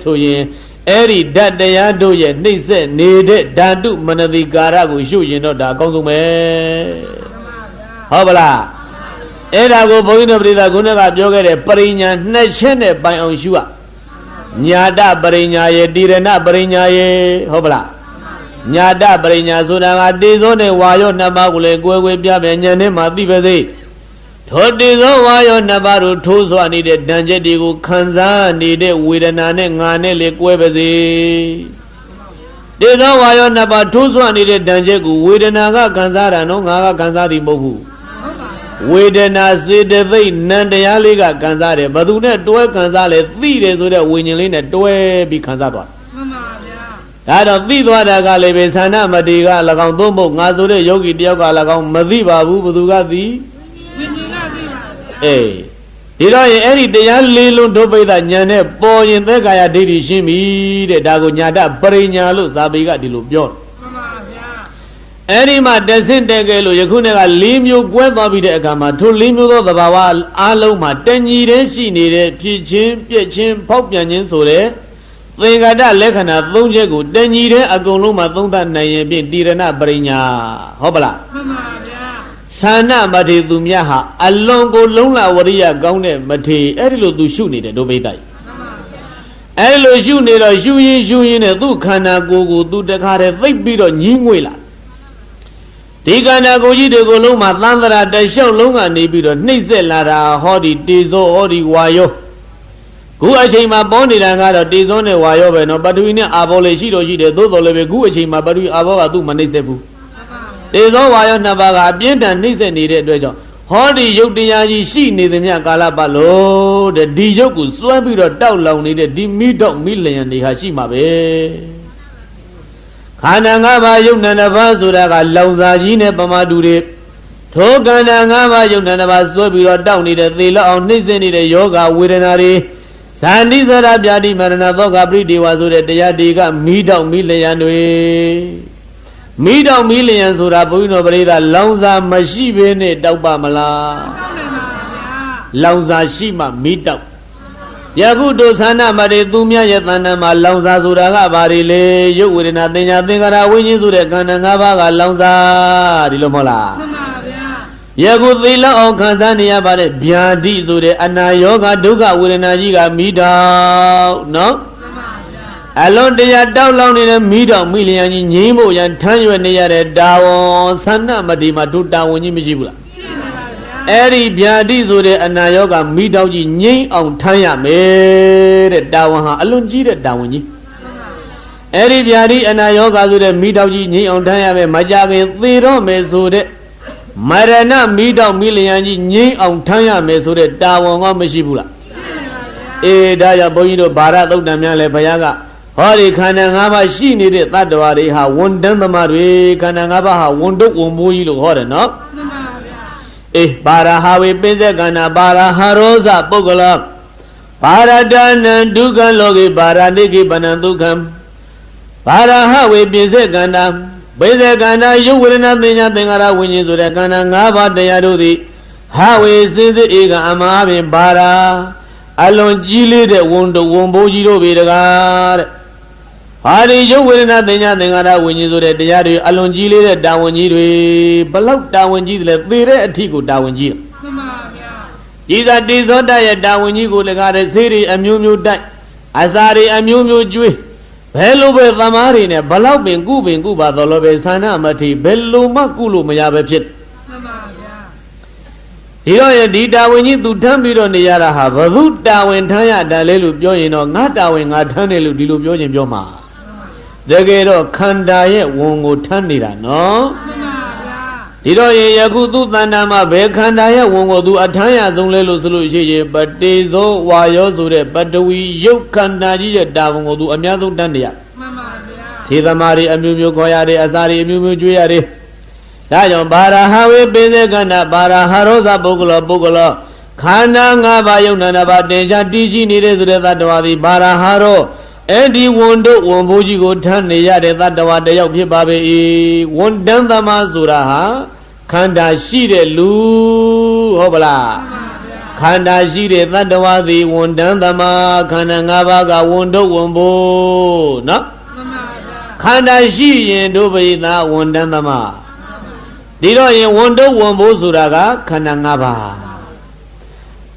ဆိုရင်အဲ့ဒီဓာတ်တရားတို့ရဲ့နှိမ့်ဆက်နေတဲ့ဓာတုမနတိကာရကိုရှုရင်တော့ဒါအကောင်းဆုံးပဲဟုတ်ပါလားအဲ့ဒါကိုဘုန်းကြီးတို့ပရိသတ်ခုနကပြောခဲ့တဲ့ပရိညာနှစ်ချက်နဲ့ပိုင်အောင်ရှုရညာတပရိညာယေတိရဏပရိညာယေဟုတ်ပါလားညာတပရိညာဆိုတာကတေဇောနဲ့ဝါယောနှစ်ပါးကိုလည်းကွယ်ပြပြဉာဏ်နဲ့မှသိပါစေထိုတေဇောဝါယောနှစ်ပါးတို့ထိုးစွာနေတဲ့ဓာန်ချက်တွေကိုခံစားနေတဲ့ဝေဒနာနဲ့ငါနဲ့လေကွယ်ပါစေတေဇောဝါယောနှစ်ပါးထိုးစွာနေတဲ့ဓာန်ချက်ကိုဝေဒနာကခံစားတာနော်ငါကခံစားသည်မဟုတ်ဘူးဝေဒနာစေတသိက်နံတရားလေးကခံစားတယ်ဘသူနဲ့တွဲခံစားလဲသိတယ်ဆိုတဲ့ဝိညာဉ်လေးနဲ့တွဲပြီးခံစားသွားဒါတော့သိသွားတာကလည်းပဲသန္ဓမတိက၎င်းသို့မဟုတ်ငါဆိုတဲ့ယောဂီတယောက်က၎င်းမသိပါဘူးဘသူကသိအေးဒီတော့ရင်အဲ့ဒီတရားလေးလုံးဒုပိဋကညာနဲ့ပေါ်ရင်သက်ကာယဒိဋ္ဌိရှင်းပြီတဲ့ဒါကိုညာတပရိညာလို့ဇာပေကဒီလိုပြောအဲ့ဒီမှာတဆင့်တက်ခဲ့လို့ယခုနေ့က၄မျိုးကွဲသွားပြီးတဲ့အခါမှာထို၄မျိုးသောသဘာဝအလုံးမှာတညီတည်းရှိနေတဲ့ဖြစ်ချင်းပြက်ချင်းဖောက်ပြန်ခြင်းဆိုတဲ့သင်္ကာတလက္ခဏာ၃ချက်ကိုတညီတဲ့အကုန်လုံးမှာသုံးသပ်နိုင်ရင်ဖြင့်တိရဏပရိညာဟုတ်ပလားမှန်ပါဗျာသာဏမထေသူမြတ်ဟာအလွန်ကိုလုံးလာဝရိယကောင်းတဲ့မထေအဲ့ဒီလိုသူရှုနေတယ်ဒုဗိဒ္ဓကြီးအဲ့ဒီလိုရှုနေတော့ရှုရင်နဲ့သူ့ခန္ဓာကိုယ်ကိုသူတခါတည်းသိပ်ပြီးတော့ညှင်းငွေ့လာဒီခန္ဓာကိုယ်ကြီးတွေကိုလုံးမှာသံသရာတလျှောက်လုံးကနေပြီးတော့နှိမ့်ဆက်လာတာဟောဒီတေဇောဟောဒီဝါယောခုအချိန်မှာပေါနေတာကတော့တေဇောနဲ့ဝါယောပဲနော်ပထဝီနဲ့အာဘောလေးရှိတော့ရှိတယ်သို့တော်လည်းပဲခုအချိန်မှာပထဝီအာဘောကသူ့မနှိမ့်ဆက်ဘူးတေဇောဝါယောနှစ်ပါးကအပြင်းထန်နှိမ့်ဆက်နေတဲ့အတွက်ကြောင့်ဟောဒီယုတ်တရားကြီးရှိနေသမျှကာလပတ်လို့တဲ့ဒီယုတ်ကိုစွဲပြီးတော့တောက်လောင်နေတဲ့ဒီမိတော့မိလျံတွေဟာရှိမှာပဲခန္ဓာ၅ပါးယုတ်နံတစ်ပါးဆိုတာကလောင်စာကြီးနဲ့ပမာတူတွေထိုခန္ဓာ၅ပါးယုတ်နံတစ်ပါးစွဲပြီးတော့တောက်နေတဲ့သေလောက်အောင်နှိမ့်ဆက်နေတဲ့ယောဂဝေဒနာတွေဇာတိစရပြာတိမရဏသောကပရိဒေဝဆိုတဲ့တရားတွေကမိတော့မိလျံတွေမိတော့မိလျံဆိုတာဘုန်းကြီးတော်ပရိသတ်လောင်စာမရှိဘဲနဲ့တောက်ပါမလားလောင်စာရှိမှမိတော့ယခုတို့သန္ဓမတေသူမြတ်ရဲ့သန္ဓမှာလောင်စာဆိုတာကဘာတွေလဲရုပ်ဝေဒနာသင်ညာသင်္ခါရဝိညာဉ်ဆိုတဲ့ခန္ဓာ၅ပါးကလောင်စာဒီလိုမဟုတ်လားမှန်ပါဗျာယခုသေလောက်အောင်ခံစားနေရပါတဲ့ဗျာတိဆိုတဲ့အနာယောဂဒုက္ခဝေဒနာကြီးကမိတော့နော်အလုံးတရားတောက်လောင်နေတဲ့မိတော့မိလျံကြီးငြိမ်းဖို့ရန်ထမ်းရွယ်နေရတဲ့တာဝန်သန္ဓမတိမှာတို့တာဝန်ကြီးမရှိဘူးလားအဲ့ဒီဗျာတိဆိုတဲ့အနာယောဂမိတော့ကြီးငြိမ်းအောင်ထမ်းရမယ်တဲ့တာဝန်ဟာအလွန်ကြီးတဲ့တာဝန်ကြီးအဲ့ဒီဗျာတိအနာယောဂဆိုတဲ့မိတော့ကြီးငြိမ်းအောင်ထမ်းရမယ်မကြခင်သေတော့မယ်ဆိုတဲ့မရဏမိတော့မိလျံကြီးငြိမ်းအောင်ထမ်းရမယ်ဆိုတဲ့တာဝန်ကမရှိဘူးလားအေးဒါကြောင့်ဘုန်းကြီးတို့ဗာရသုတ်တံများလဲဘုရားကဟောဒီခန္ဓာ၅ပါးရှိနေတဲ့တတ္တဝါတွေဟာဝန်တန်းသမားတွေခန္ဓာ၅ပါးဟာဝန်တုပ်ဝန်မိုးကြီးလို့ဟောတယ်နော်မှန်ပါဗျာအေးပါရဟာဝေပိစ္ဆေကန္နာပါရဟာရောဇပုဂ္ဂလပါရတနံဒုက္ခလောကေပါရဏိကိပနံဒုက္ခံပါရဟဝေပိစ္ဆေကန္နာပိစ္ဆေကန္နာယုတ်ဝေဒနာသင်ညာသင်္ခါရဝိညာဉ်ဆိုတဲ့ခန္ဓာ၅ပါးတရားတို့သည်ဟဝေစေစေဧကအမဟာပင်ပါရအလွန်ကြီးလေးတဲ့ဝန်တုပ်ဝန်ဘိုးကြီးတို့ပေတကားတဲ့ဟာဒီယုတ်ဝေဒနာသင်ညာသင်္ခါရဝိညာဉ်ဆိုတဲ့တရားတွေအလွန်ကြီးလေးတဲ့တာဝန်ကြီးတွေဘလောက်တာဝန်ကြီးတယ်လဲသေတဲ့အထိကိုတာဝန်ကြီးမှန်ပါဗျာဒီသာတေဇောတရဲ့တာဝန်ကြီးကိုလည်းကားတဲ့ဆေးတွေအမျိုးမျိုးတိုက်အစာတွေအမျိုးမျိုးကျွေးဘယ်လိုပဲသမားတွေနဲ့ဘလောက်ပင်ကုပါတော်လို့ပဲသန္ဓမထိဘယ်လိုမှကုလို့မရပဲဖြစ်မှန်ပါဗျာဒီတော့ရဲ့ဒီတာဝန်ကြီးသူထမ်းပြီးတော့နေရတာဟာဘု တာဝန်ထမ်းရတာလဲလို့ပြောရင်တော့ငါတာဝန်ငါထမ်းတယ်လို့ဒီလိုပြောရင်ပြောမှာတကယ်တော့ခန္ဓာရဲ့ဝန်ကိုထမ်းနေတာနော်မှန်ပါဗျာ ဒီတော့ယခုသူတဏ္ဍာမှာဘယ်ခန္ဓာရဲ့ဝန်ကိုသူအထမ်းရဆုံးလဲလို့ဆိုလို့ရှိရင်ပတေဇောဝါယောဆိုတဲ့ပတဝီယုတ်ခန္ဓာကြီးရဲ့တာဝန်ကိုသူအများဆုံးတန်းနေရမှန်ပါဗျာခြေသမားတွေအမျိုးမျိုးခေါ်ရတယ်အစာတွေအမျိုးမျိုးကျွေးရတယ်ဒါကြောင့်ဘာရဟဝေပိစေခန္ဓာဘာရဟရောဇပုဂ္ဂလောခန္ဓာ၅ပါးယုတ်နာနာပါတင်ချတည်ရှိနေတဲ့ဆိုတဲ့သတ္တဝါသည်ဘာရဟရောအဲ့ဒီဝန်တို့ဝန်ဘိုးကြီးကိုထမ်းနေရတဲ့သတ္တဝါတယောက်ဖြစ်ပါပေ၏ဝန်တန်းသမားဆိုတာဟာခန္ဓာရှိတဲ့လူဟုတ်ပလားခန္ဓာရှိတဲ့သတ္တဝါသည်ဝန်တန်းသမားခန္ဓာ၅ပါးကဝန်တို့ဝန်ဘိုးနော်ခန္ဓာရှိရင်တို့ပိသဝန်တန်းသမားဒီတော့ရင်ဝန်တို့ဝန်ဘိုးဆိုတာကခန္ဓာ၅ပါး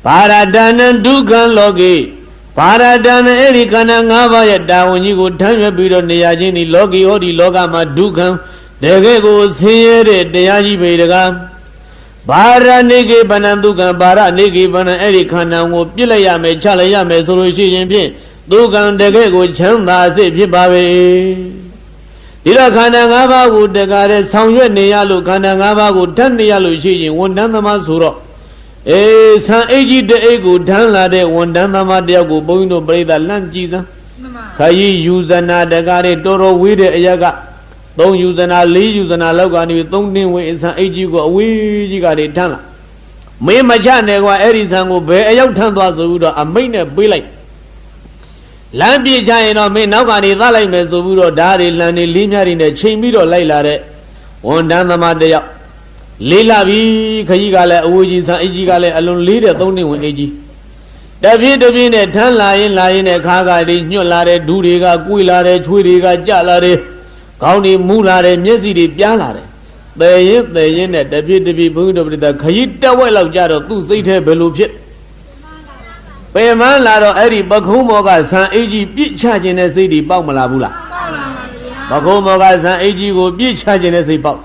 ဘာရတဏံဒုက္ခံလောကေဘာရတဏံအဲ့ဒီခန္ဓာ၅ပါးရဲ့တာဝန်ကြီးကိုထမ်းရွက်ပြီးတော့နေရာချင်းဒီလောကီဟောဒီလောကမှာဒုက္ခံတကယ်ကိုဆင်းရဲတဲ့တရားကြီးပဲတကားဘာရနေကေပဏံဒုက္ခံဘာရနေကေပဏံအဲ့ဒီခန္ဓာကိုပြစ်လိုက်ရမယ်ချလိုက်ရမယ်ဆိုလို့ရှိရင်ဖြင့်ဒုက္ခံတကယ်ကိုချမ်းသာစေဖြစ်ပါပဲဒီတော့ခန္ဓာ၅ပါးကိုတကားတဲ့ဆောင်ရွက်နေရလို့ခန္ဓာ၅ပါးကိုထမ်းနေရလို့ရှိရင်ဝန်တန်းသမားဆိုတော့ဆံအိတ်ကြီးတအိတ်ကိုထမ်းလာတဲ့ဝန်တန်းသမားတယောက်ကိုဘုန်းကြီးတို့ပြိဿလန့်ကြည့်စမ်းခရီးယူဇနာတကားတဲ့တော်တော်ဝေးတဲ့အရက်က3ယူဇနာ4ယူဇနာလောက်ကနေ3တင်းဝင်ဆံအိတ်ကြီးကိုအဝေးကြီးကနေထမ်းလာမင်းမချနဲ့ကွာအဲ့ဒီဆံကိုဘယ်အရောက်ထမ်းသွားဆိုပြီးတော့အမိတ်နဲ့ပေးလိုက်လမ်းပြေးချရင်တော့မင်းနောက်ကနေသလိုက်မယ်ဆိုပြီးတော့ဓာတ်တွေလမ်းတွေလေးမြတွေနဲ့ချိန်ပြီးတော့လိုက်လာတဲ့ဝန်တန်းသမားတယောက်လေးလာပြီခကြီးကလည်းအဝေးကြီးဆံအိတ်ကြီးကလည်းအလွန်လေးတဲ့3တင်းဝင်အိတ်ကြီးတပြည့်တပြည့်နဲ့ထမ်းလာရင်နဲ့ခါကတွေညွတ်လာတဲ့ဒူးတွေကကွေးလာတဲ့ချွေးတွေကကြလာတဲ့ခေါင်းတွေမူလာတဲ့မျက်စိတွေပြားလာတယ်သေရင်နဲ့တပြည့်တပြည့်ဘုန်းကြီးတို့ပြိတ္တာခကြီးတက်ဝက်လောက်ကြတော့သူ့စိတ်ထဲဘယ်လိုဖြစ်ပယ်မန်းလာတော့အဲ့ဒီပခုံးမောကဆံအိတ်ကြီးပြစ်ချခြင်းတဲ့စိတ်တွေပေါက်မလာဘူးလားပေါက်ပါပါဗျာပခုံးမောကဆံအိတ်ကြီးကိုပြစ်ချခြင်းတဲ့စိတ်ပေါက်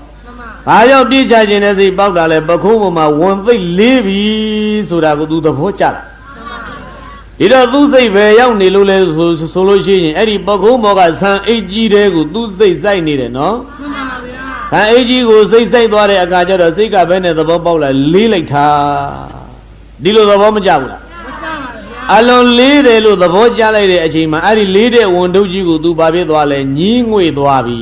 ဘာကြောင့်ပြစ်ချခြင်းတဲ့စိတ်ပေါက်တာလဲပခုံးပေါ်မှာဝန်သိပ်လေးပြီဆိုတာကိုသူသဘောကျလာဒီတော့သူစိတ်ပဲရောက်နေလို့လဲဆိုလို့ရှိရင်အဲ့ဒီပခုံးမောကဆံအိတ်ကြီးတဲ့ကိုသူစိတ်စိုက်နေတယ်နော်မှန်ပါဗျာဆံအိတ်ကြီးကိုစိတ်စိုက်သွားတဲ့အခါကျတော့စိတ်ကဘယ်နဲ့သဘောပေါက်လာလေးလိုက်တာဒီလိုသဘောမကျဘူးလားအလုံးလေးတယ်လို့သဘောကျလိုက်တဲ့အချိန်မှာအဲ့ဒီလေးတဲ့ဝန်တုပ်ကြီးကိုသူဘာဖြစ်သွားလဲညင်းငွေသွားပြီ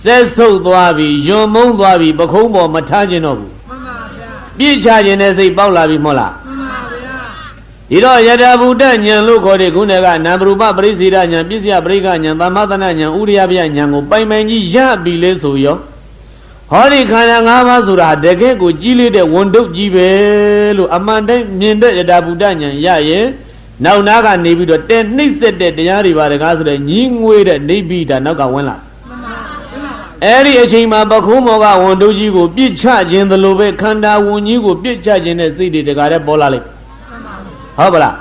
ဆက်ဆုပ်သွားပြီယွံမုံသွားပြီပခုံးပေါ်မထားခြင်းတော့ဘူးမှန်ပါဗျာပြစ်ချခြင်းနဲ့စိတ်ပေါက်လာပြီမဟုတ်လားမှန်ပါဗျာဒီတော့ယထာဘုဒ္ဓဉာဏ်လို့ခေါ်တဲ့ခုနကနာမရူပပရိစ္ဆေဒဉာဏ်ပစ္စယပရိက္ခဉာဏ်သမသနာဉာဏ်ဥရိယပယဉာဏ်ကိုပိုင်ပိုင်ကြီးရပြီလေဆိုရောဟောဒီခန္ဓာ၅ပါးဆိုတာတကယ်ကိုကြီးလေးတဲ့ဝန်တုပ်ကြီးပဲလို့အမှန်တိုင်းမြင်တဲ့ယထာဘုဒ္ဓဉာဏ်ရရင်နောက်နာကနေပြီးတော့တဲ့နှိမ့်ဆက်တဲ့တရားတွေပါတကားဆိုတဲ့ညီးငွေတဲ့နေပြီးတာနောက်ကဝင်လာအဲ့ဒီအချိန်မှာပခုံးမောကဝန်တုပ်ကြီးကိုပြစ်ချခြင်းသလိုပဲခန္ဓာဝန်ကြီးကိုပြစ်ချခြင်းနဲ့စိတ်တွေတကားတဲ့ပေါ်လာလိုက်ဟုတ်ပါလား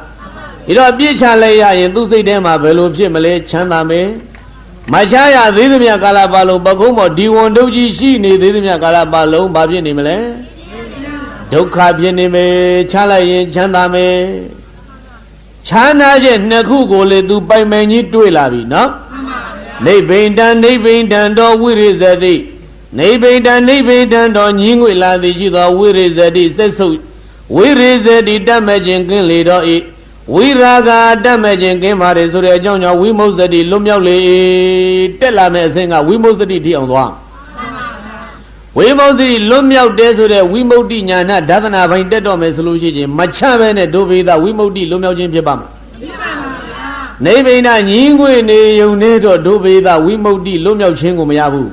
ဒီတော့ပြစ်ချလိုက်ရရင်သူ့စိတ်ထဲမှာဘယ်လိုဖြစ်မလဲချမ်းသာမယ်မချရသေးသမျှကာလပတ်လုံးပခုံးမောဒီဝန်တုပ်ကြီးရှိနေသေးသမျှကာလပတ်လုံးဘာဖြစ်နေမလဲဒုက္ခဖြစ်နေမယ်ချလိုက်ရင်ချမ်းသာမယ်ချမ်းသာခြင်းနှစ်ခုကိုလေသူပိုင်ပိုင်ကြီးတွေ့လာပြီနော်နိဗ္ဗိဒံတော်ဝိရိဇတိနိဗ္ဗိဒံတော်ညီငွေလာသည်ရှိသောဝိရိဇတိဆက်ဆုပ်ဝိရိဇတိတတ်မဲ့ခြင်းကင်းလေတော့ဤဝိရာဂတတ်မဲ့ခြင်းကင်းပါれဆိုတဲ့အကြောင်းကြောင့်ဝိမုစ္စတိလွတ်မြောက်လေတက်လာမဲ့အစဉ်ကဝိမုစ္စတိထိအောင်သွားဝိမုစ္စတိလွတ်မြောက်တဲ့ဆိုတဲ့ဝိမု ക്തി ညာဏဒါသနာပိုင်းတက်တော့မယ်ဆိုလို့ရှိရင်မချပဲနဲ့ဒုဗေဒဝိမု ക്തി လွတ်မြောက်ခြင်းဖြစ်ပါမှာနိဗ္ဗိဒညီငွေနေုံနေတော့ဒုဗေဒဝိမု ക്തി လွတ်မြောက်ခြင်းကိုမရဘူး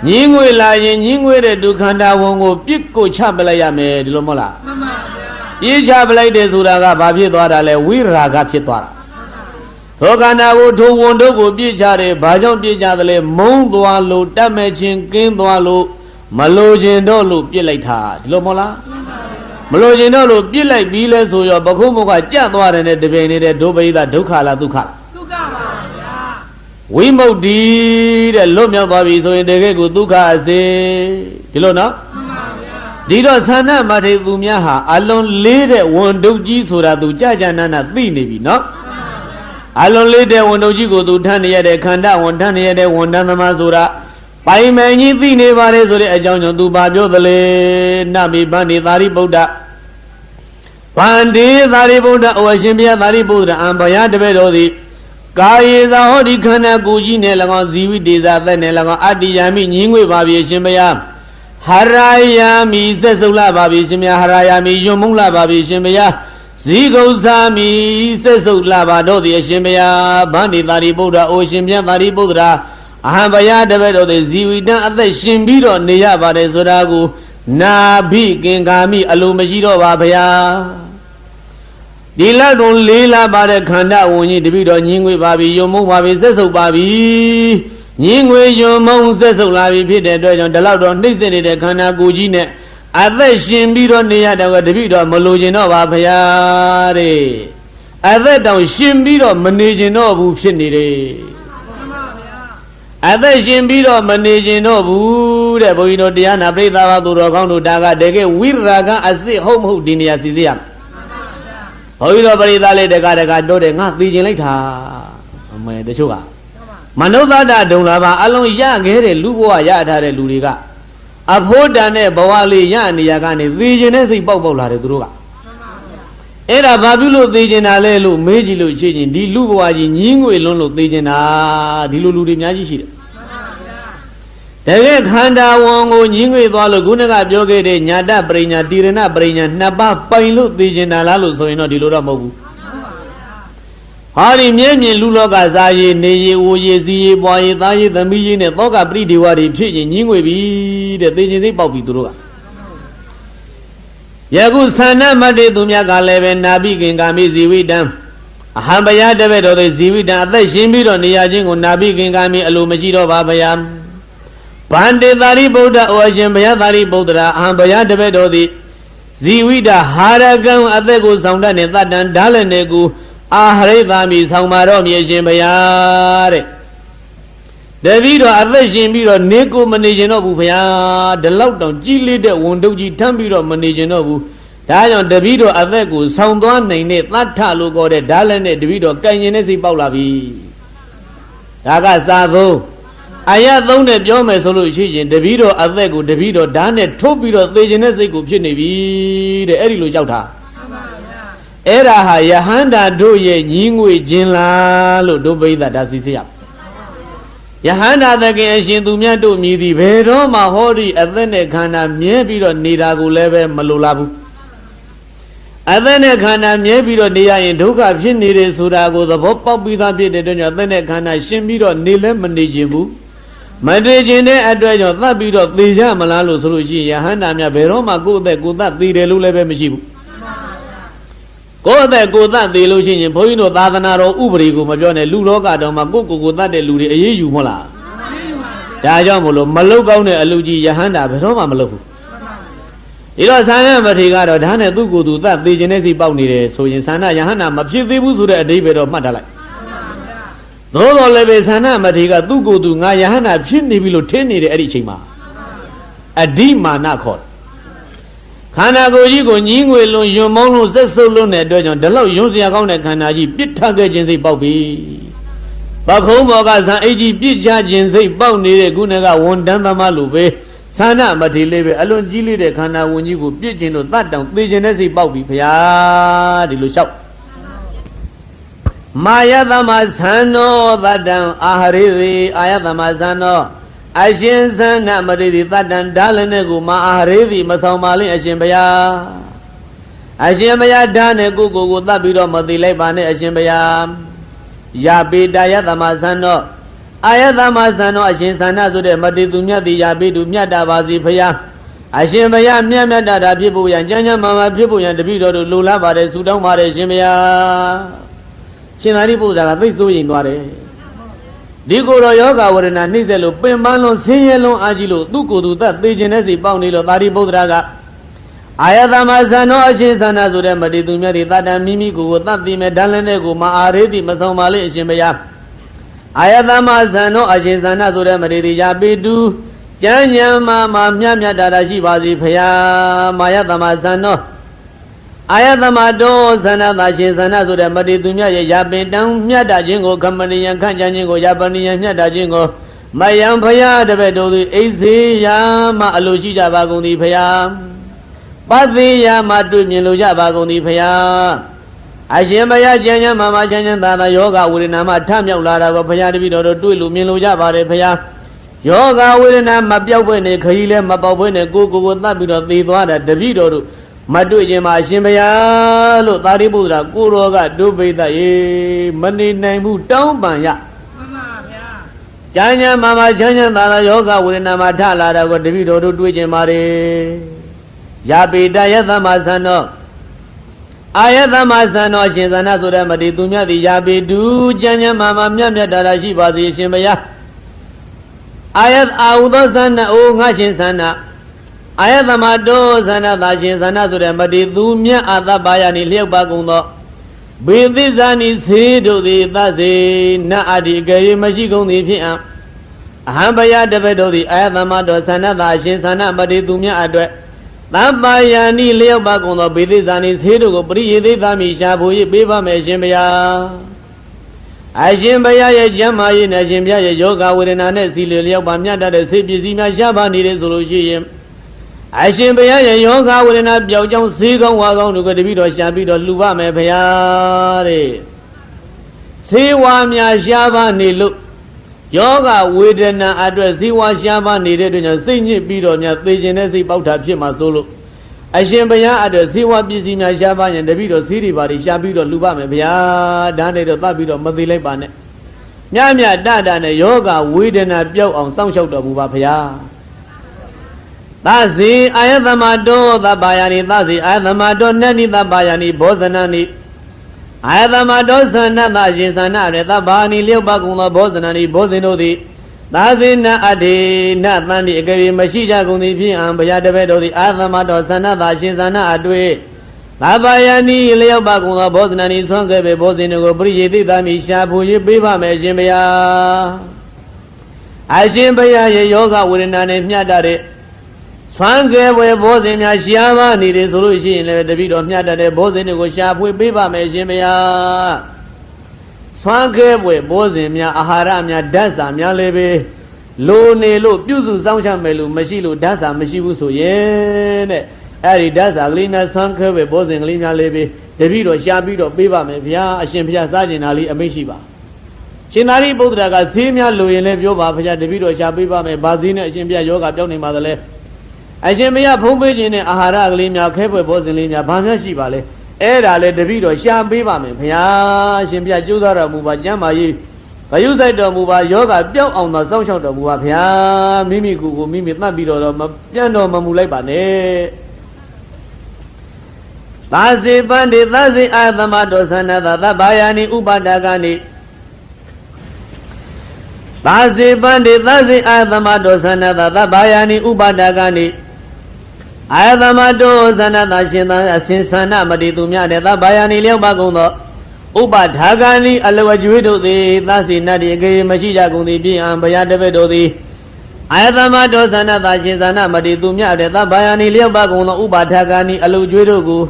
ညီငွေလာရင်ညီငွေတဲ့ဒုက္ခန္တာဝန်ကိုပြစ်ကိုချပလိုက်ရမယ်ဒီလိုမဟုတ်လားမှန်ပါဗျာပြစ်ချပလိုက်တယ်ဆိုတာကဘာဖြစ်သွားတာလဲဝိရာဂဖြစ်သွားတာဒုက္ခန္တာကိုထိုဝန်တို့ကိုပြစ်ချတယ်ဘာကြောင့်ပြစ်ချသလဲမုန်းသွားလို့တတ်မဲ့ခြင်းကင်းသွားလို့မလိုခြင်းတော့လို့ပြစ်လိုက်တာဒီလိုမဟုတ်လားမလိုခြင်းတော့လို့ပြစ်လိုက်ပြီးလဲဆိုရောပခုံးမောကကြက်သွားတယ်နဲ့တပင်နေတဲ့ဒုဗေဒဒုက္ခလားဒုက္ခလားဒုက္ခပါဗျာဝိမု ക്തി တဲ့လွတ်မြောက်သွားပြီဆိုရင်တကယ်ကိုဒုက္ခအစေဒီလိုနော်မှန်ပါဗျာဒီတော့သန္နမထေသူများဟာအလွန်လေးတဲ့ဝန်တုပ်ကြီးဆိုတာသူကြာကြာနာနာသိနေပြီနော်အလွန်လေးတဲ့ဝန်တုပ်ကြီးကိုသူထမ်းနေရတဲ့ခန္ဓာဝန်ထမ်းနေရတဲ့ဝန်တန်းသမားဆိုတာ ပိုင်မယ်ကြီးသိနေပါလေဆိုတဲ့အကြောင်းကြောင့်သူဘာပြောသလဲနမိဗန္ဒီသာရိပုတ္တဗန္ဒီသာရိပုတ္တဩရှင်ဘုရားသာရိပုတ္တအံဘုရားတပည့်တော်သည်ကာယေသာဟောဒီခန္ဓာကိုယ်ကြီးနဲ့၎င်းဇီဝိတေဇာသက်နဲ့၎င်းအတ္တိယာမိညင်းငွေပါပြီရှင်ဘုရားဟရာယာမိဆက်စုပ်လာပါပြီရှင်ဘုရားဟရာယာမိယွံမုံလာပါပြီရှင်ဘုရားဇီကုဇာမိဆက်စုပ်လာပါတော့သည်အရှင်ဘုရားဗန္ဒီသာရိပုတ္တဩရှင်ဘုရားသာရိပုတ္တရာအဟံဘုရားတပည့်တော်သည်ဇီဝိတံအသက်ရှင်ပြီးတော့နေရပါတယ်ဆိုတာကိုနာဘိကင်္ကာမိအလိုမရှိတော့ပါဗျာဒီလောက်တော့လေးလာပါတဲ့ခန္ဓာဝင်ကြီးတပိတော့ညင်းငွေပါပြီယုံမုံပါပြီဆက်ဆုပ်ပါပြီညင်းငွေယုံမုံဆက်ဆုပ်လာပြီဖြစ်တဲ့အတွက်ကြောင့်ဒီလောက်တော့နှိမ့်ဆက်နေတဲ့ခန္ဓာကိုယ်ကြီးနဲ့အသက်ရှင်ပြီးတော့နေရတော့တပိတော့မလိုချင်တော့ပါဗျာတဲ့အသက်တောင်ရှင်ပြီးတော့မနေချင်တော့ဘူးဖြစ်နေတယ်အသက်ရှင်ပြီးတော့မနေကျင်တော့ဘူးတဲ့ဘုန်းကြီးတို့တရားနာပရိသတ်ဘာသူတော်ကောင်းတို့ဒါကတကယ်ဝိရာကအစစ်ဟုတ်မဟုတ်ဒီနေရာစီစီရဘုန်းကြီးတို့ပရိသတ်လေးတကပြောတယ်ငါသိကျင်လိုက်တာအမေတချို့ကမနုဿတဒုံလာပါအလုံးရခဲ့တဲ့လူဘဝရထားတဲ့လူတွေကအဖို့တန်တဲ့ဘဝလေးရနေရကနေသိကျင်တဲ့စိတ်ပေါက်လာတယ်သူတို့ကအဲ့ဒါဘာပြုလို့သိကျင်တာလဲလို့မေးကြည့်လို့ရှိရင်ဒီလူဘဝကြီးညင်းငွေလွန်းလို့သိကျင်တာဒီလိုလူတွေအများကြီးရှိတယ်တကယ်ခန္ဓာဝန်ကိုညင်းငွေသွားလို့ခုနကပြောခဲ့တဲ့ညာတပရိညာတိရဏပရိညာနှစ်ပါးပိုင်လို့သိကျင်တာလားလို့ဆိုရင်တော့ဒီလိုတော့မဟုတ်ဘူးဟာဒီမြဲမြင်လူလောကစားရည်နေရည်ဝရည်စီရည်ပွားရည်သားရည်သမီးရည်နဲ့သောကပရိဒီဝတွေဖြစ်ရင်ညင်းငွေပြီတဲ့သိကျင်စိတ်ပေါက်ပြီသူတို့ကယခုသန္နမတ္တေသူများကလည်းပဲနာဘိကင်္ကာမိဇီဝိတံအဟံဘယတပည့်တော်သည်ဇီဝိတံအသက်ရှင်ပြီးတော့နေရခြင်းကိုနာဘိကင်္ကာမိအလိုမရှိတော့ပါဗျာဗန္တေသာရိပုတ္တဩအရှင်ဘုရားသာရိပုတ္တရာအဟံဘယတပည့်တော်သည်ဇီဝိတဟာရကံအသက်ကိုဆောင်တတ်နေတတ္တံဓာလည်းနေကိုအာဟရိသာမိဆောင်ပါတော့မြေရှင်ဘုရားတဲ့တပည့်တော်အသက်ရှင်ပြီးတော့နေကိုမနေကျင်တော့ဘူးဗျာဒီလောက်တောင်ကြီးလေးတဲ့ဝန်တုပ်ကြီးထမ်းပြီးတော့မနေကျင်တော့ဘူးဒါကြောင့်တပည့်တော်အသက်ကိုဆောင်သွားနိုင်တဲ့သတ္ထလို့ခေါ်တဲ့ဓာလည်းနဲ့တပည့်တော်ကံကျင်တဲ့စိတ်ပေါက်လာပြီဒါကစာသုံးအာရသုံးနဲ့ပြောမယ်ဆိုလို့ရှိရင်တပည့်တော်အသက်ကိုတပည့်တော်ဓာနဲ့ထုတ်ပြီးတော့သေကျင်တဲ့စိတ်ကိုဖြစ်နေပြီတဲ့အဲ့ဒီလိုကြောက်တာအဲ့ဒါဟာယဟန္တာတို့ရဲ့ညီးငွေခြင်းလားလို့ဒုပိဋကဒါစီစီရယဟန္တာသခင်အရှင်သူမြတ်တို့မြည်သည်ဘယ်တော့မှဟောဒီအသက်နဲ့ခန္ဓာမြဲပြီးတော့နေတာကိုလည်းပဲမလိုလားဘူးအသက်နဲ့ခန္ဓာမြဲပြီးတော့နေရရင်ဒုက္ခဖြစ်နေတယ်ဆိုတာကိုသဘောပေါက်ပြီးသားဖြစ်တဲ့အတွက်ကြောင့်အသက်နဲ့ခန္ဓာရှင်းပြီးတော့နေလည်းမနေခြင်းဘူးမတည်ခြင်းတဲ့အတွက်ကြောင့်သတ်ပြီးတော့သေရမလားလို့ဆိုလို့ရှိရင်ယဟန္တာများဘယ်တော့မှကိုယ့်အသက်ကိုယ်သတ်သေတယ်လို့လည်းပဲမရှိဘူးကိုယ့်အသက်ကိုယ်သတ်သေလို့ရှိရင်ဘုန်းကြီးတို့သာသနာတော်ဥပဒေကိုမပြောနဲ့လူလောကတော်မှာကိုယ့်ကိုယ်သတ်တဲ့လူတွေအေးအေးယူမဟုတ်လားဒါကြောင့်မို့လို့မလုတ်ကောင်းတဲ့အလူကြီးယဟန္တာဘယ်တော့မှမလုတ်ဘူးဒီတော့သန္နမထေကတော့ဒါနဲ့သူ့ကိုယ်သူသတ်သေခြင်းနဲ့စိပေါက်နေတယ်ဆိုရင်သန္နယဟန္တာမဖြစ်သေးဘူးဆိုတဲ့အဓိပ္ပာယ်တော့မှတ်ထားလိုက်သို့တော်လည်းပဲသန္နမထေကသူ့ကိုယ်သူငါယဟန္တာဖြစ်နေပြီလို့ထင်နေတယ်အဲ့ဒီအချိန်မှာအဓိမာနခေါ်တယ်ခန္ဓာကိုယ်ကြီးကိုညင်းငွေလုံးယွံမောင်းလုံးဆက်ဆုပ်လုံးတဲ့အတွက်ကြောင့်ဒီလောက်ယွံစရာကောင်းတဲ့ခန္ဓာကြီးပြစ်ထခဲ့ခြင်းစိတ်ပေါက်ပြီပခုံးဘောကဇံအိတ်ကြီးပြစ်ချခြင်းစိတ်ပေါက်နေတဲ့ခုနကဝန်တန်းသမားလိုပဲသန္နမထေလေးပဲအလွန်ကြီးလေးတဲ့ခန္ဓာဝင်ကြီးကိုပြစ်ခြင်းလို့တတ်တောင်သေခြင်းတဲ့စိတ်ပေါက်ပြီဗျာဒီလိုလျှောက်မာယသမသံနောတတ္တံအာဟရိသေအာယသမသံနောအရှင်သန္နမထေရီတတ္တံဓာလည်းနဲ့ကိုမအာဟရိသေမဆောင်ပါလိမ့်အရှင်ဘုရားအရှင်ဘုရားဓာနဲ့ကိုတတ်ပြီးတော့မသိလိုက်ပါနဲ့အရှင်ဘုရားယာပေတာယသမသံနောအာယသမသံနောအရှင်သန္နဆိုတဲ့မတေသူမြတ်တိယာပေတုမြတ်တာပါစီဘုရားအရှင်ဘုရားမြတ်မြတ်တာဖြစ်ဖို့ရန်ကျမ်းကျမ်းမာမာဖြစ်ဖို့ရန်တပည့်တော်တို့လိုလားပါတယ်ဆုတောင်းပါတယ်ရှင်ဘုရားရှင်သာရိပုတ္တရာကသိစိုးရင်သွားတယ်ဒီကိုယ်တော်ယောဂဝရဏနှိမ့်ဆက်လို့ပင်ပန်းလုံးဆင်းရဲလုံးအာကြီးလို့သူ့ကိုယ်သူသတ်သေခြင်းနဲ့စီပေါက်နေလို့သာရိပုတ္တရာကအာယသမဇန်တော်အရှင်သန္နာဆိုတဲ့မတေသူမြတ်ဒီတတ္တမိမိကိုယ်သတ်သိမဲ့ဓာတ်လည်းနဲ့ကိုမအာရေတိမဆောင်ပါလေအရှင်ဘုရားအာယသမဇန်တော်အရှင်သန္နာဆိုတဲ့မတေတိယာပေတုကျမ်းညံမှာမြတ်မြတ်တာရှိပါစေဘုရားမာယသမဇန်တော်အာယသမတောသန္နသာရှင်သန္နဆိုတဲ့မတေသူမြတ်ရဲ့ယာပင်တံမြတ်တာခြင်းကိုကမဏိယံခန့်ချခြင်းကိုယာပဏိယံမြတ်တာခြင်းကို မယံဖရာတပည့်တော်သည်အိစေယမအလိုရှိကြပါကုန်သည်ဖရာပသေးယမတွေ့မြင်လိုကြပါကုန်သည်ဖရာအရှင်ဘုရားကျမ်းကျမ်းမာမာချမ်းချမ်းသာသာယောဂဝေဒနာမှထမြောက်လာတာကိုဘုရားတပည့်တော်တို့တွေ့လို့မြင်လို့ကြပါတယ်ဘုရားယောဂဝေဒနာမပြောက်ဘဲနဲ့ခရီးလည်းမပေါက်ဘဲနဲ့ကိုယ်သတ်ပြီးတော့သေသွားတာတပည့်တော်တို့မတွေ့ခြင်းမှာအရှင်ဘုရားလို့သာရိပုတ္တရာကိုတော်ကဒုဗိဒ္ဓရေမနေနိုင်ဘူးတောင်းပန်ရမှန်ပါဗျာကျမ်းကျမ်းမာမာချမ်းချမ်းသာသာယောဂဝေဒနာမှထလာတာကိုတပည့်တော်တို့တွေ့ခြင်းပါတယ်ယာပိတယသမသံတော်အာယသမသံတော်ရှင်သနာဆိုတဲ့မတိသူမြတ်သည်ယာပိတုကျမ်းကျမ်းမာမာမြတ်မြတ်တာရှိပါစေရှင်ဘုရားအာယအာဟုသောသနာအိုငါရှင်သနာအာယသမတောသနာသာရှင်သနာဆိုတဲ့မတိသူမြတ်အသဗ္ဗယနိလျောက်ပါကုန်သောဘေသိဇာနိသေတို့သည်သစေနတ်အတ္တိကေမရှိကုန်သည်ဖြစ်အံအဟံဘယတပည့်တို့သည်အာယသမတောသနာသာရှင်သနာမတိသူမြတ်အတွက်သဗ္ဗယနိလျောက်ပါကုန်သောဘေသိဇာနိသေတို့ကိုပရိယေသိသမိရှာဖို့၍ပေးပါမယ်ရှင်ဘုရားအရှင်ဘုရားရဲ့ကျမ်းမာရေးနဲ့ရှင်ဘုရားရဲ့ယောဂဝေဒနာနဲ့စီလလျောက်ပါမြတ်တတ်တဲ့ဆေးပစ္စည်းများရှားပါနေတယ်ဆိုလို့ရှိရင်အရှင်ဘုရားရဲ့ယောဂဝေဒနာပျောက်ကြောင်းဈေးကောင်းဝါကောင်းတို့ကိုတပည့်တော်ရှာပြီးတော့လှူပါမယ်ဘုရားတဲ့ဈေးဝါများရှားပါနေလို့ယောဂဝေဒနာအတွက်ဈေးဝါရှားပါနေတဲ့အတွက်ကြောင့်စိတ်ညစ်ပြီးတော့များသေခြင်းနဲ့စိတ်ပေါက်တာဖြစ်မှာဆိုလို့အရှင်ဘုရားအတွက်ဈေးဝါပစ္စည်းများရှားပါရင်တပည့်တော်ဈေးတွေပါတွေရှားပြီးတော့လှူပါမယ်ဗျာဒါနဲ့တော့သတ်ပြီးတော့မသေးလိုက်ပါနဲ့မြတ်မြတ်တတနဲ့ယောဂဝေဒနာပျောက်အောင်စောင့်ရှောက်တော်မူပါဗျာသစေအာယသမတောသဗ္ဗယာနိသစေအာယသမတောနတ်နိသဗ္ဗယာနိဘောဇနနိအာယသမတောသနတရှင်သနရေသဗ္ဗာနိလျောက်ပါကုန်သောဘောဇနနိဘောဇင်တို့သည်သာစေနအထေနသန္တိအကရေမရှိကြကုန်သည်ဖြင့်အံဘုရားတပည့်တို့သည်အာသမတောသနတရှင်သနအတွေ့သဗ္ဗယာနိလျောက်ပါကုန်သောဘောဇနနိဆွမ်းခဲ့ပေဘောဇင်တို့ကိုပရိယေသိသမိရှာဖွေ၍ပေးပါမယ်ရှင်ဘုရားအရှင်ဘုရားရဲ့ယောဂဝေဒနာနဲ့မျှတတဲ့ဆွမ်းကဲဝေဘောဇင်များရှားပါနေတယ်ဆိုလို့ရှိရင်လည်းတပည့်တော်မျှတတဲ့ဘောဇင်တွေကိုရှာဖွေပေးပါမယ်ရှင်ဘုရားဆွမ်းကဲဝေဘောဇင်များအာဟာရများဓာတ်စာများလည်းပဲလိုနေလို့ပြုစုစောင့်ရှောက်မယ်လို့မရှိလို့ဓာတ်စာမရှိဘူးဆိုရင်တဲ့အဲ့ဒီဓာတ်စာကလေးများဆွမ်းကဲဝေဘောဇင်ကလေးများလည်းပဲတပည့်တော်ရှာပြီးတော့ပေးပါမယ်ဗျာအရှင်ဘုရားစားကျင်တာလေးအမိန့်ရှိပါရှင်သာရိပုတ္တရာကဈေးများလိုရင်လည်းပြောပါဘုရားတပည့်တော်ရှာပေးပါမယ်ဗာဈေးနဲ့အရှင်ဘုရားယောဂပြောင်းနေပါသလဲအရှင်ဘုရားဖုံးပေးခြင်းနဲ့အာဟာရကလေးများခဲဖွယ်ဘောဇင်လေးများဘာများရှိပါလဲအဲ့ဒါလေတပည့်တော်ရှာပေးပါမယ်ဘုရားအရှင်ဘုရားကြိုးစားတော်မူပါကျမ်းမာရေးဂယုစိုက်တော်မူပါယောဂပြောင်းအောင်သောစောင့်ရှောက်တော်မူပါဘုရားမိမိကိုယ်ကိုမိမိသတ်ပြီးတော့မပြန်တော်မမူလိုက်ပါနဲ့သာစေပန္တိသာစေအာသမတောသနတသဗ္ဗယာနိဥပါဒကနိသာစေပန္တိသာစေအာသမတောသနတသဗ္ဗယာနိဥပါဒကနိအာယသမတောသနတရှင်သာအစဉ်သနမတိသူများတဲ့သဗ္ဗယာနိလျောက်ပါကုန်သောဥပဒါဂာနိအလဝကျွေးတို့သည်သစေနတ်ဒီအကေမရှိကြကုန်သည်ပြင်အံဘုရားတပည့်တို့သည်အာယသမတောသနတရှင်သနမတိသူများတဲ့သဗ္ဗယာနိလျောက်ပါကုန်သောဥပဒါဂာနိအလဝကျွေးတို့ကို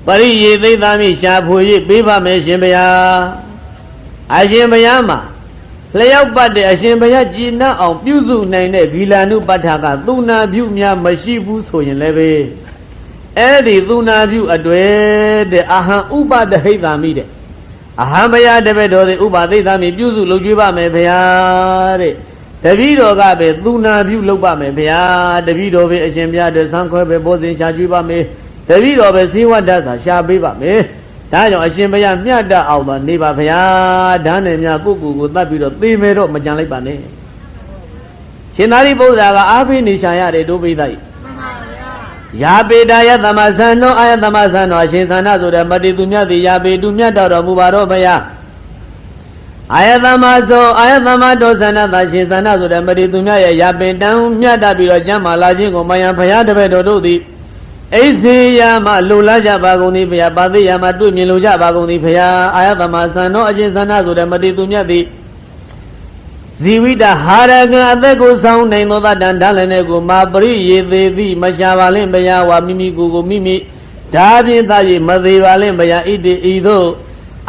ပရိယေသိသမိရှာဖွေ၍ပေးပါမယ်ရှင်ဘုရားအရှင်ဘုရားမှာလျောက်ပတ်တဲ့အရှင်ဘုရားကြည်နပ်အောင်ပြုစုနိုင်တဲ့ဗီလာနုပဋ္ဌာကသုနာပြုများမရှိဘူးဆိုရင်လည်းပဲအဲ့ဒီသုနာပြုအတွေ့တဲ့အာဟံဥပဒဟိတံမိတဲ့အဟံဘုရားတပည့်တော်တွေဥပသိသမိပြုစုလုပ်ကြွေးပါမယ်ဘုရားတဲ့တပည့်တော်ကပဲသုနာပြုလုပ်ပါမယ်ဘုရားတပည့်တော်ပဲအရှင်ဘုရားတဲ့သံခွဲပဲဘောဇင်ရှာကြွေးပါမယ်တပည့်တော်ပဲဇေဝတ္တသာရှာပေးပါမယ်ဒါကြောင့်အရှင်ဘုရားမြတ်တအောင်တော့နေပါဗျာဒါနဲ့များကိုယ့်ကိုယ်ကိုတတ်ပြီးတော့သေမယ်တော့မကြံလိုက်ပါနဲ့ရှင်သာရိပုတ္တရာကအားပေးနေရှာရတယ်ဒုပိသတ်ယာပေတာယသမသံနောအာယသမသံနောအရှင်သန္နဆိုတဲ့မတိသူမြတ်သည်ယာပေတုမြတ်တော်မူပါတော့ဗျာအာယသမသောအာယသမတောသန္နသာရှင်သန္နဆိုတဲ့မတိသူမြတ်ရဲ့ယာပေတံမြတ်တပြီးတော့ကျမ်းမာလာခြင်းကိုမယံဘုရားတပည့်တော်တို့သည်အိစေယမလိုလားကြပါကုန်သည်ဘုရားပါသိယမတွေ့မြင်လိုကြပါကုန်သည်ဘုရားအာယသမသံတော်အရှင်သန္နဆိုတဲ့မတိသူမြတ်သည်ဇီဝိတဟာရကံအသက်ကိုဆောင်နိုင်သောတန်ဓာလည်းနဲ့ကိုမာပရိယေသေးသည်မရှာပါလင့်ဘုရားဝါမိမိကိုမိမိဒါဖြင့်သာ၍မသေးပါလင့်ဘုရားဣတိဤသို့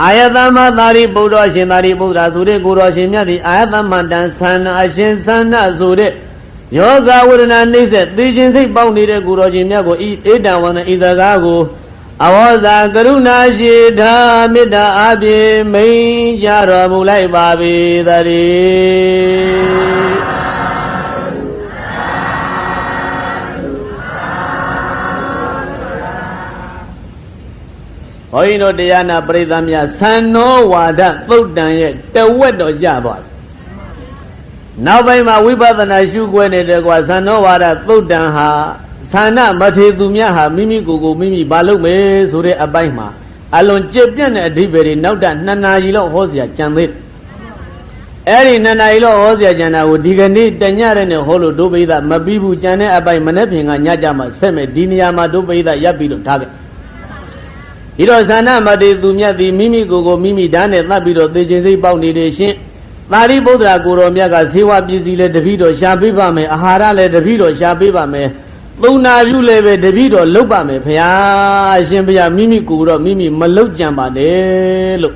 အာယတမသာရိပုတ္တရှင်သာရိပုတ္တရာဆိုတဲ့ကိုတော်ရှင်မြတ်ဒီအာယတမတန်သန္နာအရှင်သန္နာဆိုတဲ့ယောဂဝေဒနာနှိမ့်ဆက်သိခြင်းစိတ်ပေါက်နေတဲ့ကိုတော်ရှင်မြတ်ကိုဧတံဝန္တဤစကားကိုအဝေါဇာကရုဏာရှိတာမေတ္တာအပြင်မိန်ကြတော်မူလိုက်ပါပေသတည်းဘုန်းကြီးတို့တရားနာပရိသတ်များသံနောဝါဒသုတ်တံရဲ့တဝက်တော့ကြသွားတယ်နောက်ပိုင်းမှာဝိပဿနာရှုခွဲနေတဲ့ကွာသံနောဝါဒသုတ်တံဟာသန္နမထေသူများဟာမိမိကိုယ်ကိုမိမိဘာလုပ်မယ်ဆိုတဲ့အပိုင်းမှာအလွန်ကြက်ပြန့်တဲ့အဓိပ္ပာယ်တွေနောက်ထပ်2 နာရီလောက်ဟောစရာကြံသေးတယ်အဲ့ဒီ2 နာရီလောက်ဟောစရာကြံတာကိုဒီကနေ့တညရဲနဲ့ဟောလို့ဒုပိသမပြီးဘူးကြံတဲ့အပိုင်းမနေ့ပြင်ကညကြမှာဆက်မယ်ဒီနေရာမှာဒုပိသရပ်ပြီးတော့ထားခဲ့ဒီတော့သန္နမထေသူမြတ်သည်မိမိကိုယ်ကိုမိမိဓာတ်နဲ့သတ်ပြီးတော့သေခြင်းစိတ်ပေါက်နေတယ်ရှင်သာရိပုတ္တရာကိုတော်မြတ်ကဇေဝပစ္စည်းလည်းတပည့်တော်ရှာပေးပါမယ်အာဟာရလည်းတပည့်တော်ရှာပေးပါမယ်သုံးနာပြုလည်းပဲတပည့်တော်လုပ်ပါမယ်ဖရာအရှင်ဘုရားမိမိကိုယ်တော့မိမိမလုပ်ကြံပါနဲ့လို့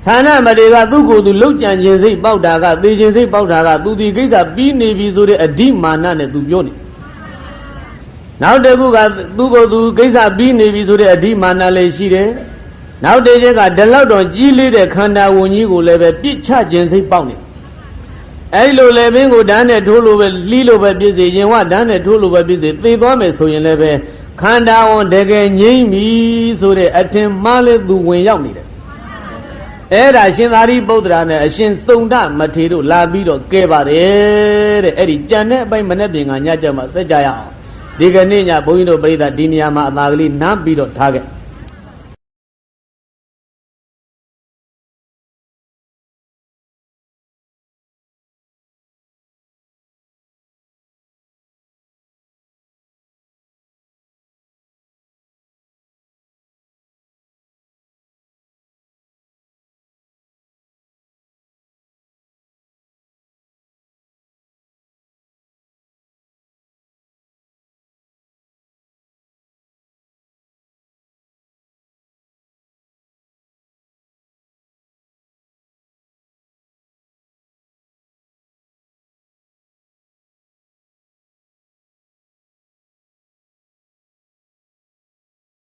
သန္နမထေကသူ့ကိုယ်သူလုပ်ကြံခြင်းစိတ်ပေါက်တာကသေခြင်းစိတ်ပေါက်တာကသူဒီကိစ္စပြီးနေပြီဆိုတဲ့အဓိမာနနဲ့သူပြောနေနောက်တစ်ခုကသူ့ကိုယ်သူကိစ္စပြီးနေပြီဆိုတဲ့အဓိမာနလည်းရှိတယ်နောက်တစ်ချက်ကဒီလောက်တော့ကြီးလေးတဲ့ခန္ဓာဝင်ကြီးကိုလည်းပဲပြစ်ချခြင်းစိတ်ပေါက်နေအဲ့လိုလေပင်ကိုဓာတ်နဲ့ထိုးလို့ပဲလှီးလို့ပဲပြည့်စေရင်ဝဓာတ်နဲ့ထိုးလို့ပဲပြည့်စေသေသွားမယ်ဆိုရင်လည်းပဲခန္ဓာဝန်တကယ်ငြိမ့်ပြီဆိုတဲ့အထင်မှားလဲသူဝင်ရောက်နေတယ်အဲ့ဒါရှင်သာရိပုတ္တရာနဲ့အရှင်သုန္ဒမထေရတို့လာပြီးတော့ကဲပါတယ်တဲ့အဲ့ဒီကြံတဲ့အပိုင်းမနေ့ပြင်ကညကြမှာစက်ကြရအောင်ဒီကနေ့ညဘုန်းကြီးတို့ပြိဿဒီနေရာမှာအသာကလေးနားပြီးတော့ထားခဲ့